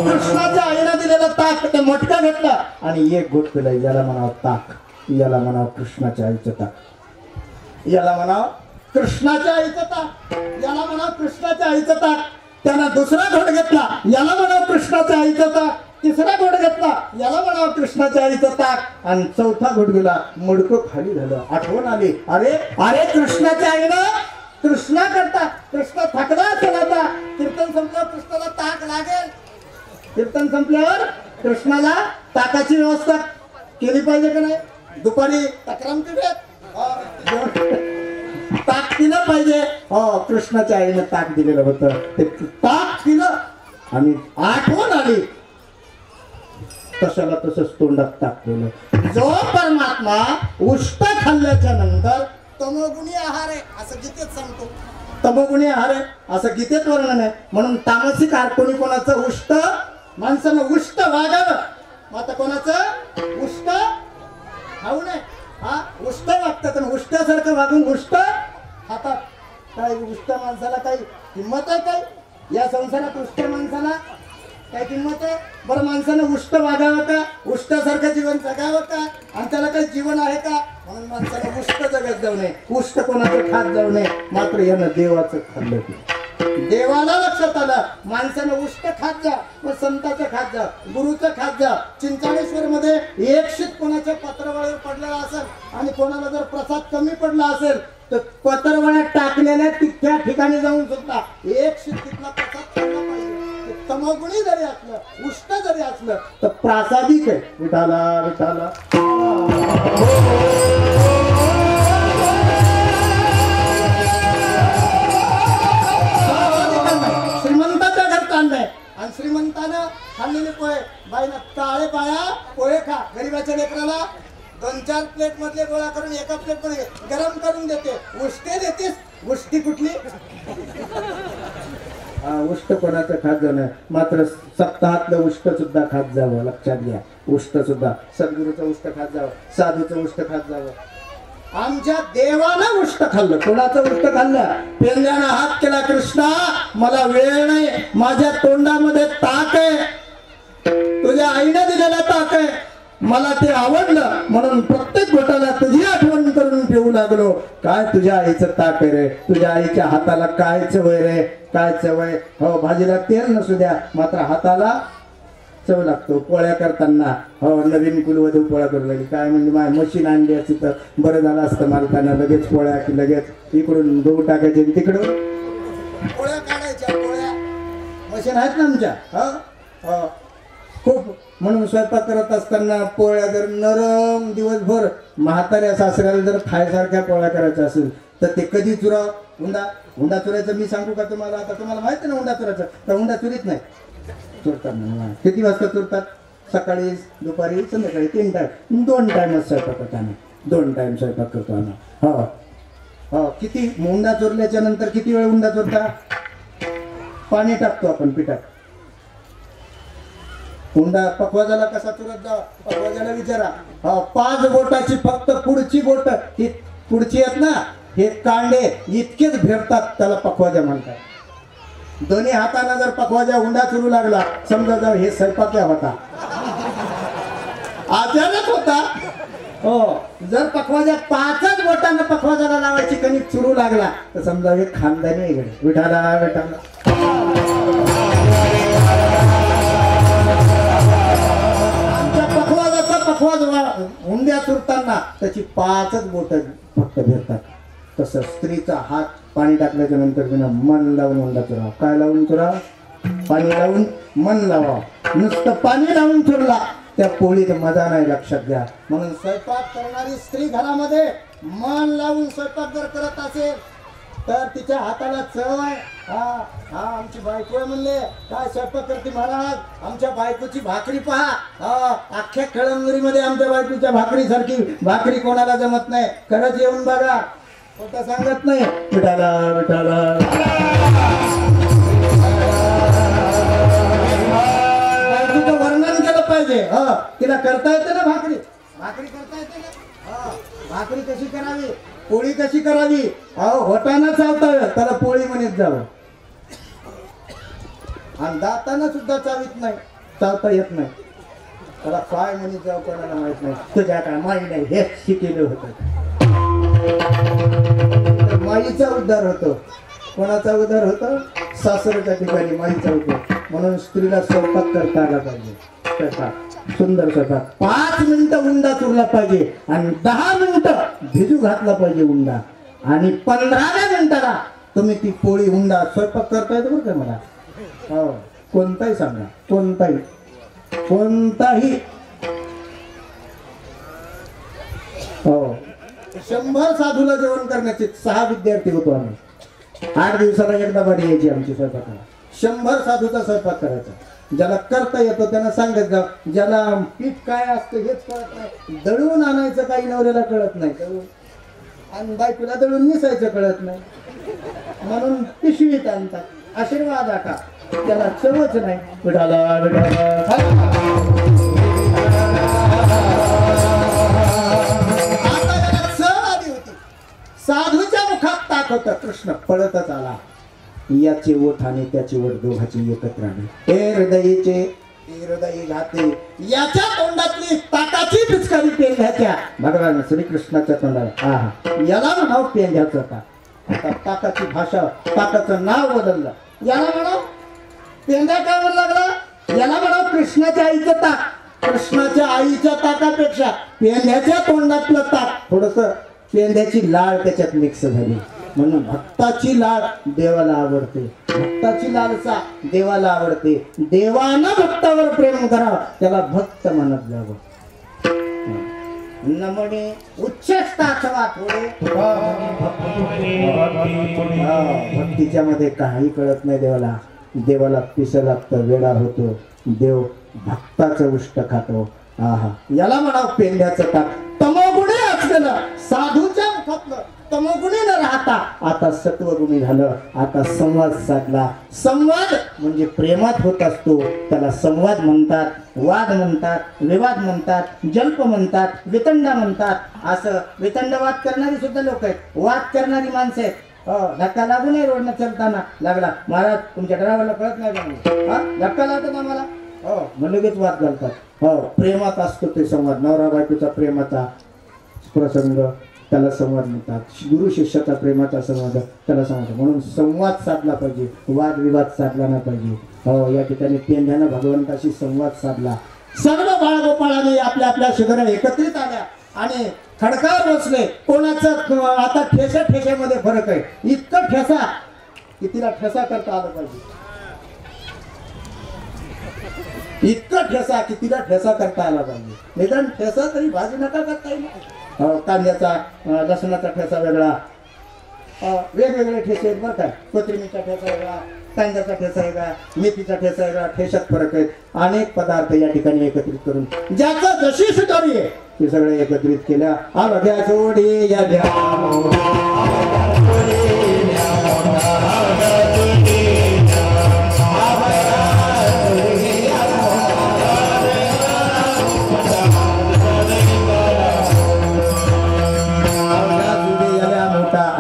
कृष्णाच्या आईला दिलेलं ताक ते मटका घेतला आणि एक घोट पिलाय. याला म्हणावं ताक, याला म्हणावं कृष्णाच्या आईचं ताक, याला म्हणावं कृष्णाच्या आईचं ताक, याला म्हणावं कृष्णाच्या आईचं ताक. त्यानं दुसरा घोट घेतला, याला म्हणावं कृष्णाच्या आईचं ताक. तिसरा घोट घेतला, याला म्हणावं कृष्णाच्या आईचं ताक. आणि चौथा घोट गेला, मुडकं खाली झालं. आठवण आली, अरे अरे कृष्णाच्या आईनं कृष्णा करता कृष्ण थकला असेल. आता कीर्तन संपल्यावर कृष्णाला ताक लागेल. कीर्तन संपल्यावर कृष्णाला ताकाची व्यवस्था केली पाहिजे का नाही. दुपारी तक्राम ताक पिलं पाहिजे. कृष्णाच्या आईनं ताक दिलेलं होतं, ते ताक पिलं आणि आठवण आली, तशाला तसंच तोंडात ताक केलं. जो परमात्मा उष्ट खाल्ल्याच्या नंतर तमोगुणी आहार आहे असं गीतेत सांगतो. तमोगुणी आहार आहे असं गीतेत वर्णन आहे. म्हणून तामसिक आहार कोणी कोणाचं उष्ट, माणसानं उष्ट वागावं. आता कोणाचं उष्ट खाऊ नये. उष्ट वागतात आणि उष्ट्यासारखं वागून उष्ट खातात. काय उष्ट माणसाला काही किंमत आहे काय या संसारात? उष्ट माणसाला काय किंमत आहे बरं? माणसानं उष्ट वागावं का, उष्ट्यासारखं जीवन जगावं का? आणि त्याला काही जीवन आहे का? म्हणून माणसानं उष्ट जगत जाऊ नये, उष्ट कोणाचं खात जाऊ नये. मात्र यानं देवाचं खाल्लं. देवाला लक्षात आलं, माणसानं उष्ट खात जा, मग संताचं खात जा, गुरुचं खात जा. चिंचाळेश्वर मध्ये एक शीत कोणाच्या पत्रवळ्यावर पडलेला असेल आणि कोणाला जर प्रसाद कमी पडला असेल तर पत्रवळ्यात टाकलेल्या त्या ठिकाणी जाऊन सुद्धा एक शीत तिथला प्रसाद खाल्ला पाहिजे. तमोगुणी जरी असलं, उष्ट जरी असलं तर प्रासादिक आहे. विठाला विठाला श्रीमंताच्या घरात आणलंय आणि श्रीमंतानं खाल्लेले पोहे, बाईनं काळे पाया पोहे खा. गरीबाच्या लेकराला 2-4 प्लेट मधले गोळा करून एका प्लेट मध्ये गरम करून देते. उष्टे देतेस, उष्टी कुठली? उष्ट कोणाचं खात जाणं, मात्र सप्ताहातलं उष्ट सुद्धा खात जावं. लक्षात घ्या, उष्ट सुद्धा सद्गुरूचं उष्ट खात जावं, साधूचं उष्ट खात जावं. आमच्या देवानं उष्ट खाल्लं. कोणाचं उष्ट खाल्लं? पेंद्यानं हात केला, कृष्णा मला वेळ नाही, माझ्या तोंडामध्ये ताक आहे, तुझ्या आईने दिलेला ताक आहे. मला ते आवडलं म्हणून प्रत्येक गोटाला तुझी आठवण करून ठेवू लागलो. काय तुझ्या आईचं ताक आहे रे, तुझ्या आईच्या हाताला काय चव आहे रे, काय चव आहे. हो भाजीला तेल नसू द्या मात्र हाताला चव लागतो. पोळ्या करताना हो नवीन कुलवधू पोळ्या करू लागली. काय म्हणजे माझी मशीन आणली असती तर बरं झालं असतं मालकांना. लगेच पोळ्या की लगेच इकडून गहू टाकायचे तिकडून पोळ्या काढायच्या. पोळ्या मशीन आहेत ना आमच्या. हो खूप. म्हणून स्वयंपाक करत असताना पोळ्या जर नरम दिवसभर म्हाताऱ्या सासऱ्याला जर खायसारख्या पोळ्या करायच्या असेल तर ते कधी चुरा हुंडा चुरायचं मी सांगू का तुम्हाला. आता तुम्हाला माहिती ना हुंडा चुरायचं तर हुंडा चुरीत नाही. चुरतात ना. किती वाजता चुरतात? सकाळी दुपारी संध्याकाळी 3 टाइम 2 टाइमच स्वयंपाक करतो आम्ही. 2 टाइम स्वयंपाक करतो आम्ही. हो हो. किती हुंडा चोरल्याच्या नंतर किती वेळ हुंडा चोरता? पाणी टाकतो आपण पिठात. हुंडा पकवाजाला कसा चुरत जा पकवाजाला विचारा. 5 बोटाची फक्त पुढची बोट ही पुढची आहेत ना हे कांडे इतकेच भेटतात त्याला पकवाजा म्हणतात. दोन्ही हाताने जर पकवाजा हुंडा चुरू लागला समजा जर हे स्वयंपाक्या होता अचानक होता. हो जर पकवाजा 5च बोटानं पकवाजाला लावायची कणिक चुरू लागला तर समजा हे खानदानी आहे. विठाला विठाला पकवाज हुंड्या चुरताना त्याची 5च बोट फक्त भेटतात. तसं स्त्रीचा हात पाणी टाकल्याच्या नंतर तिनं मन लावून हुंडा चुरावा. काय लावून चुरावा? पाणी लावून मन लावा. नुसतं पाणी लावून चुरला त्या पोळीत मजा नाही. लक्षात घ्या. म्हणून स्वयंपाक करणारी स्त्री घरामध्ये मन लावून स्वयंपाक जर करत असेल तर तिच्या हाताला चव आहे. हा आमची बायको आहे म्हणले काय स्वयंपाक करते महाराज. आमच्या बायकोची भाकरी पहा. अख्ख्या कळमनुरीमध्ये आमच्या बायकोच्या भाकरी सारखी भाकरी कोणाला जमत नाही. खरंच येऊन बघा. खोटं सांगत नाही. विठाला विठाला बायकोचं वर्णन केलं पाहिजे. तिला करता येते ना भाकरी. भाकरी करता येते ना. भाकरी कशी करावी, पोळी कशी करावी. होटाना चावता त्याला पोळी म्हणत जावं. आणि दाताना सुद्धा चावित नाही, चावता येत नाही. त्याला काय म्हणत जाव कोणाला माहित नाही. तुझ्या काय माई नाही हे शिकेलं होतं. माईचा उद्धार होतो. कोणाचा उद्धार होतो? सासरच्या ठिकाणी माईचा उद्धार. म्हणून स्त्रीला स्वयंपाक करता आला पाहिजे. स्वयंपाक सुंदर स्वयंपाक 5 मिनिटं उंडा चुरला पाहिजे आणि 10 मिनिटं भिजू घातला पाहिजे उंडा आणि 15व्या मिनिटाला तुम्ही ती पोळी उंडा स्वयंपाक करता येतो बरं का मला. हो कोणताही सांगा कोणताही. हो 100 साधूला जेवण करण्याचे 6 विद्यार्थी होतो आम्ही. 8 दिवसाला एकदा बारी यायची आमची स्वयंपाकाला. 100 साधूचा स्वयंपाक करायचा. ज्याला करता येतो त्यांना सांगत जा. ज्याला पीठ काय असतं हेच कळत नाही. दळून आणायचं काही नवऱ्याला कळत नाही. आणि बायकोला दळून मिसायचं कळत नाही. म्हणून पिशवीत आणतात. आशीर्वाद आटा त्याला चवच नाही. विठाला साधूच्या मुखात ताक होतं. कृष्ण पळतच आला. याचे ओठ आणि त्याचे ओठ दोघांची एकत्र आली. हे हृदयी घाते याच्या तोंडातली ताकाची पिचकारी पेंढ्याच्या भगवान श्रीकृष्णाच्या तोंडाला. याला म्हणाव पेंढ्याचं ताक. आता ताकाची भाषा ताकाचं नाव बदललं. याला म्हणाव पेंढ्या काय म्हणू लागला. याला म्हणाव कृष्णाच्या आईचं ताक. कृष्णाच्या आईच्या ताकापेक्षा पेंढ्याच्या तोंडातलं ताक थोडस पेंढ्याची लाळ त्याच्यात मिक्स झाली. म्हणून भक्ताची लाळ देवाला आवडते. भक्ताची लालसा देवाला आवडते. देवानं भक्तावर प्रेम करावं त्याला भक्त म्हणत जावं. नमणे उच्चस्थ अथवा थोडे. भक्तीच्या मध्ये काही कळत नाही देवाला. देवाला पिस लागतं, वेडा होतो. देव भक्ताचं उष्ट खातो. याला म्हणाव पेंढ्याचं ताक. तमोगुणी असलेलं साधूच्या मुखातलं तमोगुणी न राहता आता सत्वगुणी झालं. आता संवाद साधला. संवाद म्हणजे प्रेमात होत असतो त्याला संवाद म्हणतात. वाद म्हणतात, विवाद म्हणतात, जल्प म्हणतात, वितंडा म्हणतात. असं वितंडवाद करणारी सुद्धा लोक आहेत. वाद करणारी माणसं आहेत. धक्का लागू नये रोडनं चलताना. लागला महाराज तुमच्या ड्रायव्हरला कळत नाही का? धक्का लागतो ना मला. हो मग लगेच वाद घालतात हो प्रेमात असतो ते संवाद नवरा बायकोचा प्रेमाचा प्रसंग त्याला संवाद म्हणतात गुरु शिष्याचा प्रेमाचा संवाद त्याला संवाद म्हणून संवाद साधला पाहिजे वादविवाद साधला नाही पाहिजे हो या ठिकाणी पेंढ्यानं भगवंताशी संवाद साधला सर्व बाळगोपाळाने आपल्या आपल्या शिबिरा एकत्रित आल्या आणि खडकार बसले कोणाचं आता ठेसा ठेस्यामध्ये फरक आहे इतकं ठेसा की तिला ठेसा करता आलं पाहिजे इतकं ठेसा की तिला ठेसा करता आला पाहिजे निदान ठेसा तरी भाजी नका करता येईल कांद्याचा लसणाचा ठेसा वेगळा वेगवेगळे ठेसे आहेत बरं काय कोथिंबीरचा ठेसा वेगळा कांद्याचा ठेसा वेगळा मेथीचा ठेसा वेगळा ठेशात फरक आहेत अनेक पदार्थ या ठिकाणी एकत्रित करून ज्याचा जशी सुधारी आहे ते सगळे एकत्रित केल्या अवघ्या जोडी या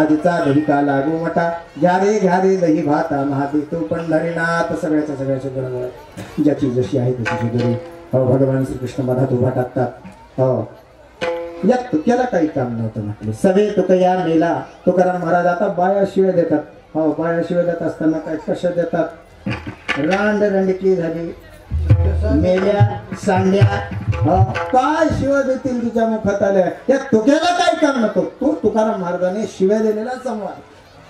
आधीचा दही का लागू मटा घ्या रे दही भाता महादे तो पंढरीनाथ सगळ्याच्या सगळ्याच्या बरोबर ज्याची जशी आहे तशी सुधरी हो भगवान श्रीकृष्ण मधात उभा टाकतात हो या तुक्याला काही काम नव्हतं म्हटलं सवे तुकया मेला तुकाराम महाराज आता बाया शिव्या देतात हो बाया शिव्या देत असताना काय कशा देतात रांड रंडकी झाली मेल्या सांड्या काय शिव्या देतील तिच्या मुखात आल्या त्या तुक्याला काही काम नव्हतं तो तुकाराम महाराजांनी शिव्या दिलेला संवाद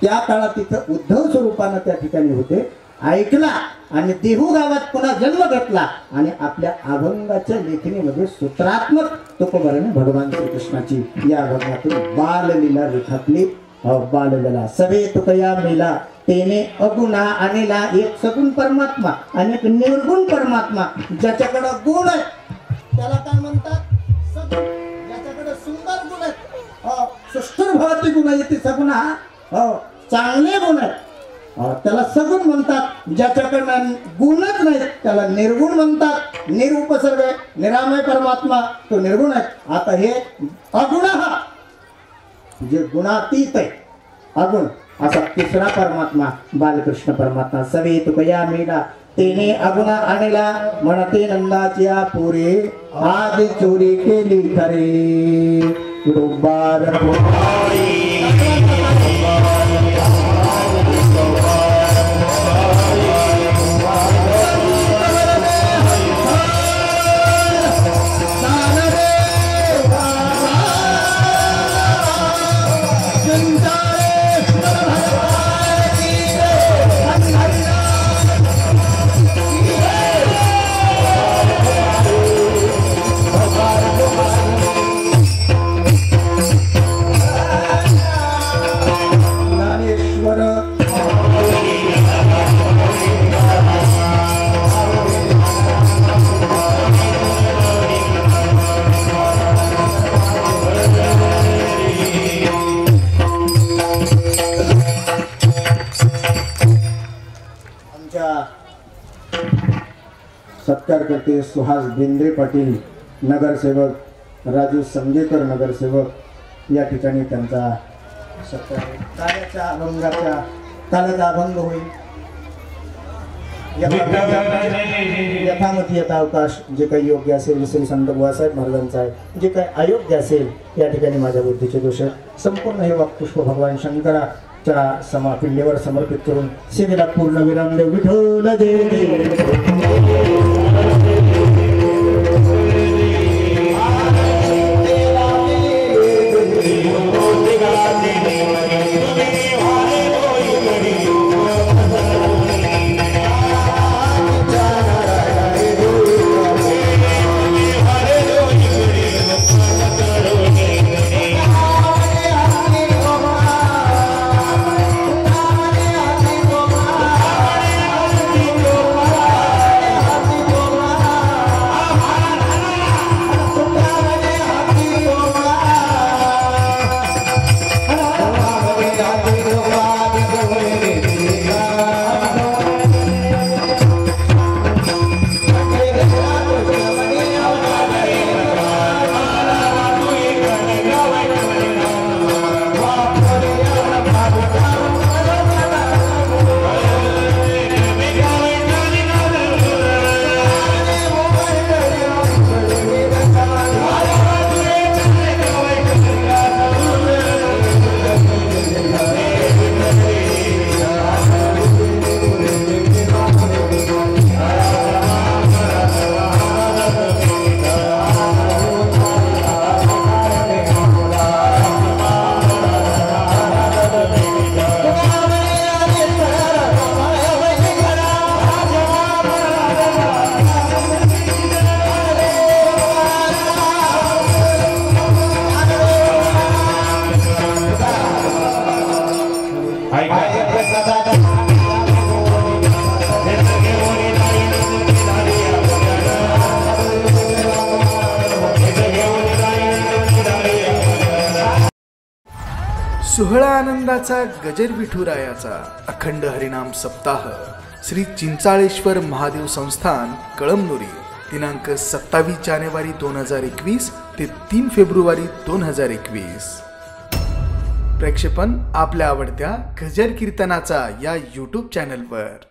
त्या काळात तिथं उद्धव स्वरूपानं त्या ठिकाणी होते ऐकला आणि देहू गावात पुन्हा जन्म घेतला आणि आपल्या अभंगाच्या लेखणीमध्ये सूत्रात्मक तुकोबाराने भगवान श्रीकृष्णाची या अभंगातून बाललीला रेखाटली बाललीला सवे तुकया मेला तेने अगुणा आणला एक सगुण परमात्मा आणि एक निर्गुण परमात्मा ज्याच्याकडे गुण आहे त्याला काय म्हणतात सगुण ज्याच्याकडे सुंदर गुण आहेत सुष्ठुर भवती गुण येते सगुण हा चांगले गुण आहेत त्याला सगुण म्हणतात ज्याच्याकडे गुणच नाही त्याला निर्गुण म्हणतात निरुपसर्ग निरामय परमात्मा तो निर्गुण आहे आता हे अगुण हा जे गुणातीत आहे अगुण असा तिसरा परमात्मा बालकृष्ण परमात्मा सवे तुकया मेला तेने अगुणा आणला म्हणते नंदाच्या पुरे आधी चोरी केली खरे डोंबार सत्कार करते सुहास बेंद्रे पाटील नगरसेवक राजू संगेकर नगरसेवक या ठिकाणी त्यांचा सत्कार कार्याच्या अभंगाच्या कालाचा अभंग होईल यथामती यथा अवकाश जे काही योग्य असेल श्री संत बुवासाहेब महाराजांचा आहे जे काही अयोग्य असेल या ठिकाणी माझ्या बुद्धीचे दोष आहेत संपूर्ण हे वाक्पुष्प भगवान शंकराच्या समापिंडीवर समर्पित करून सेवेला पूर्ण विराम देव विठ्ठल देव सोहळा आनंदाचा गजर विठुरायाचा अखंड हरिनाम सप्ताह श्री चिंचाळेश्वर महादेव संस्थान कळमनुरी दिनांक 27 जानेवारी 2021 ते 3 फेब्रुवारी 2021. प्रक्षेपण आपल्या आवडत्या गजर कीर्तनाचा या यूट्यूब चॅनलवर.